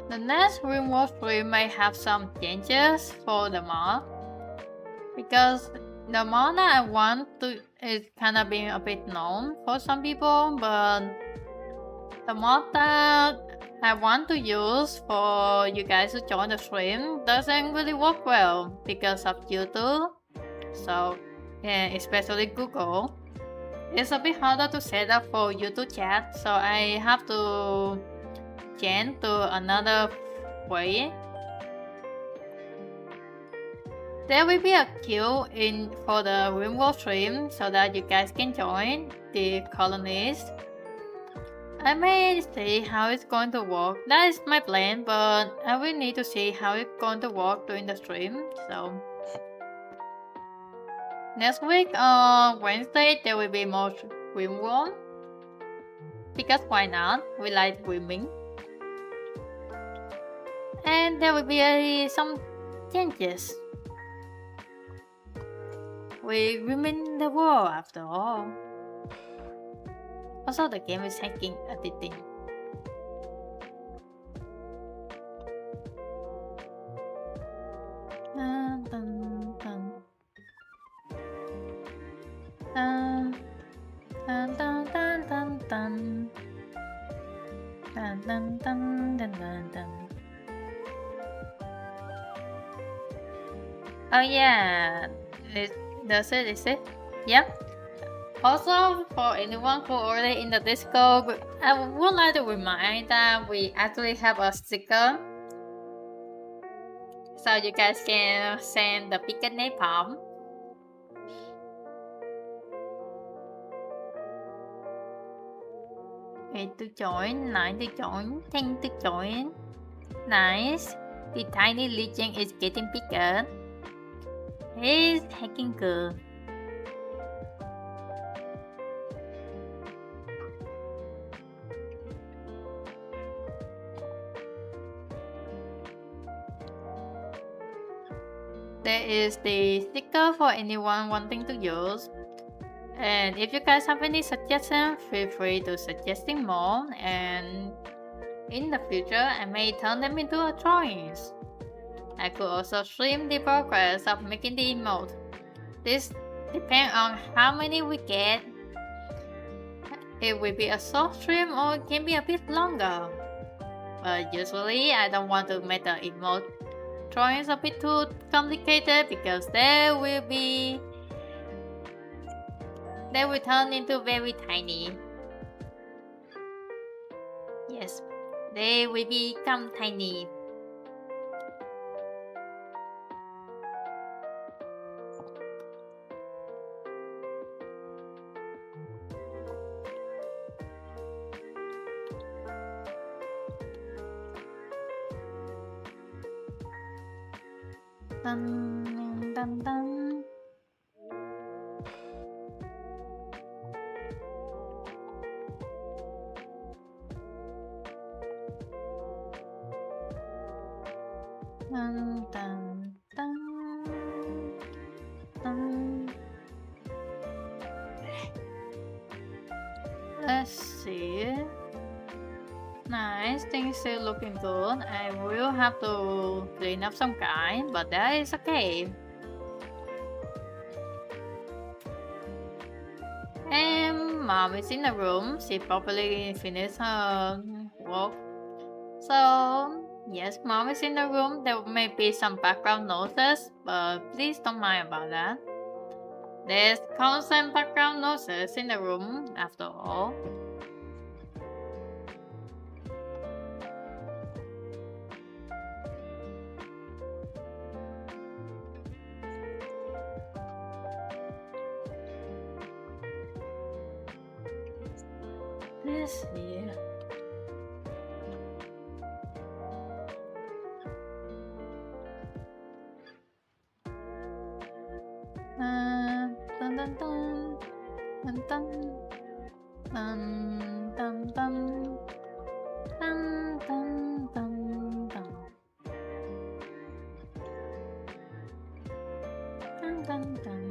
A: The next remote frame may have some changes for the mod, because the mod that I want to is kinda being a bit known for some people, but the mod that I want to use for you guys to join the stream doesn't really work well because of YouTube. So, yeah, especially Google. It's a bit harder to set up for YouTube chat, so I have to change to another way. There will be a queue in for the remote stream so that you guys can join the colonies. I may see how it's going to work. That is my plan, but I will need to see how it's going to work during the stream. So next week on Wednesday there will be more swim world, because why not? We like swimming. And there will be some changes. We remain the world after all. Also, the game is hacking editing. Dun, dun, dun. Dun, dun, dun, dun, dun, dun. Dun, dun, dun, dun, dun, dun. Oh yeah, does it? Is it? Yep. Also, for anyone who already in the Discord, I would like to remind that we actually have a sticker, so you guys can send the pick and napalm. 8 to join, 9 to join, 10 to join. Nice. The tiny legend is getting bigger. He's hacking good. There is the sticker for anyone wanting to use. And if you guys have any suggestions, feel free to suggesting more, and in the future I may turn them into drawings. I could also stream the progress of making the emote. This depends on how many we get. It will be a short stream or it can be a bit longer. But usually I don't want to make the emote drawings a bit too complicated because they will turn into very tiny. Yes, they will become tiny. Dun, dun, dun. Dun, dun, dun, dun. Let's see. Nice, things still looking good. I will have to clean up some guy, but that is okay. And mom is in the room. She probably finished her work. So yes, mom is in the room. There may be some background noises, but please don't mind about that. There's constant background noises in the room after all. Let's see. Dun dun dun dun dun dun dun dun dun dun dun dun dun dun dun.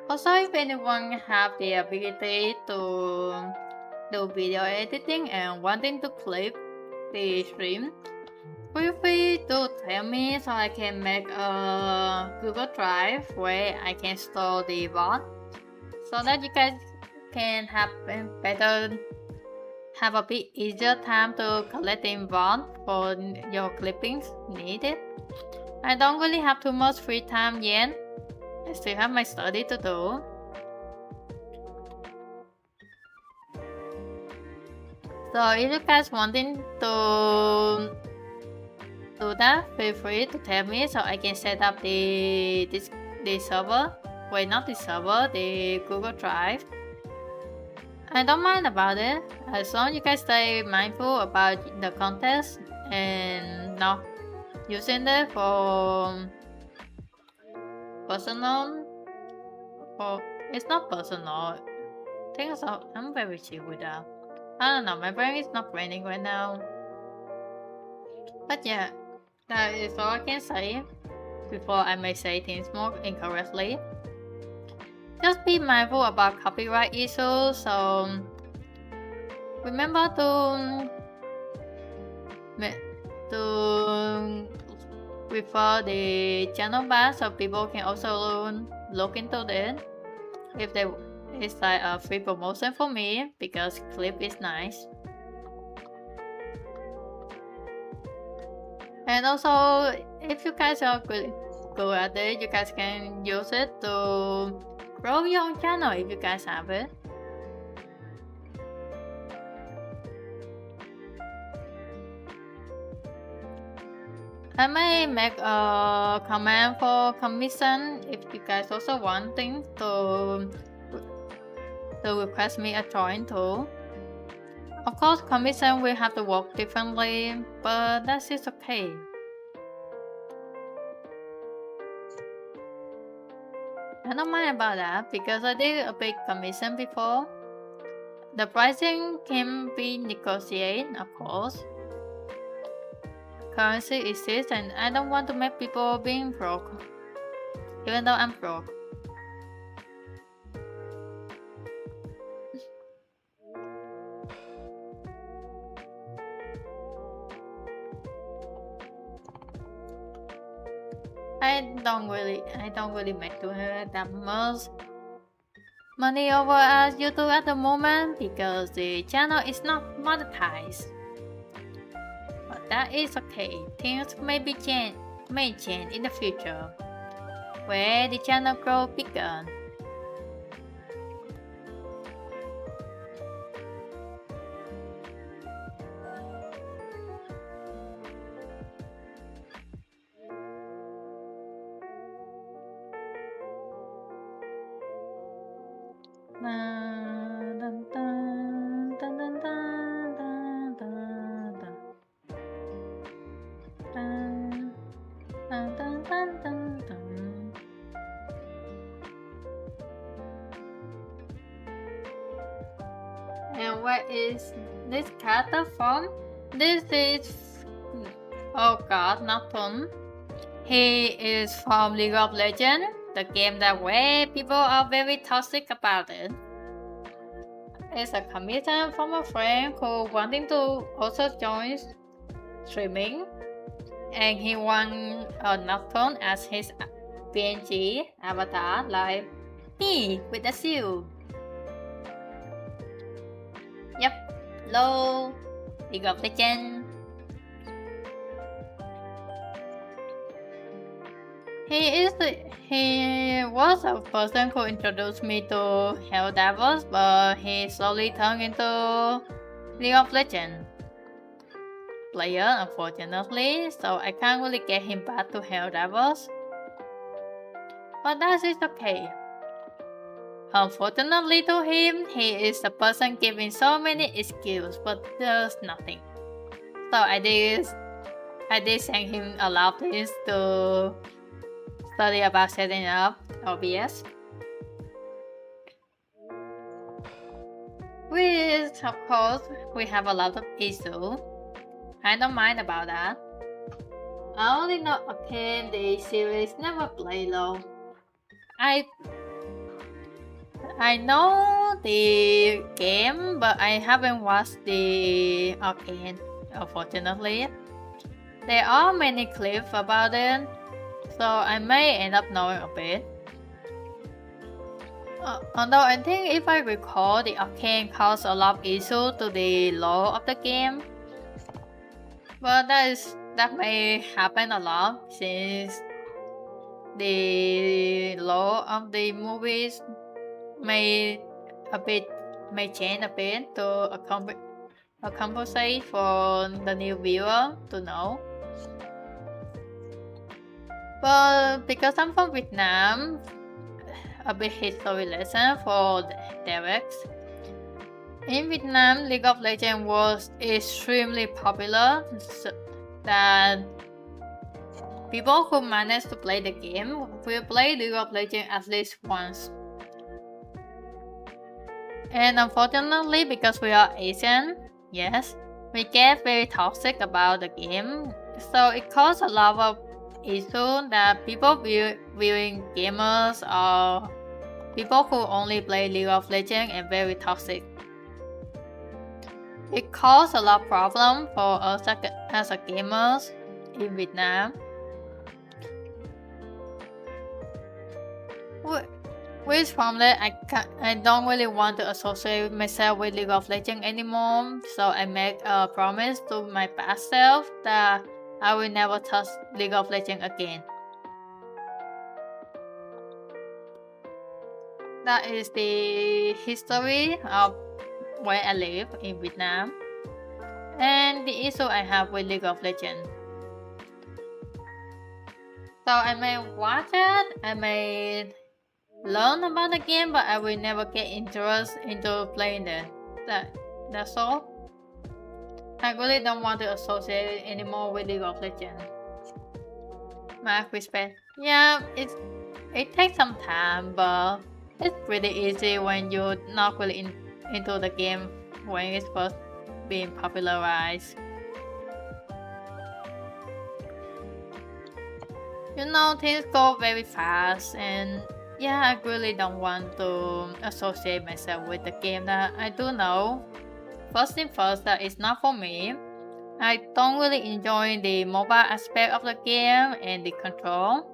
A: Also, if anyone have the ability to do video editing and wanting to clip the stream, feel free to tell me so I can make a Google Drive where I can store the VOD so that you guys can have a bit easier time to collect the VOD for your clippings needed. I don't really have too much free time yet. I still have my study to do. So if you guys wanting to do that, feel free to tell me so I can set up the server. Wait, not the server, the Google Drive. I don't mind about it as long as you guys stay mindful about the context and not using it for personal. Or it's not personal. I think so. I'm very chill with that. I don't know, my brain is not braining right now. But yeah, that is all I can say before I may say things more incorrectly. Just be mindful about copyright issues, so remember to refer the channel back so people can also look into it if it's like a free promotion for me because clip is nice. And also, if you guys are good at it, you guys can use it to grow your own channel if you guys have it. I may make a comment for commission if you guys also wanting to request me a join too. Of course, commission will have to work differently, but that is okay. I don't mind about that because I did a big commission before. The pricing can be negotiated, of course. Currency exists and I don't want to make people being broke, even though I'm broke. I don't really make that much money over as YouTube at the moment because the channel is not monetized. But that is okay. Things may change in the future, where the channel grows bigger. And where is this character from? This is... oh god, not fun. He is from League of Legends, the game that where people are very toxic about it. It's a commission from a friend who wanting to also join streaming, and he want a Nocturne as his PNG avatar, like me with a shield. Yep, low League of Legends. He was a person who introduced me to Hell Devils, but he slowly turned into League of Legends player, unfortunately, so I can't really get him back to Hell Devils. But that is okay. Unfortunately to him, he is the person giving so many excuses, but does nothing. So I did send him a lot of things to study about setting up OBS. Which, of course, we have a lot of issues. I don't mind about that. I only know Arcane, the series, never play though. I know the game, but I haven't watched the Arcane, unfortunately. There are many clips about it, so I may end up knowing a bit. Although I think if I recall, the Arcane caused a lot of issues to the lore of the game. But that may happen a lot since the lore of the movies may change a bit to compensate for the new viewer to know. But because I'm from Vietnam, a bit history lesson for Derek's. In Vietnam, League of Legends was extremely popular, so that people who manage to play the game will play League of Legends at least once. And unfortunately, because we are Asian, yes, we get very toxic about the game, so it causes a lot of issues that people viewing gamers or people who only play League of Legends and very toxic. It caused a lot of problems for us as a gamers in Vietnam. Which from that I don't really want to associate myself with League of Legends anymore, so I make a promise to my past self that I will never touch League of Legends again. That is the history of where I live in Vietnam and the issue I have with League of Legends. So I may watch it, I may learn about the game, but I will never get interest into playing it. That's all. I really don't want to associate it anymore with League of Legends. My respect. Yeah, it takes some time, but it's pretty easy when you're not really into the game when it's first being popularized. You know, things go very fast, and yeah, I really don't want to associate myself with the game that I do know. First thing first, that is not for me. I don't really enjoy the mobile aspect of the game and the control.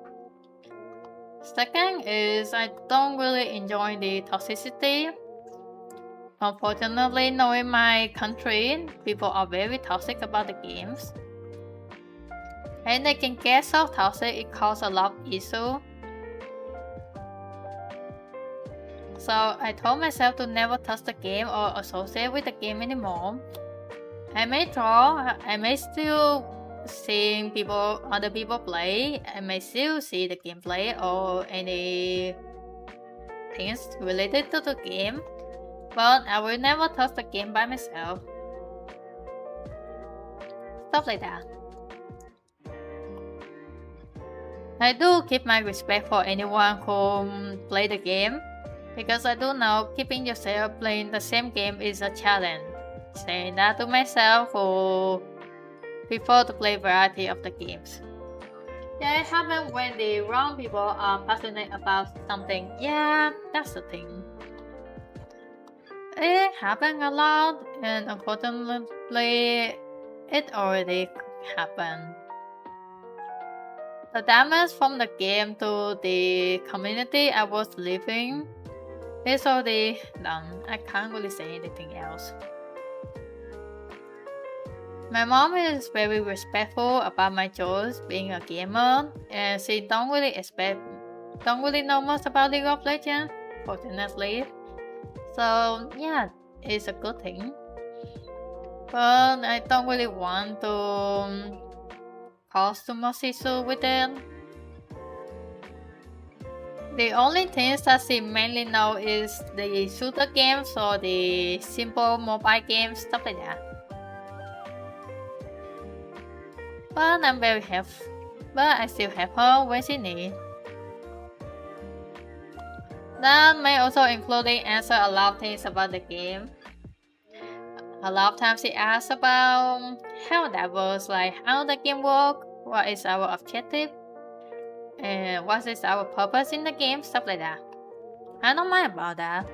A: Second is I don't really enjoy the toxicity. Unfortunately, knowing my country, people are very toxic about the games. And they can get so toxic it causes a lot of issues. So I told myself to never touch the game or associate with the game anymore. I may draw, I may still see other people play, I may still see the gameplay or any things related to the game, but I will never touch the game by myself. Stuff like that. I do keep my respect for anyone who play the game, because I do know keeping yourself playing the same game is a challenge. Saying that to myself who prefer to play variety of the games. Yeah, it happens when the wrong people are passionate about something. Yeah, that's the thing. It happens a lot, and unfortunately, it already happened. The damage from the game to the community I was living is already done. I can't really say anything else. My mom is very respectful about my choice being a gamer, and she don't really expect don't really know much about League of Legends, fortunately. So yeah, it's a good thing. But I don't really want to cause too much issue with it. The only things that she mainly know is the shooter games or the simple mobile games, stuff like that. But I'm very helpful. But I still help her when she needs. That may also including answer a lot of things about the game. A lot of times she asks about how that works, like how the game works, what is our objective, and what is our purpose in the game, stuff like that. I don't mind about that.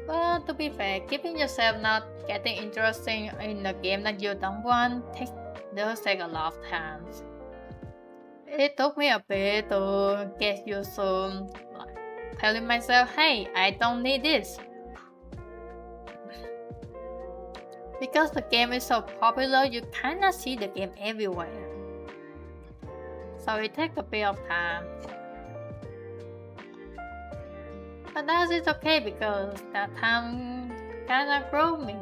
A: But to be fair, keeping yourself not getting interesting in a game that you don't want does take a lot of time. It took me a bit to get used to telling myself, hey, I don't need this. Because the game is so popular, you cannot see the game everywhere. So it takes a bit of time. But that is okay because that time kinda grew me.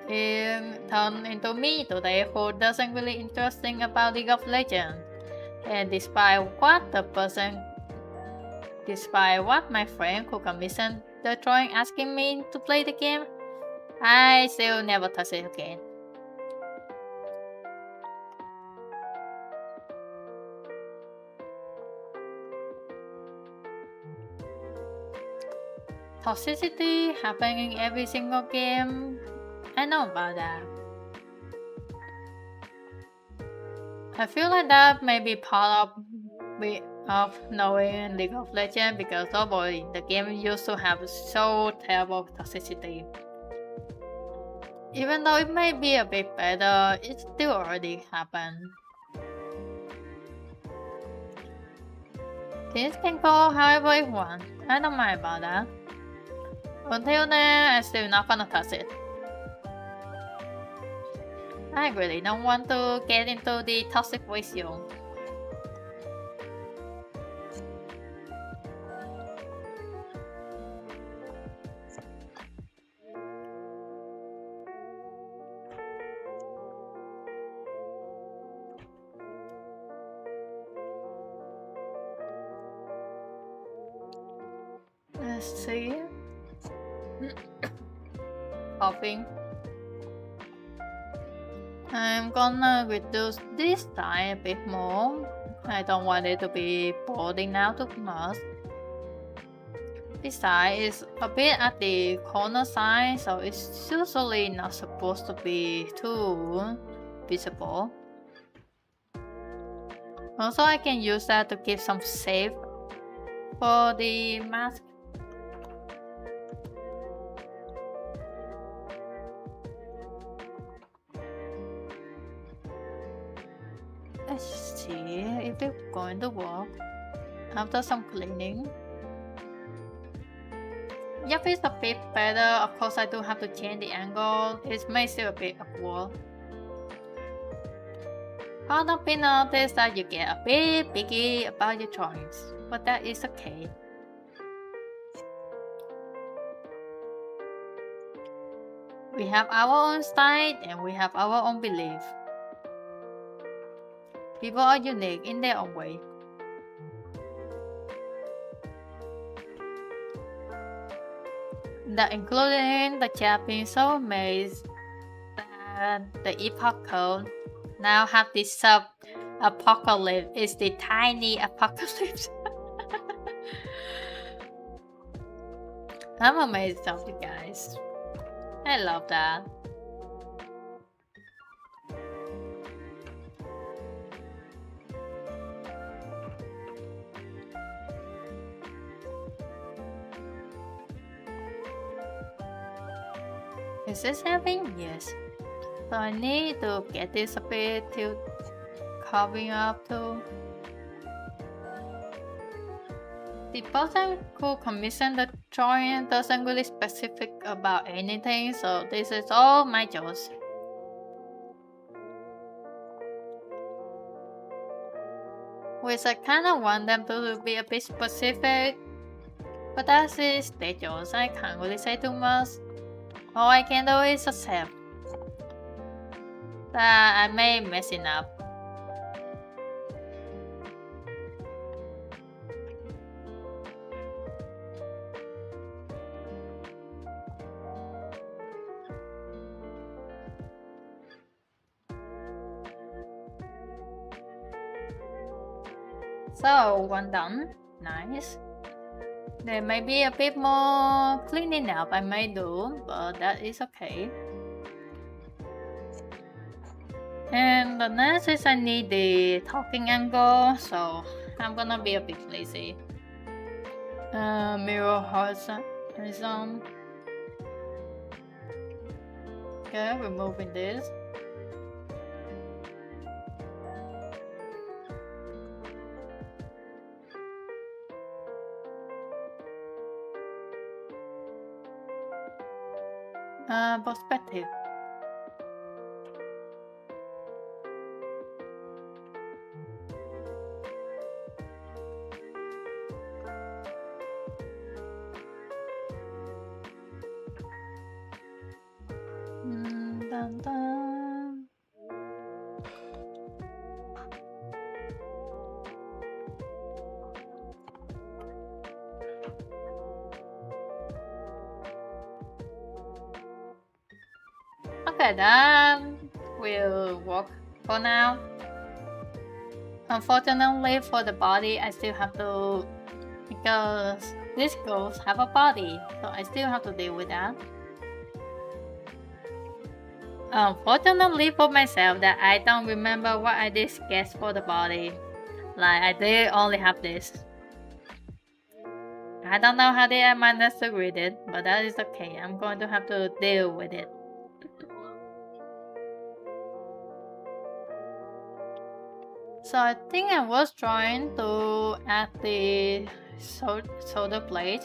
A: It turned into me today who doesn't really interesting about League of Legends. And despite what my friend who commissioned the drawing asking me to play the game, I still never touch it again. Toxicity happening in every single game, I know about that. I feel like that may be part of knowing League of Legends because overall the game used to have so terrible toxicity. Even though it may be a bit better, it still already happened. Things can go however you want, I don't mind about that. Until then, I'm still not gonna touch it. I really don't want to get into the toxic ratio. Let's see. Coughing. I'm gonna reduce this side a bit more. I don't want it to be boarding out too much. This side is a bit at the corner side, so it's usually not supposed to be too visible. Also, I can use that to keep some shape for the mask. Let's see if it's going to work after some cleaning. Yep, it's a bit better. Of course, I do have to change the angle. It may still a bit awkward. Part of being an artist that you get a bit picky about your drawings, but that is okay. We have our own style and we have our own belief. People are unique in their own way. That including the Japanese soulmates that the epoch code now have this sub-apocalypse. It's the tiny apocalypse. I'm amazed of you guys. I love that. Is this having? Yes. So I need to get this a bit to covering up too. the person who commissioned the drawing doesn't really specific about anything, so this is all my choice. Which I kinda want them to be a bit specific, but that is their choice. I can't really say too much. All I can do is accept that I may mess it up. So, one done. Nice. There may be a bit more cleaning up I may do, but that is okay. And the next is I need the talking angle, so I'm gonna be a bit lazy. Mirror horizon. Okay, removing this. Perspective. Dun, dun. Okay, that will work for now. Unfortunately for the body, I still have to, because these ghosts have a body, so I still have to deal with that. Unfortunately for myself, that I don't remember what I did sketch for the body. Like, I did only have this. I don't know how they managed to read it, but that is okay. I'm going to have to deal with it. So I think I was trying to add the shoulder blade.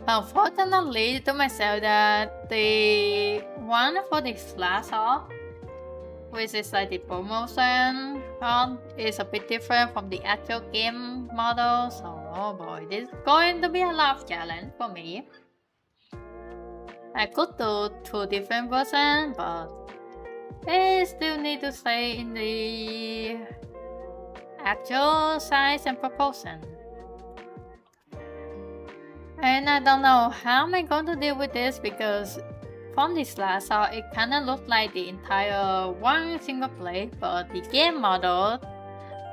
A: Unfortunately to myself that the one for the slash off, which is like the promotion is a bit different from the actual game model, so oh boy, this is going to be a lot of challenge for me. I could do 2 different versions, but I still need to stay in the actual size and proportion. And I don't know how am I going to deal with this, because from this last shot it kinda looks like the entire one single plate, but the game model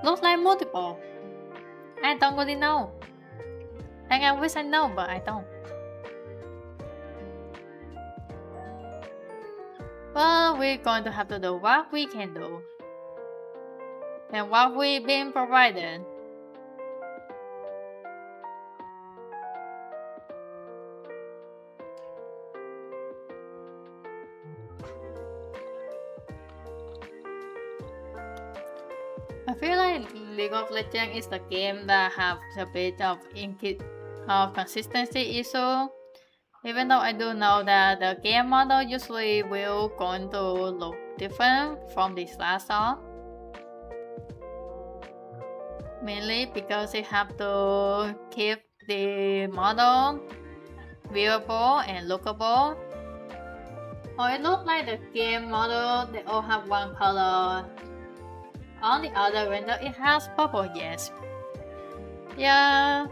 A: looks like multiple. I don't really know. And I wish I know, but I don't. Well, we're going to have to do what we can do. And what we've been provided. I feel like League of Legends is the game that has a bit of consistency issue. Even though I do know that the game model usually will going to look different from this last song. Mainly because it have to keep the model viewable and lookable. Oh, it looks like the game model, they all have one color. On the other render, it has purple, yes. Yeah,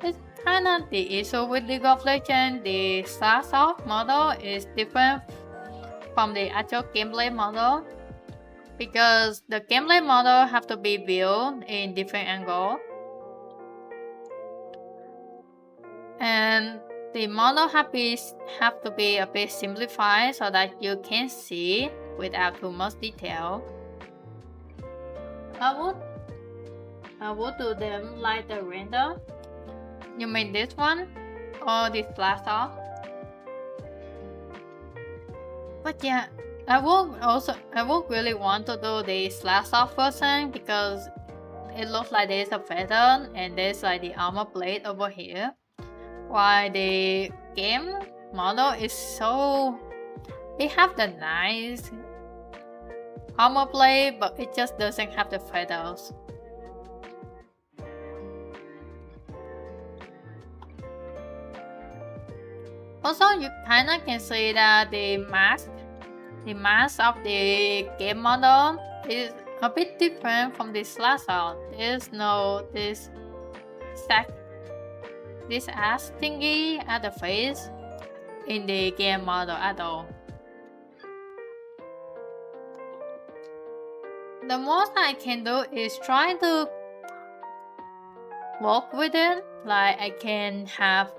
A: it's kind of the issue with League of Legends. The start off model is different from the actual gameplay model, because the gameplay model have to be viewed in different angle, and the model have to be a bit simplified so that you can see without too much detail. I would do them like the render. You mean this one or this last off? But yeah, I would really want to do the slash off version, because it looks like there's a feather and there's like the armor plate over here. While the game model is so... It have the nice armor plate, but it just doesn't have the feathers. Also, you kinda can see that the mask of the game model is a bit different from the slasher. There's no this ass thingy at the face in the game model at all. The most I can do is try to work with it, like I can have...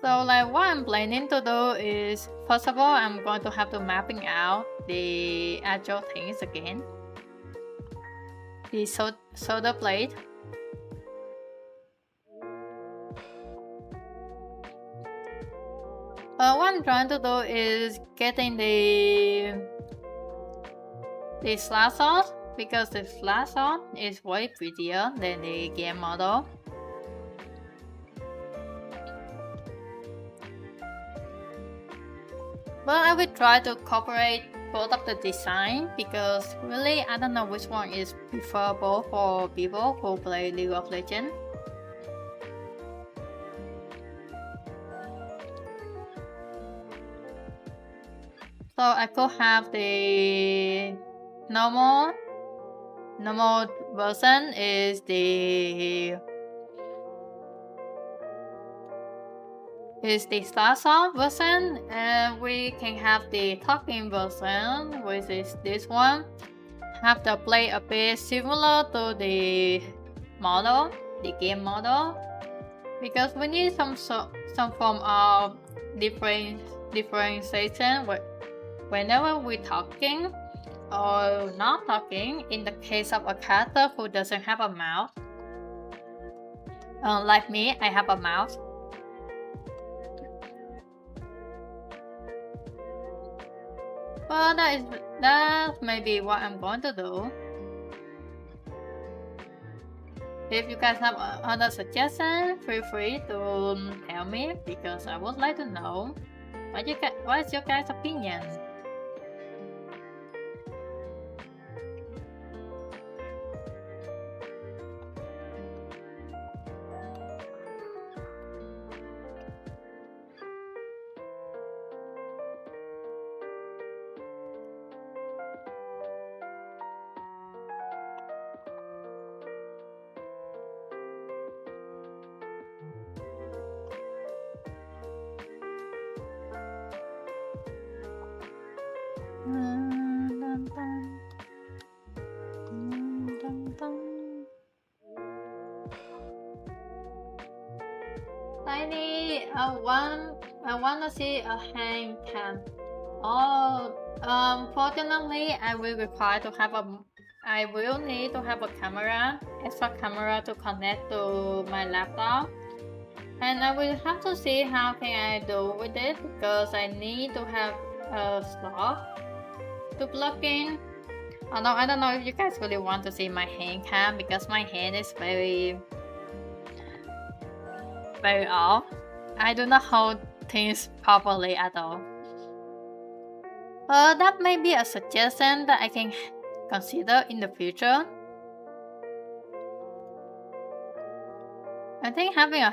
A: So like what I'm planning to do is, first of all, I'm going to have to mapping out the actual things again. The shoulder blade. What I'm trying to do is getting the slasher, because the slasher is way prettier than the game model. But I will try to incorporate both of the design, because really I don't know which one is preferable for people who play League of Legends. So I could have the normal version is the slasher version, and we can have the talking version, which is this one. Have the play a bit similar to the model, the game model, because we need some form of differentiation whenever we're talking or not talking. In the case of a character who doesn't have a mouth, like me, I have a mouth. Well, that's maybe what I'm going to do. If you guys have other suggestions, feel free to tell me, because I would like to know what is your guys' opinion. Tiny, I want to see a hand cam. Oh, fortunately, I will need to have a extra camera to connect to my laptop. And I will have to see how can I do with it, because I need to have a slot to plug in. Although I don't know if you guys really want to see my hand cam, because my hand is very off. I do not hold things properly at all. That may be a suggestion that I can consider in the future. I think having a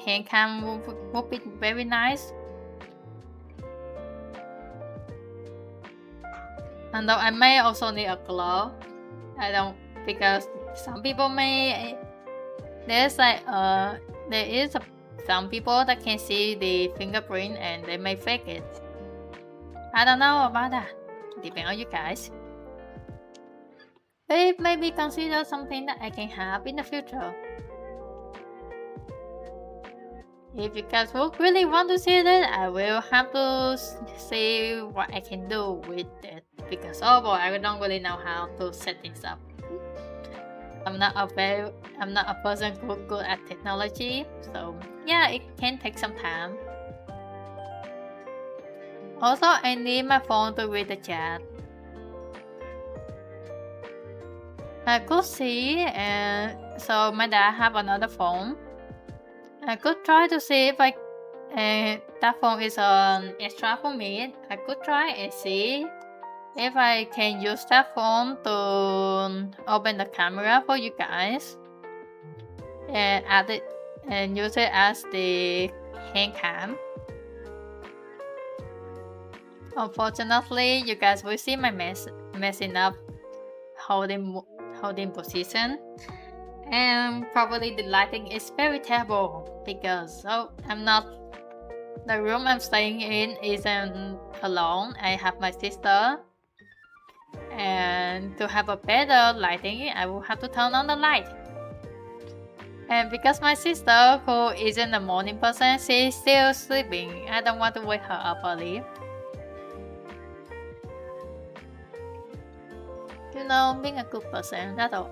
A: hand cam would be very nice. And though I may also need a glove. Because some people may... some people that can see the fingerprint and they may fake it. I don't know about that. Depends on you guys. But it may be considered something that I can have in the future. If you guys would really want to see that, I will have to see what I can do with it. Because oh boy, I don't really know how to set things up. I'm not a person who's good at technology, so yeah, it can take some time. Also, I need my phone to read the chat. I could see, and so my dad have another phone. I could try to see if that phone is extra for me. I could try and see if I can use that phone to open the camera for you guys and add it and use it as the hand cam. Unfortunately, you guys will see my messing up holding position, and probably the lighting is very terrible because the room I'm staying in isn't alone. I have my sister, and to have a better lighting, I will have to turn on the light. And because my sister, who isn't a morning person, she's still sleeping, I don't want to wake her up early. You know, being a good person, that's of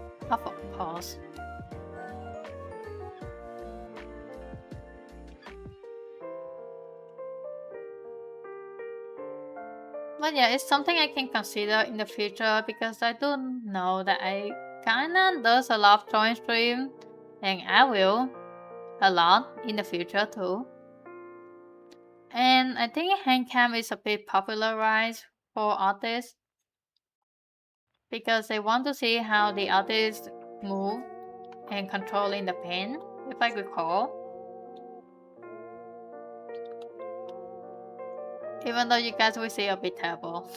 A: course. But yeah, it's something I can consider in the future because I do know that I kinda does a lot of drawing stream, and I will a lot in the future too. And I think handcam is a bit popularized for artists because they want to see how the artists move and controlling the pen, if I recall. Even though you guys will see a bit terrible.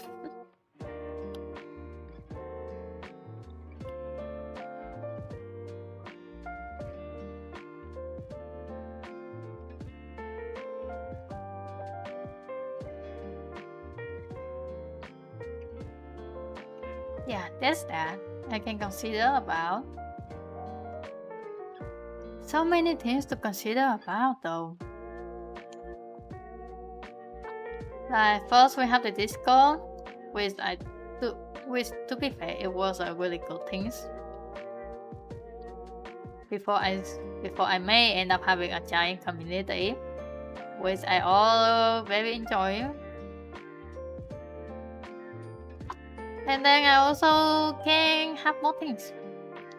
A: Yeah, that's that I can consider about. So many things to consider about though. Like first we have the disco, which to be fair, it was a really good thing. Before I may end up having a giant community, which I all very enjoy. And then I also can have more things,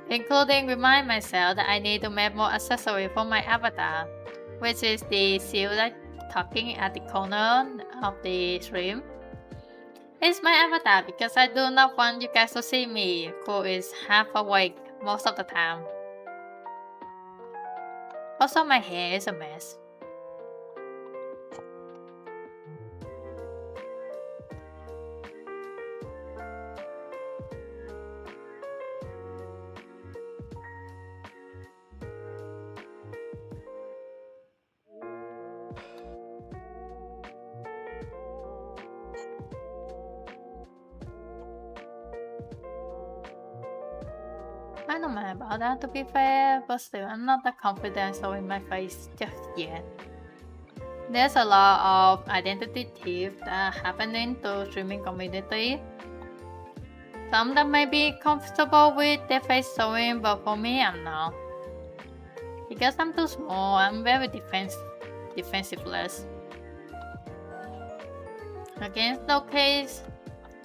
A: including remind myself that I need to make more accessory for my avatar, which is the seal that talking at the corner of the stream. It's my avatar because I do not want you guys to see me, who is half awake most of the time. Also, my hair is a mess. I don't mind about that to be fair, but still, I'm not that confident showing my face just yet. There's a lot of identity theft that happening to streaming community. Some that may be comfortable with their face showing, but for me, I'm not. Because I'm too small, I'm very defensiveless against no case,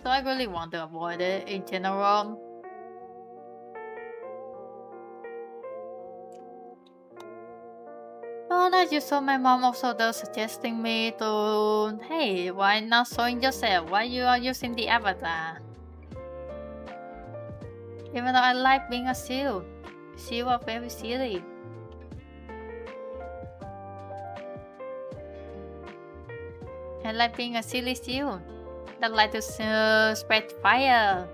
A: so I really want to avoid it in general. Oh, as you saw, my mom also does suggesting me to, hey, why not showing yourself? Why you are using the avatar? Even though I like being a seal. Seal are very silly. I like being a silly seal that like to spread fire.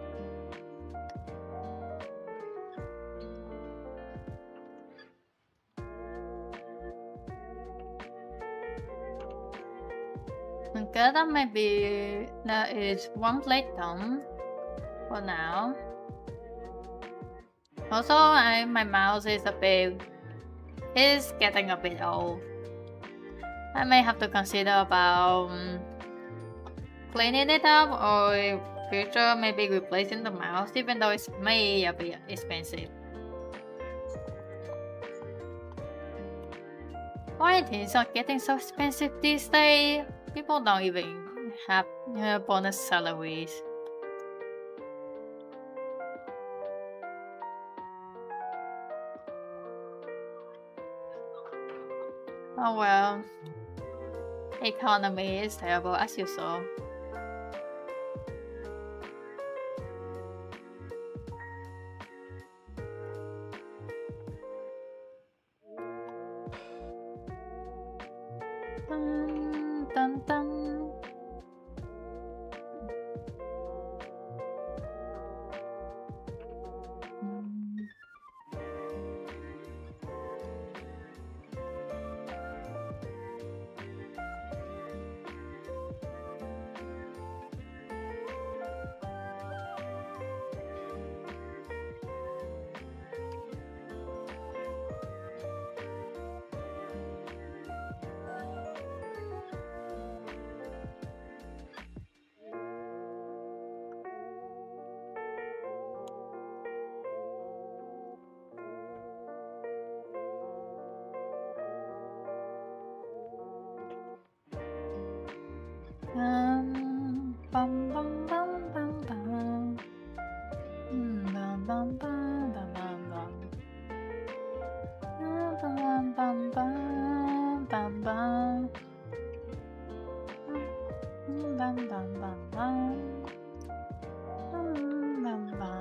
A: Okay, that is one plate done for now. Also, my mouse is getting a bit old. I may have to consider about cleaning it up, or in future maybe replacing the mouse, even though it may a bit expensive. Why things are getting so expensive these days? People don't even have bonus salaries. Oh well. Economy is terrible as usual. Dun, dun, dun. Bum, bum, bum, bum, bum. Bum, bum, bum, bum, bum, bum. Bum, bum, bum, bum, bum. Bum, bum, bum, bum. Bum, bum, bum.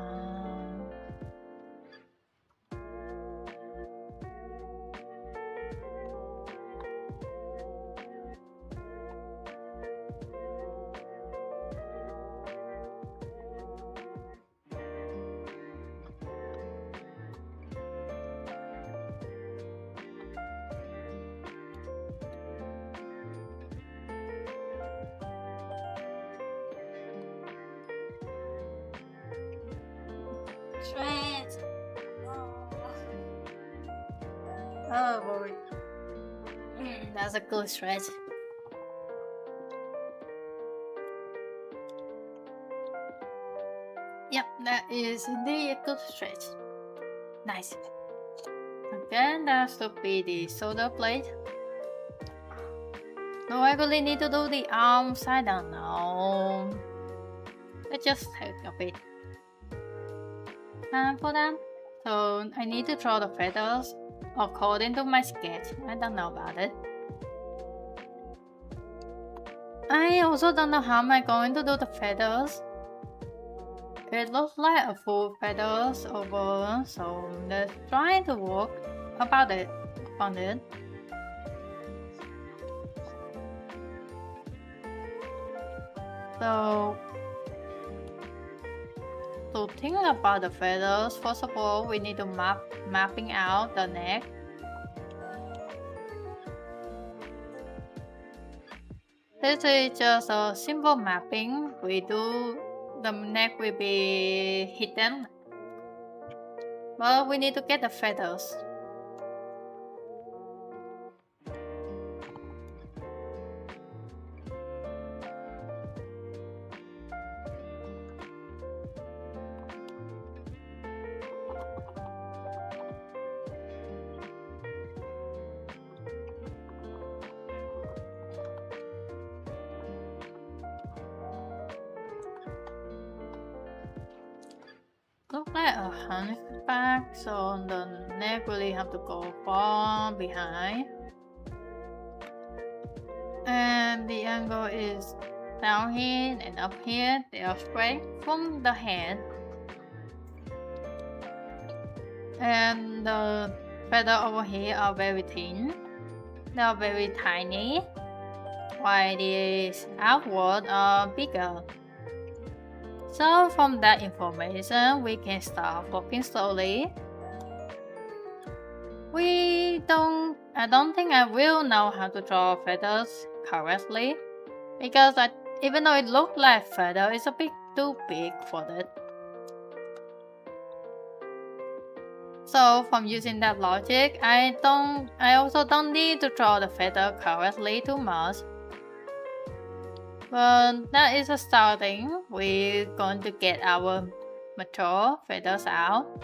A: Stretch. Oh boy. That's a good stretch. Yep, that is indeed a good stretch. Nice. Again, that should be the shoulder blade. Do I really need to do the arms? I don't know. Let's just take a bit time for that. So I need to draw the feathers according to my sketch. I don't know about it. I also don't know how am I going to do the feathers. It looks like a full feathers over, so let's try to work about it on it. So to think about the feathers, first of all, we need to mapping out the neck. This is just a simple mapping. The neck will be hidden, but we need to get the feathers. Look like a hunchback, so the neck really have to go far behind. And the angle is down here and up here. They are straight from the head. And the feather over here are very thin. They are very tiny, while these outward are bigger. So from that information, we can start working slowly. I don't think I will know how to draw feathers correctly, because even though it looks like feather, it's a bit too big for that. So from using that logic, I also don't need to draw the feather correctly too much. But that is a starting. We're going to get our mature feathers out,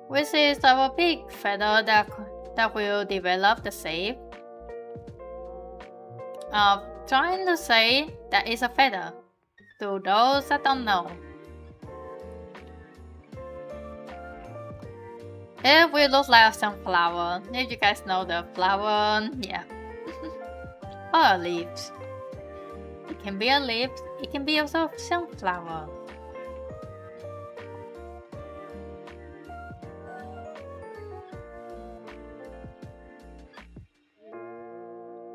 A: which is our big feather that will develop the shape of trying to say that is a feather, to those that don't know. It will look like a sunflower. If you guys know the flower, yeah. Or leaves. It can be a leaf, it can be also a sunflower.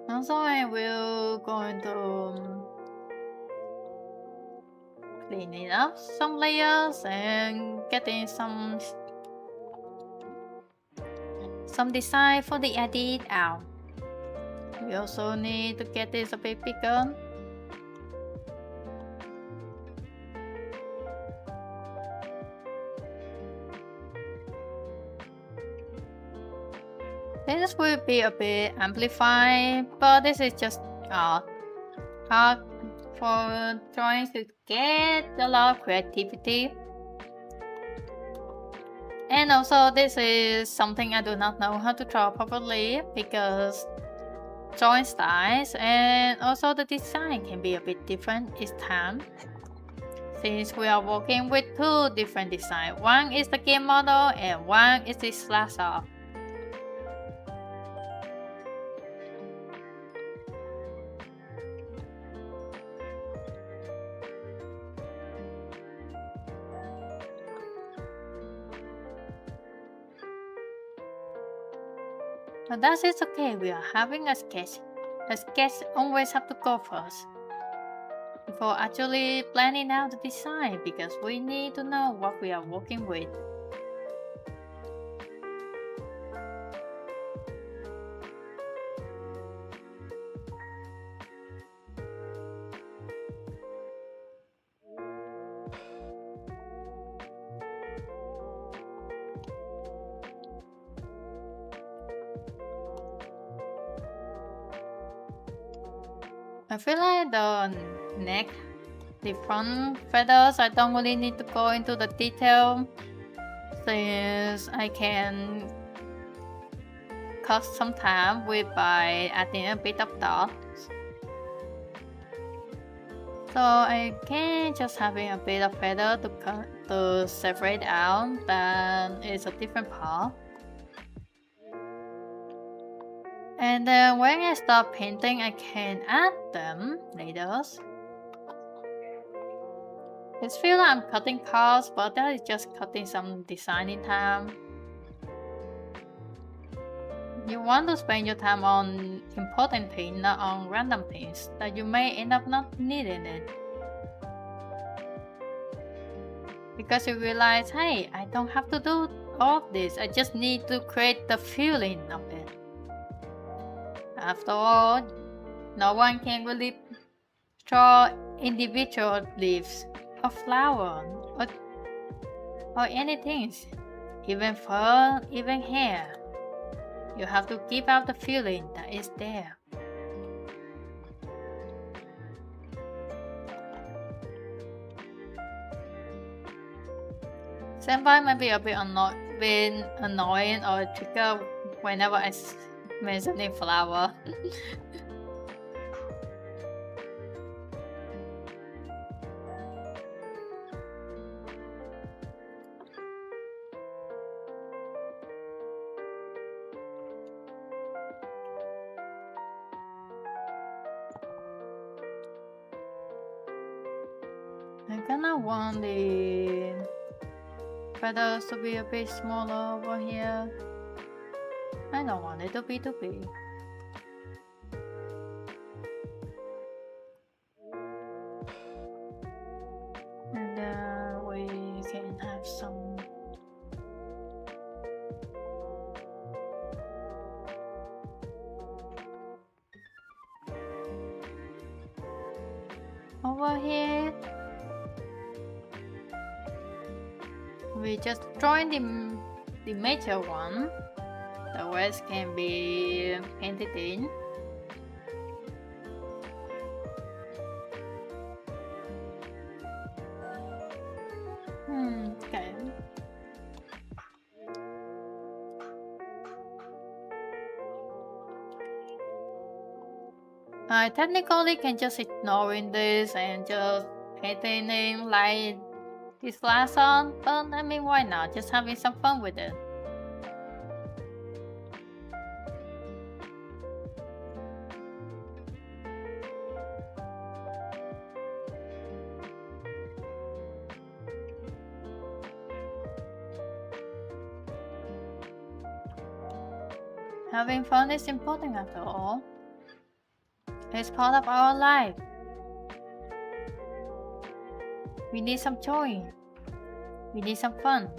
A: Also, I will going to cleaning up some layers and getting some design for the edit out. We also need to get this a bit bigger. This will be a bit amplified, but this is just hard for trying to get a lot of creativity. And also this is something I do not know how to draw properly because drawing styles and also the design can be a bit different each time. Since we are working with two different designs, one is the game model and one is the slasher. But that is okay, we are having a sketch. A sketch always have to go first before actually planning out the design because we need to know what we are working with. I feel like the neck, the front feathers, I don't really need to go into the detail since I can cut some time by adding a bit of dots. So I can just having a bit of feather to separate out that is a different part. And then when I start painting, I can add them later. It feels like I'm cutting cards, but that is just cutting some designing time. You want to spend your time on important things, not on random things that you may end up not needing it. Because you realize, hey, I don't have to do all of this, I just need to create the feeling of it. After all, no one can really draw individual leaves or flower or anything, even fur, even hair. You have to give out the feeling that is there. Senpai might be a bit annoying or trigger whenever I mention a flower. I kinda want the feathers to be a bit smaller over here. I don't want it to be too big. And then we can have some over here. We just join the major one. The rest can be painted in. Okay. I technically can just ignoring this and just painting in like this last one, but I mean, why not? Just having some fun with it. Having fun is important after all. It's part of our life. We need some joy. We need some fun.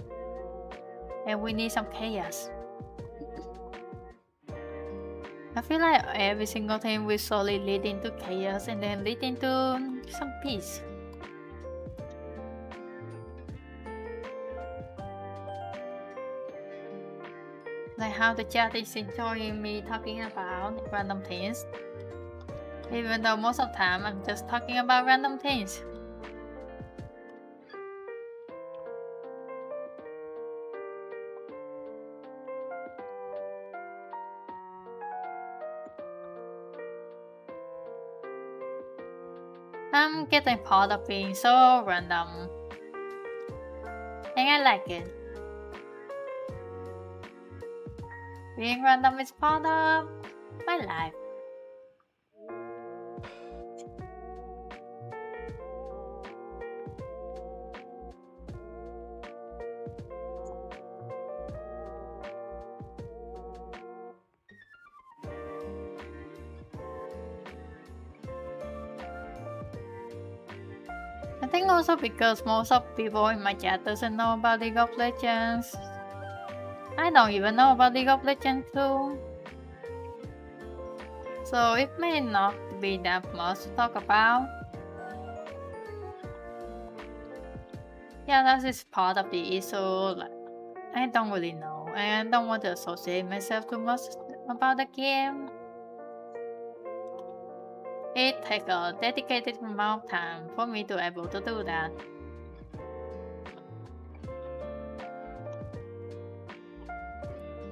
A: And we need some chaos. I feel like every single thing will slowly lead into chaos and then lead into some peace. Like how the chat is enjoying me talking about random things. Even though most of the time I'm just talking about random things. I'm getting part of being so random. And I like it. Being random is part of my life. I think also because most of people in my chat doesn't know about League of Legends. I don't even know about League of Legends too. So it may not be that much to talk about. Yeah, that is part of the issue. Like, I don't really know, and I don't want to associate myself too much about the game. It takes a dedicated amount of time for me to be able to do that.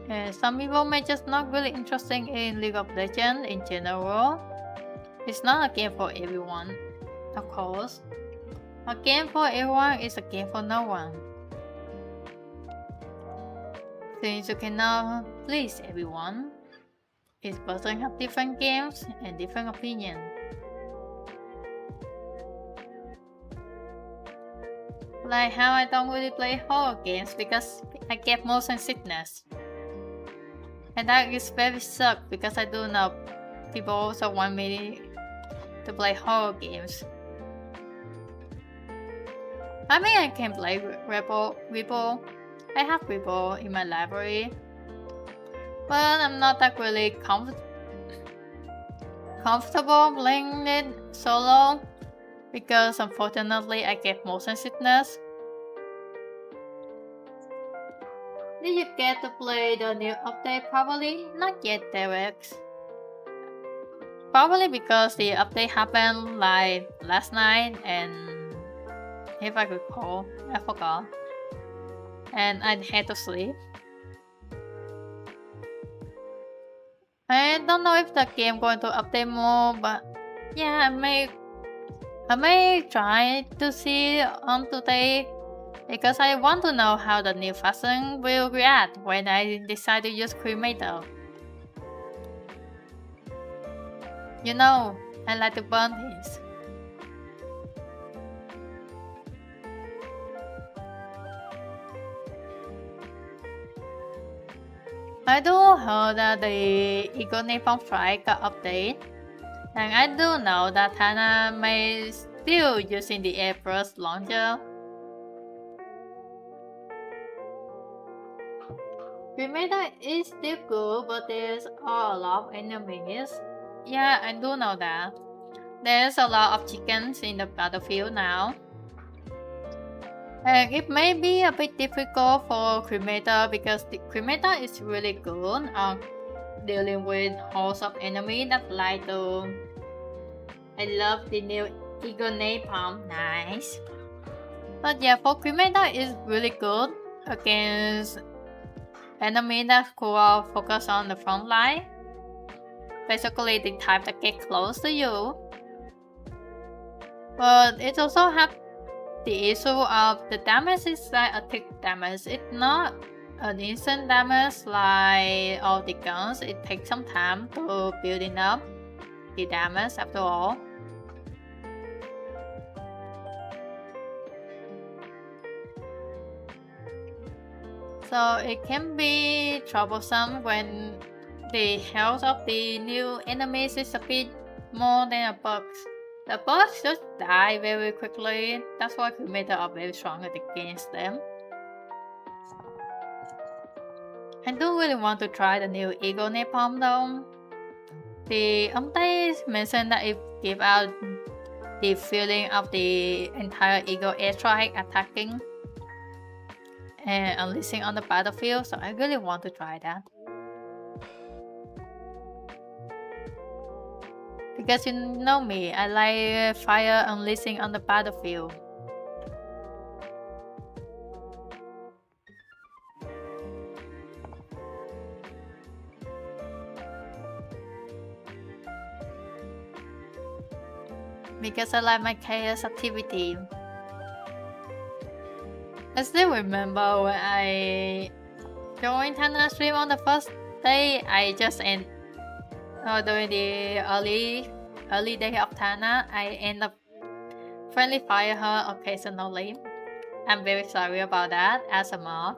A: And some people may just not really interested in League of Legends in general. It's not a game for everyone, of course. A game for everyone is a game for no one. Since you cannot please everyone, each person have different games and different opinions. Like how I don't really play horror games because I get motion sickness. And that is very suck because I do know people also want me to play horror games. I mean, I can play Repo. I have Repo in my library. But I'm not that really comfortable playing it solo because unfortunately I get motion sickness. Did you get to play the new update? Probably not yet, Derek. Probably because the update happened like last night and if I recall, I forgot. And I had to sleep. I don't know if the game going to update more, but yeah, I may try to see on today because I want to know how the new faction will react when I decide to use Cremator. You know, I like to burn things. I do heard that the Eagle Napalm Strike got update, and I do know that Hana may still using the Air Burst launcher. Cremator is still good, but there's a lot of enemies. Yeah, I do know that. There's a lot of chickens in the battlefield now. And it may be a bit difficult for Cremator because the Cremator is really good on dealing with hosts of enemies that like to. I love the new Eagle Napalm, nice. But yeah, for Cremator is really good against enemies that could focus on the front line. Basically the type that get close to you. But it also have the issue of the damage is like a tick damage. It's not an instant damage like all the guns. It takes some time to building up the damage after all. So it can be troublesome when the health of the new enemies is a bit more than a bugs. The bugs just die very quickly. That's why Krita are very strong against them. I don't really want to try the new Eagle Napalm though. The update mentioned that it gives out the feeling of the entire Eagle airstrike attacking and unleashing on the battlefield, so I really want to try that. Because you know me, I like fire unleashing on the battlefield. Because I like my chaos activity. I still remember when I joined Tana stream on the first day. I just during the early day of Tana, I end up friendly fire her occasionally. I'm very sorry about that as a mod.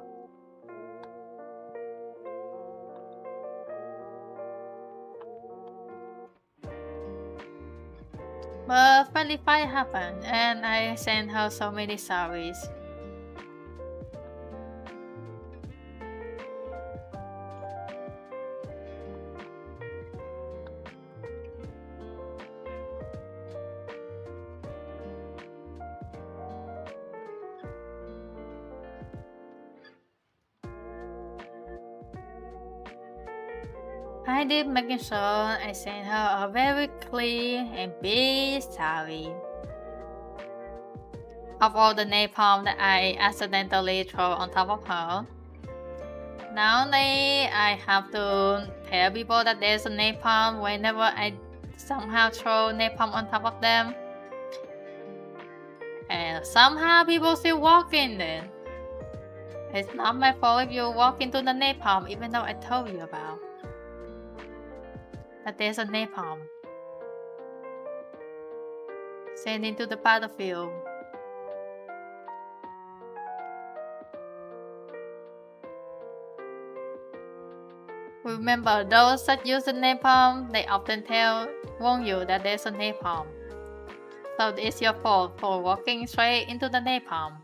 A: But friendly fire happened, and I sent her so many sorries. I did making sure I sent her a very clear and big sorry. Of all the napalm that I accidentally throw on top of her. Nowadays, I have to tell people that there's a napalm whenever I somehow throw napalm on top of them. And somehow people still walk in it. It's not my fault if you walk into the napalm, even though I told you about that there's a napalm. Sent into the battlefield. Remember, those that use the napalm, they often warn you that there's a napalm. So it's your fault for walking straight into the napalm.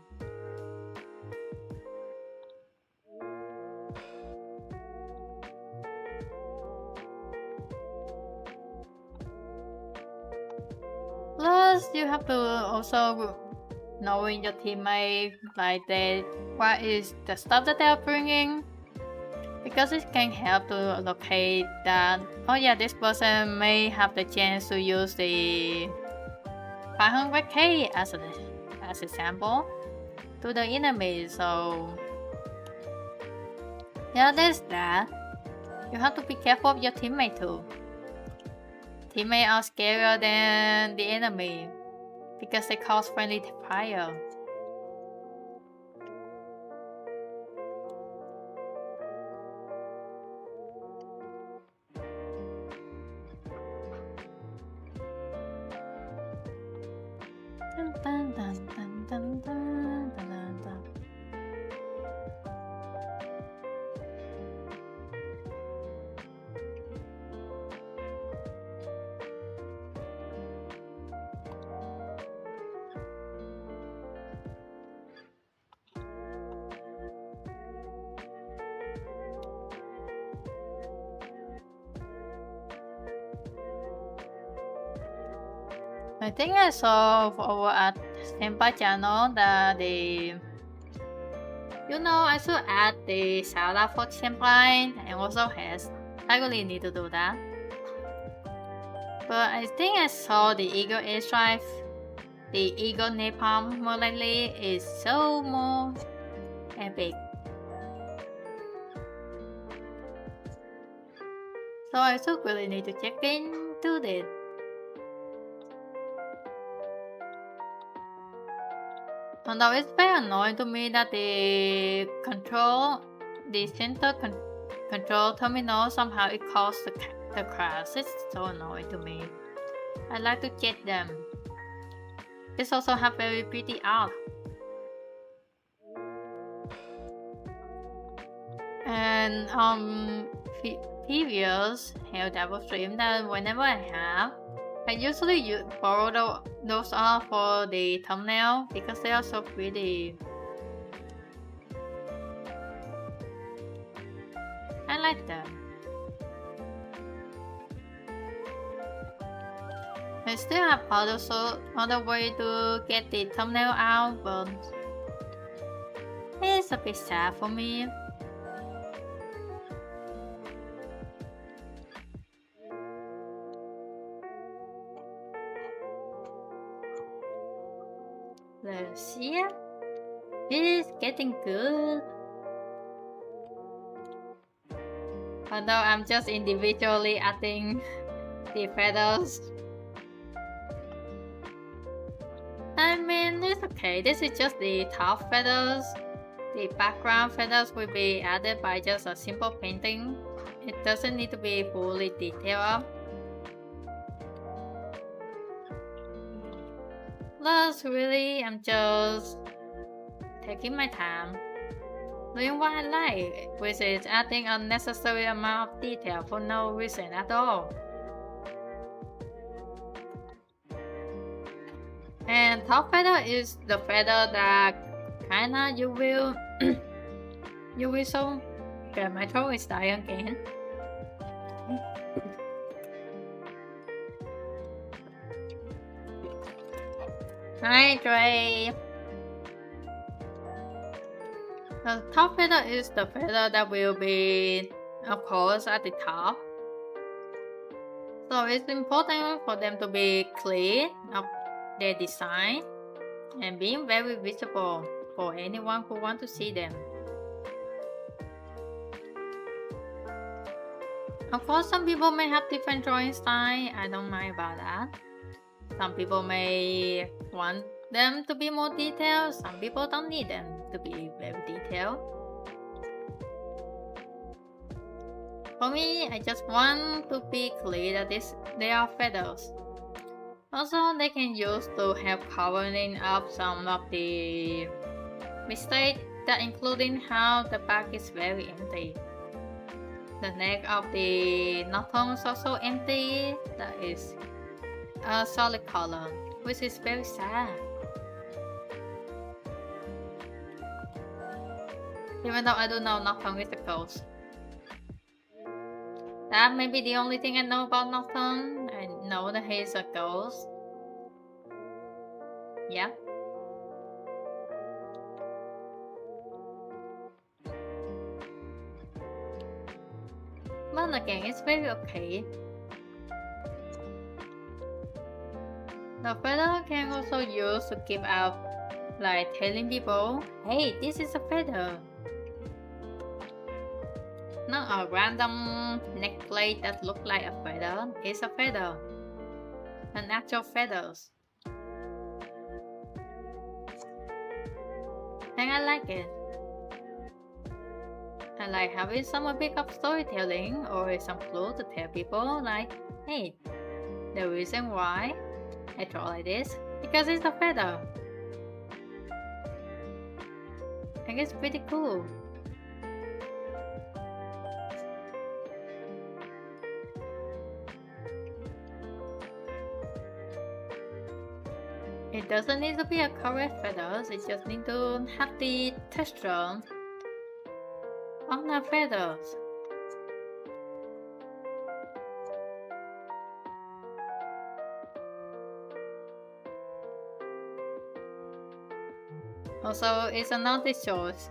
A: Plus, you have to also knowing your teammate, like what is the stuff that they are bringing, because it can help to locate that. Oh yeah, this person may have the chance to use the 500k as example to the enemy. So yeah, there's that. You have to be careful of your teammate too. Teammates are scarier than the enemy because they cause friendly fire. Dun, dun, dun, dun, dun, dun, dun, dun, dun. I think I saw over at Senpai channel that I should add the shout out for Senpai and also has. I really need to do that. But I think I saw the Eagle airstrike, the Eagle napalm more likely is so more epic. So I should really need to check into this. Although it's very annoying to me that the center control terminal somehow it caused the crash. It's so annoying to me. I like to check them. This also have very pretty art. And previous hair double trim that whenever I have, I usually borrow those off for the thumbnail because they are so pretty. I like them. I still have other way to get the thumbnail out, but it's a bit sad for me. Let's see. It's getting good. Although I'm just individually adding the feathers. I mean, it's okay. This is just the top feathers. The background feathers will be added by just a simple painting. It doesn't need to be fully detailed. Plus, really, I'm just taking my time, doing what I like, which is adding unnecessary amount of detail for no reason at all. And top feather is the feather that kinda you will so. Okay, my throat is dying again. Hi, Dre. The top feather is the feather that will be, of course, at the top. So it's important for them to be clean of their design and being very visible for anyone who wants to see them. Of course, some people may have different drawing style. I don't mind about that. Some people may want them to be more detailed. Some people don't need them to be very detailed. For me, I just want to be clear that they are feathers. Also, they can use to help covering up some of the mistakes, that including how the back is very empty. The neck of the knothorn is also empty. That is a solid color, which is very sad. Even though I do know knothorn is a ghost. That may be the only thing I know about knothorn. I know that he's a ghost. Yeah. But again, it's very okay. The feather can also use to give out, like telling people, hey, this is a feather. Not a random neck plate that looks like a feather. It's a feather. An actual feathers. And I like it. I like having some bit of storytelling or some clue to tell people like, hey, the reason why I draw like this, because it's a feather. I think it's pretty cool. It doesn't need to be a correct feathers, it just needs to have the texture on the feathers. Also, it's another choice.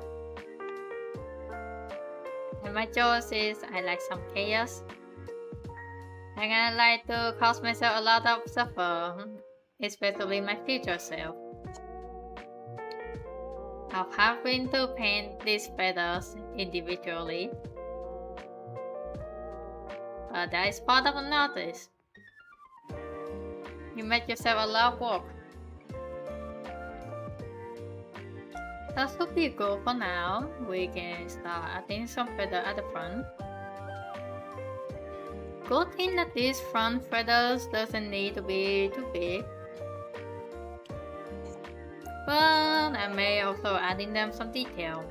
A: And my choice is I like some chaos. And I like to cause myself a lot of suffer, especially my future self, of having to paint these feathers individually. But that is part of an artist. You make yourself a lot of work. That should be good for now. We can start adding some feather at the front. Good thing that these front feathers doesn't need to be too big. But I may also add in them some detail.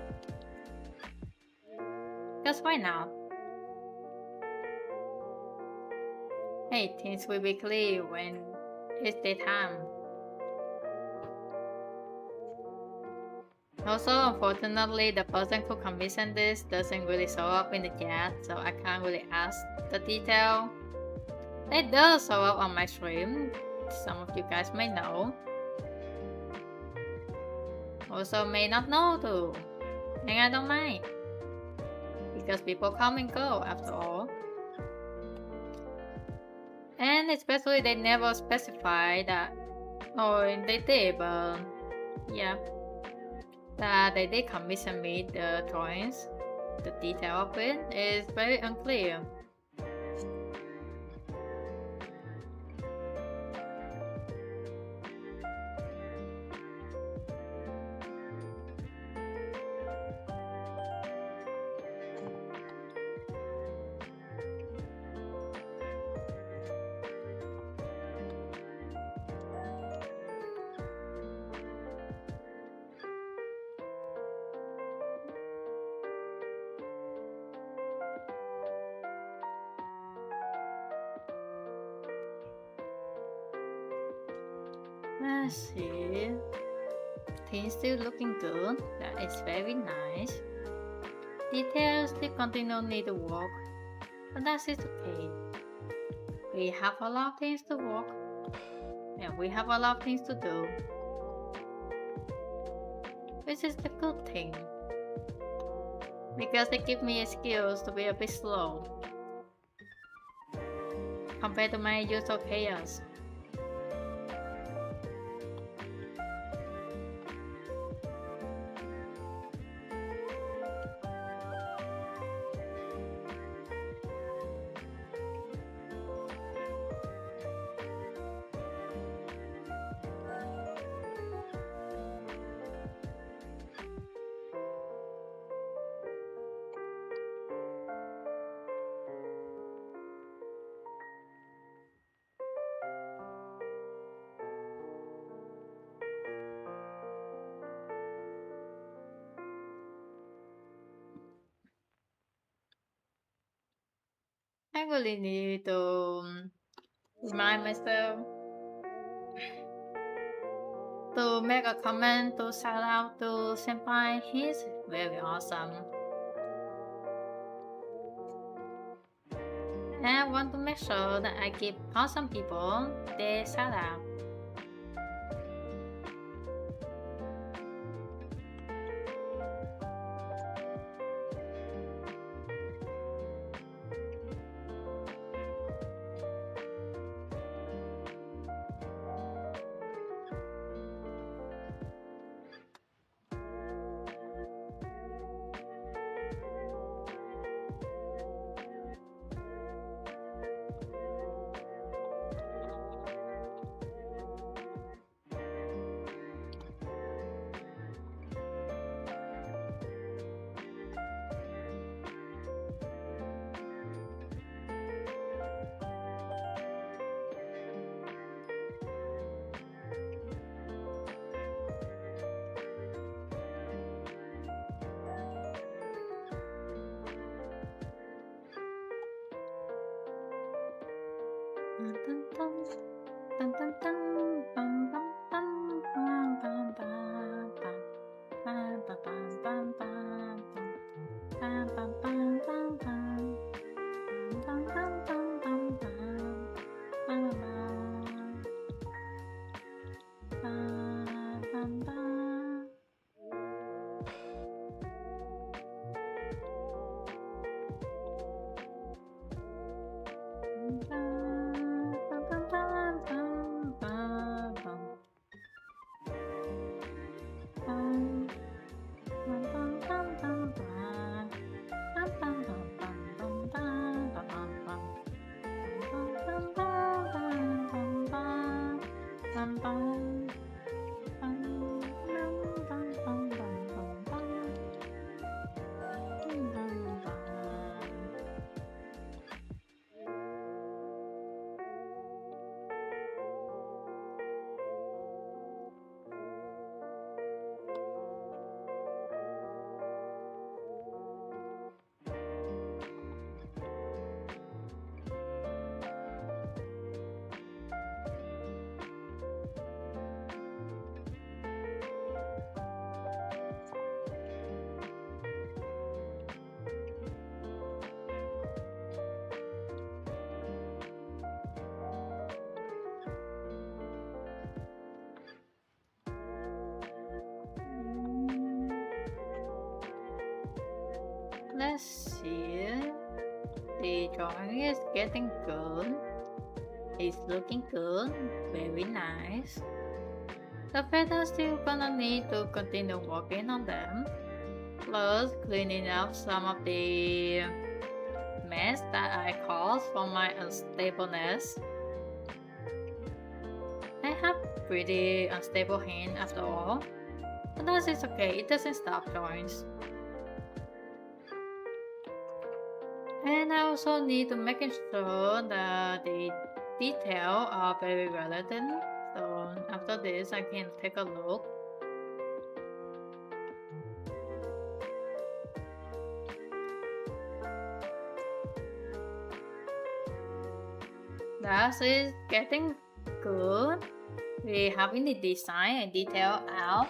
A: Just why not? Hey, things will be clear when it's daytime. Also, unfortunately, the person who commissioned this doesn't really show up in the chat, so I can't really ask the detail. They does show up on my stream, some of you guys may know. Also may not know too, and I don't mind. Because people come and go after all. And especially they never specify that, or they did, but yeah, that they did commission me the drawings. The detail of it is very unclear. Let's see. Things still looking good. That is very nice. Details still continue need to work, but that is okay. We have a lot of things to work, and we have a lot of things to do. Which is the good thing. Because they give me skills to be a bit slow compared to my usual chaos. I really need to remind myself to make a comment to shout out to Senpai. He's very awesome. And I want to make sure that I give awesome people their shout out. let's see. The drawing is getting good. It's looking good. Very nice. The feathers still gonna need to continue working on them. Plus cleaning up some of the mess that I caused from my unstableness. I have pretty unstable hand after all. But that is okay, it doesn't stop drawings. And I also need to make sure that the details are very relevant. So after this, I can take a look. That is getting good. We have the design and detail out.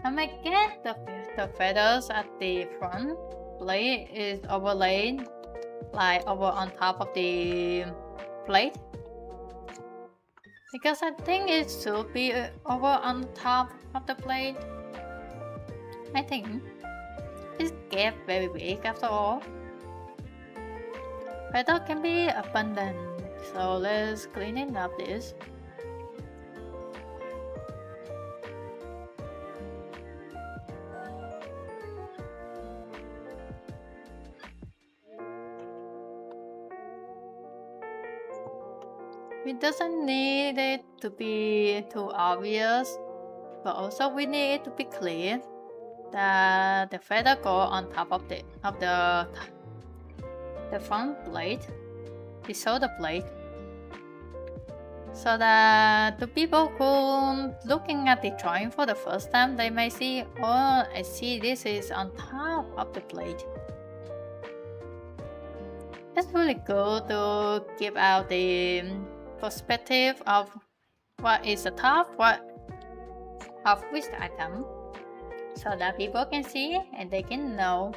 A: I might get the feathers at the front blade is overlaid like over on top of the plate, because I think it should be over on top of the plate. I think it gets very big after all. Feather can be abundant, so let's clean it up this. It doesn't need it to be too obvious, but also we need it to be clear that the feather go on top of the front plate, the shoulder plate, so that the people who looking at the drawing for the first time, they may see, oh, I see this is on top of the plate. It's really good to give out the perspective of what is the top, what of which item, so that people can see and they can know.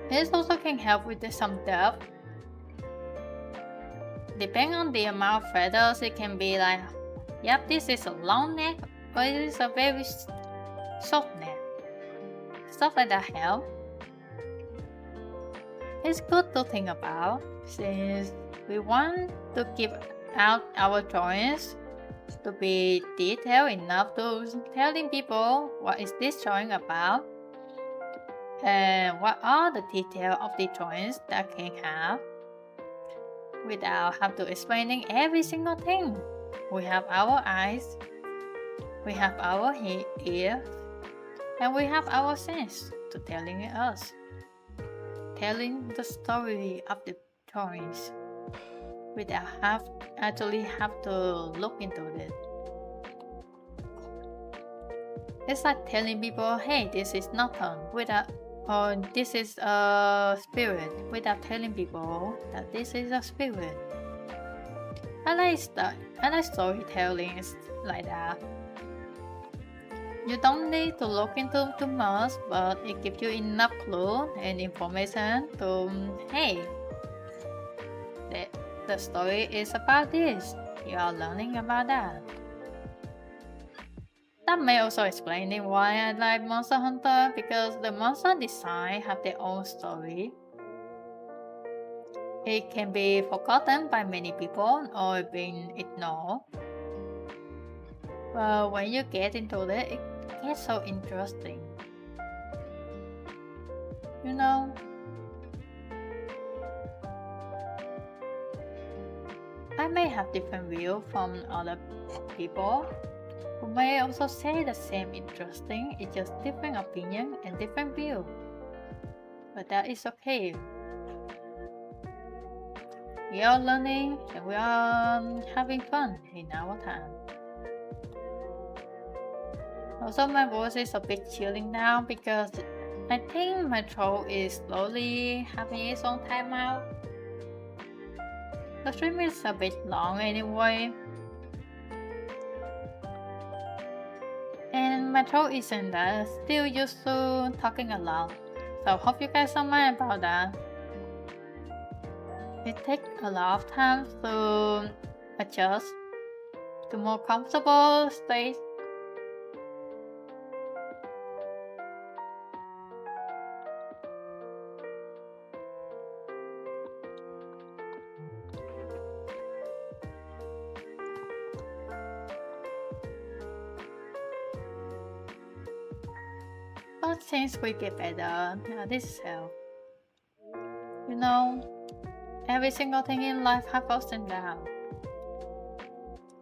A: This also can help with some depth. Depending on the amount of feathers, it can be like, yep, this is a long neck, or it is a very short neck. Stuff like that help. It's good to think about, since we want to keep out our drawings to be detailed enough to telling people what is this drawing about and what are the details of the drawings that can have, without have to explaining every single thing. We have our eyes, we have our ears, and we have our sense to telling the story of the drawings without actually have to look into it. It's like telling people, hey, this is nothing, or this is a spirit, without telling people that this is a spirit. I like storytelling like that. You don't need to look into too much, but it gives you enough clue and information to, hey, the story is about this. You are learning about that. That may also explain why I like Monster Hunter, because the monster design have their own story. It can be forgotten by many people or being ignored. But when you get into it, it gets so interesting. You know, I may have different view from other people who may also say the same interesting, it's just different opinion and different view. But that is okay. We are learning and we are having fun in our time. Also, my voice is a bit chilling now because I think my throat is slowly having its own time out. The stream is a bit long anyway, and my throat isn't that, still used to talking a lot, so hope you guys don't mind about that. It takes a lot of time to adjust to more comfortable state. But things will get better. Now this is how. You know, every single thing in life has ups and downs.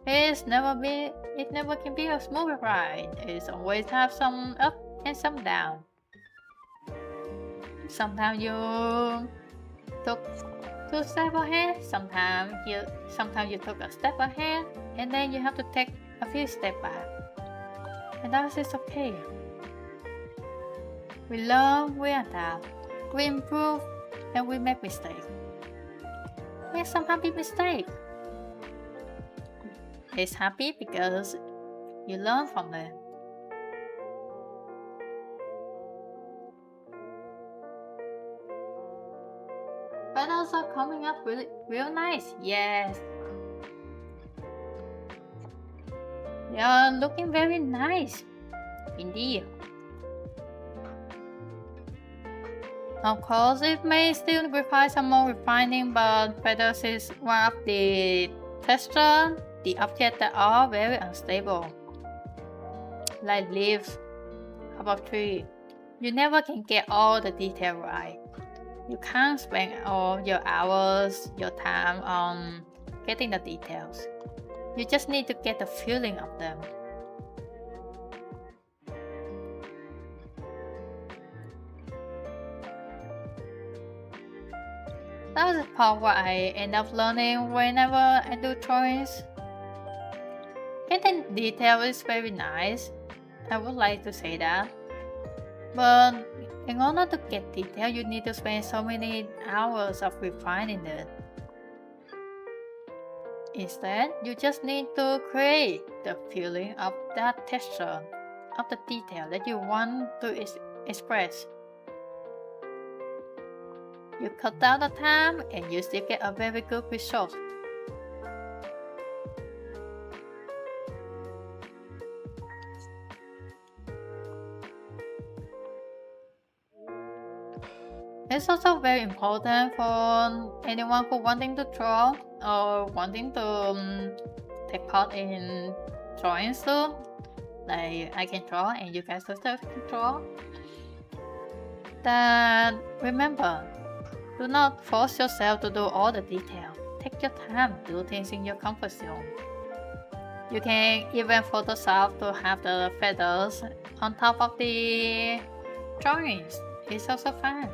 A: It never can be a smooth ride. It always have some up and some down. Sometimes you took 2 steps ahead, sometimes you took a step ahead, and then you have to take a few steps back. And that is okay. We learn, we adapt, we improve, and we make mistakes. Make some happy mistakes. It's happy because you learn from them. Feathers are coming up real nice. Yes. They are looking very nice. Indeed. Of course, it may still require some more refining, but feathers is one of the texture, the objects that are very unstable. Like leaves of a tree. You never can get all the detail right. You can't spend all your hours, your time on getting the details. You just need to get the feeling of them. That is part what I end up learning whenever I do drawings. Getting detail is very nice. I would like to say that. But in order to get detail, you need to spend so many hours of refining it. Instead, you just need to create the feeling of that texture, of the detail that you want to express. You cut down the time and you still get a very good result. It's also very important for anyone who wanting to draw or wanting to take part in drawings too. Like I can draw and you guys also can draw. That remember, do not force yourself to do all the detail. Take your time, do things in your comfort zone. You can even Photoshop to have the feathers on top of the drawings. It's also fun.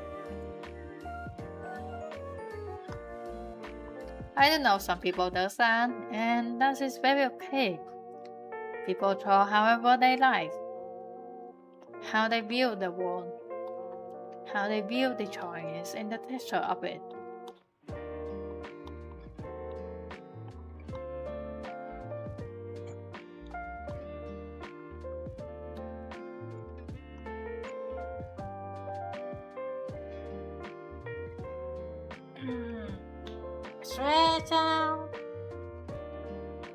A: I don't know, some people does that, and that is very okay. People draw however they like, how they view the world, how they view the drawings and the texture of it. Stretch out.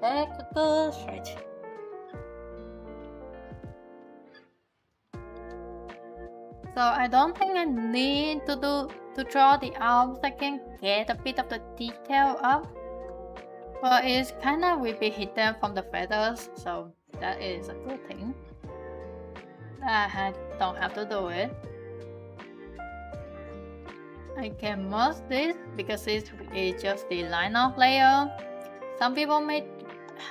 A: Back to the stretch. So I don't think I need to draw the arms. I can get a bit of the detail up, but it's kinda will be hidden from the feathers, so that is a good thing. I don't have to do it. I can merge this because it is just the line of layer. Some people may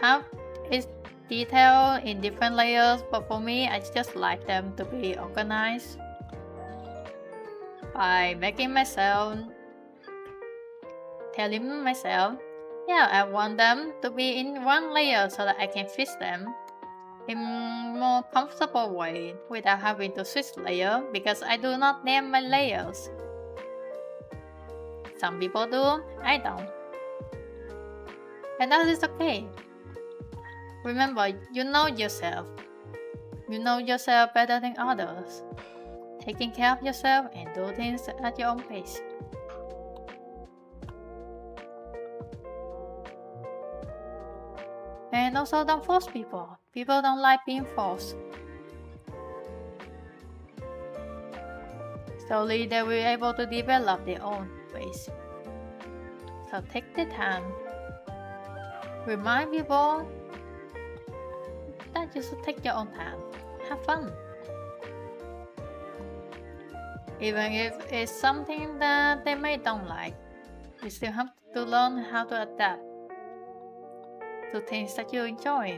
A: have its detail in different layers, but for me, I just like them to be organized. By making myself, telling myself, yeah, I want them to be in one layer so that I can fix them in more comfortable way without having to switch layer because I do not name my layers. Some people do, I don't. And that is okay. Remember, you know yourself. You know yourself better than others. Taking care of yourself and do things at your own pace. And also don't force people. People don't like being forced. Slowly they will be able to develop their own ways. So take the time. Remind people that you should take your own time. Have fun. Even if it's something that they may don't like, you still have to learn how to adapt to things that you enjoy.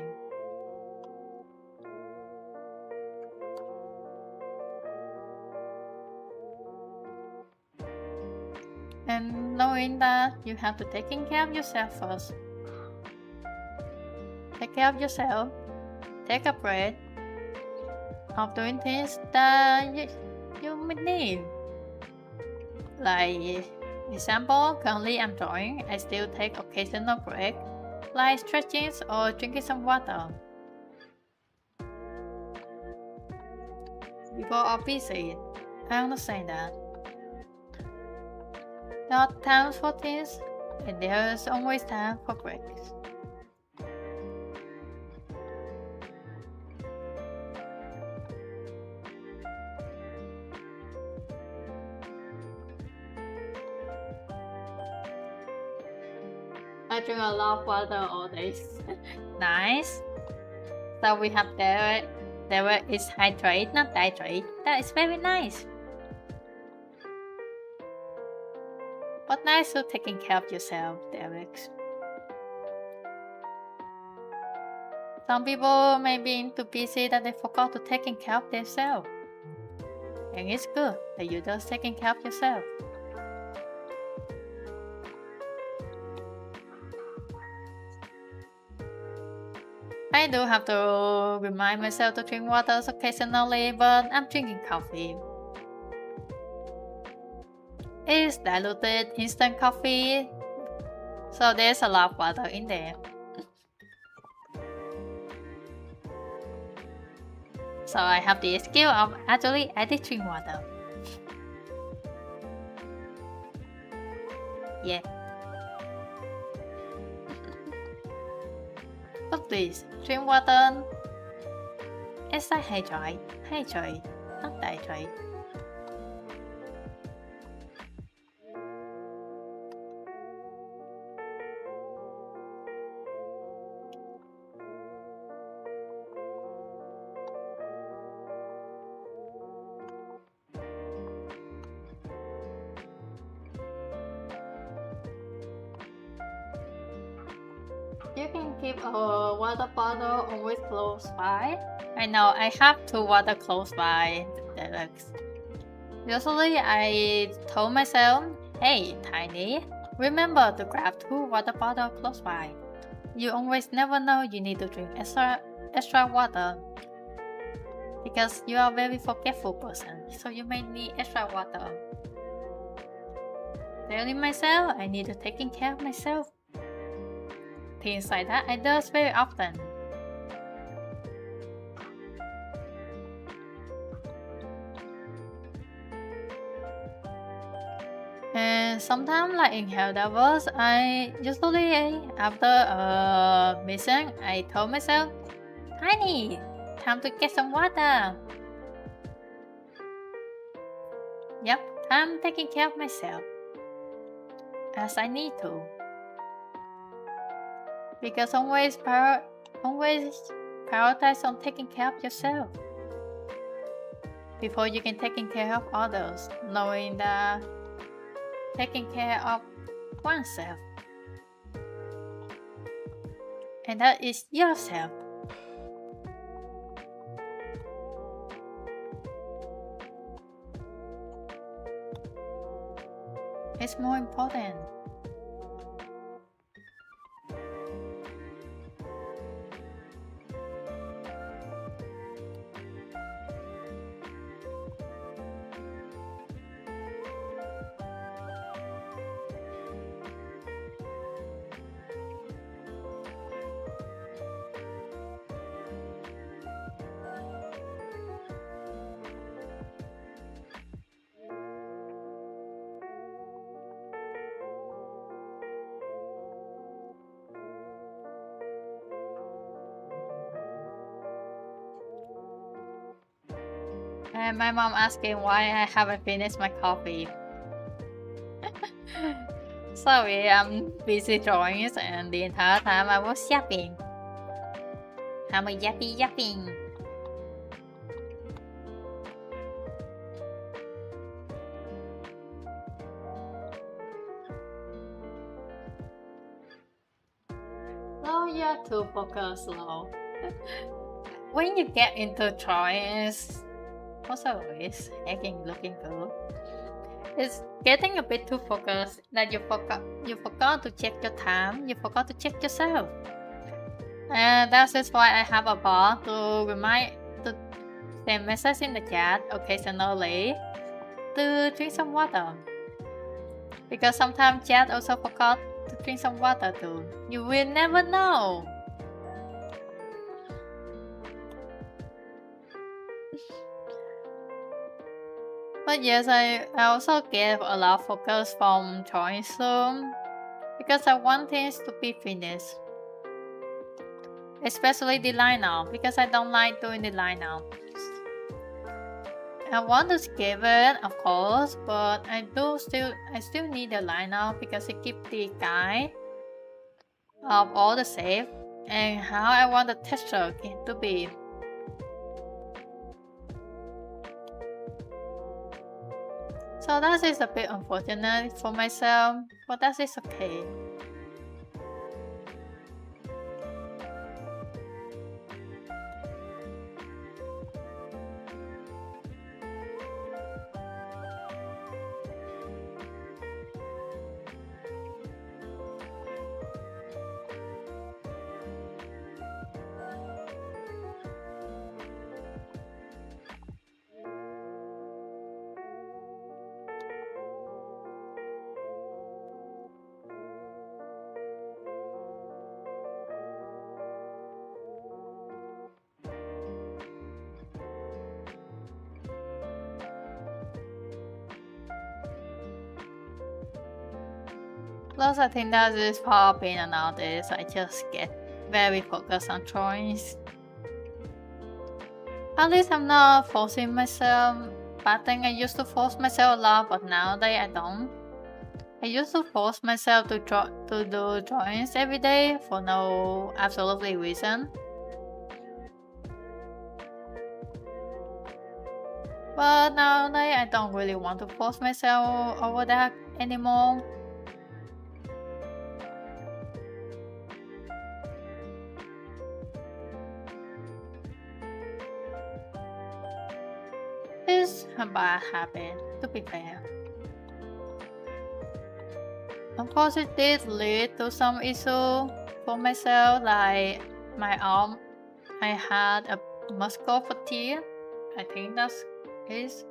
A: And knowing that you have to take care of yourself first. Take care of yourself. Take a break of doing things that you may need. Like example, currently I'm drawing. I still take occasional break, like stretching or drinking some water. People are busy. I understand that. There are times for things, and there's always time for breaks. I drink a lot of water all day. Nice. So we have Derek is hydrate, not dihydrate. That is very nice. But nice to taking care of yourself, Derek. Some people may be too busy that they forgot to taking care of themselves. And it's good that you're just taking care of yourself. I do have to remind myself to drink water occasionally, but I'm drinking coffee. It's diluted instant coffee, so there's a lot of water in there. So I have the skill of actually adding water. Yeah. But please, drink water. It's like hydrate, not dihydrate. You can keep a water bottle always close by. I know I have two water close by. Usually I told myself, hey Tiny, remember to grab two water bottles close by. You always never know you need to drink extra water. Because you are a very forgetful person, so you may need extra water. Telling myself I need to taking care of myself. Things like that I do very often. And sometimes like in health hours, I usually after a mission, I told myself, Tiny, time to get some water. Yep, I'm taking care of myself. As I need to. Because always prioritize on taking care of yourself before you can taking care of others, knowing that taking care of oneself, and that is yourself. It's more important. And my mom asking why I haven't finished my coffee. Sorry, I'm busy drawing and the entire time I was yapping. I'm a yapping. you're too focused, lol. When you get into drawings, also is acting looking good. It's getting a bit too focused that you forgot to check your time, you forgot to check yourself. And that is why I have a bar to remind to send message in the chat occasionally to drink some water. Because sometimes chat also forgot to drink some water too. You will never know. But yes, I also get a lot of focus from drawing soon because I want things to be finished. Especially the line-up because I don't like doing the line-up. I want to skip it, of course, but I still need a line-up because it gives the guide of all the shape and how I want the texture to be. So that is a bit unfortunate for myself, but that is okay. Plus, I think that is part of being an artist. I just get very focused on drawings. At least I'm not forcing myself. But I think I used to force myself a lot, but nowadays I don't. I used to force myself to do drawings every day for no absolutely reason. But nowadays I don't really want to force myself over that anymore. It's a bad habit, to be fair. Of course, it did lead to some issue for myself, like my arm. I had a muscle fatigue. I think that's it.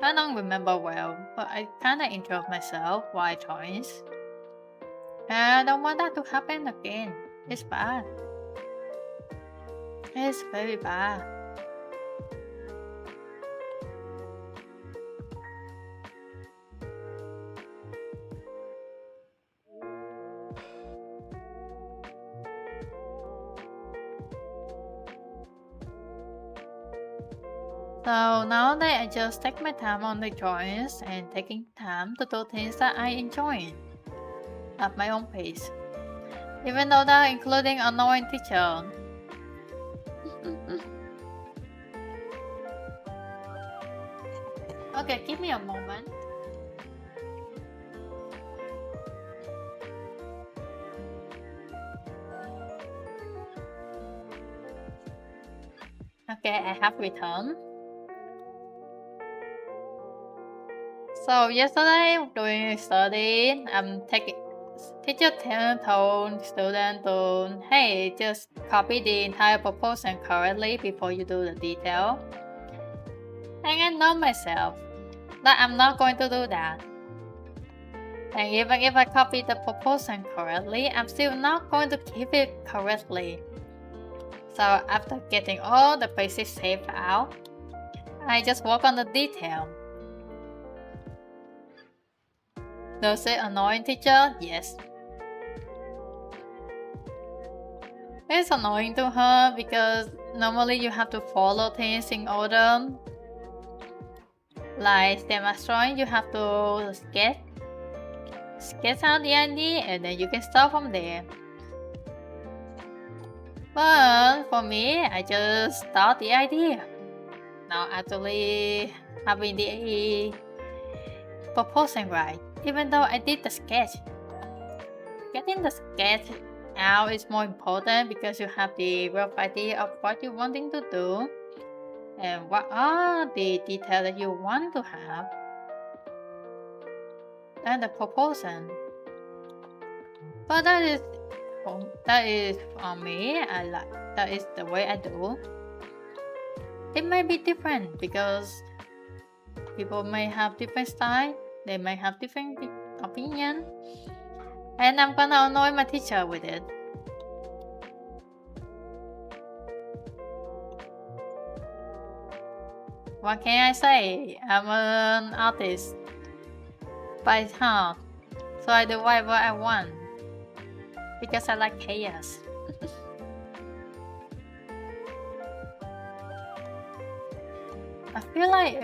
A: I don't remember well, but I kinda injured myself while drawing. And I don't want that to happen again. It's bad. It's very bad. So nowadays I just take my time on the drawings and taking time to do things that I enjoy at my own pace. Even though that including annoying teacher. Okay, give me a moment. Okay, I have returned. So yesterday during study, teacher told student to hey, just copy the entire proposal correctly before you do the detail. And I know myself that I'm not going to do that. And even if I copy the proposal correctly, I'm still not going to keep it correctly. So after getting all the basic saved out, I just work on the detail. Does it annoy teacher? Yes. It's annoying to her because normally you have to follow things in order. Like stem as drawing, you have to sketch out the idea and then you can start from there. But for me, I just start the idea. Now actually having the proposal right. Even though I did the sketch. Getting the sketch out is more important because you have the rough idea of what you're wanting to do and what are the details that you want to have. And the proportion. But that is for me. That is the way I do. It may be different because people may have different style. They may have different opinion. And I'm gonna annoy my teacher with it. What can I say? I'm an artist by heart, so I do whatever I want because I like chaos. I feel like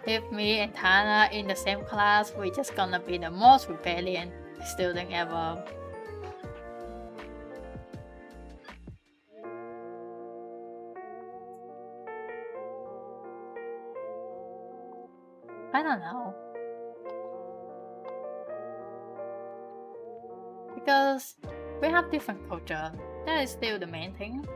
A: if me and Tana in the same class, we're just gonna be the most rebellion student ever. I don't know. Because we have different culture. That is still the main thing.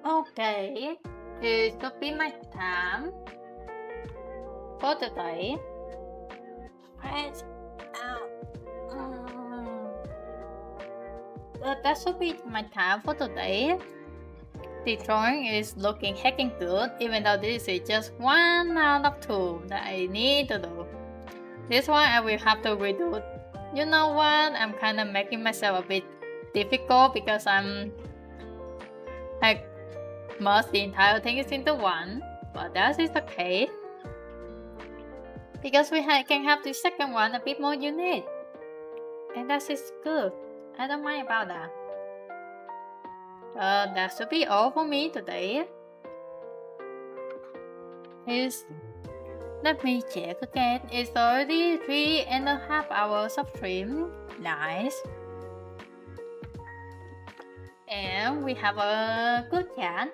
A: Okay, it should be my time for the day. Right. That should be my time for today. The drawing is looking heckin' good, even though this is just 1 out of 2 that I need to do. This one I will have to redo. You know what? I'm kind of making myself a bit difficult because I merged the entire thing into one, but that is okay. Because we can have the second one a bit more unique. And that is good. I don't mind about that. That should be all for me today. Let me check again. It's already 3.5 hours of stream. Nice. And we have a good chat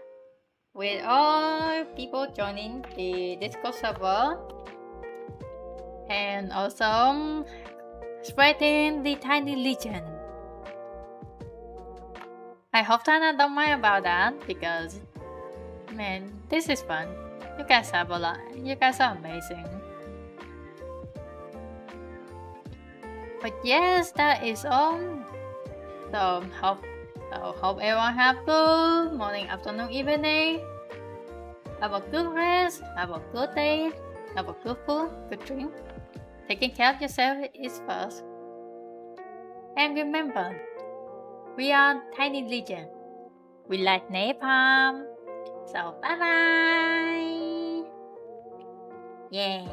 A: with all people joining the Discord server. And also spreading the tiny legend. I hope Tana don't mind about that because, man, this is fun. You guys have a lot. You guys are amazing. But yes, that is all. So hope everyone have good morning, afternoon, evening. Have a good rest. Have a good day. Have a good food, good drink. Taking care of yourself is first. And remember, we are Tiny Legion. We like napalm. So bye bye. Yeah.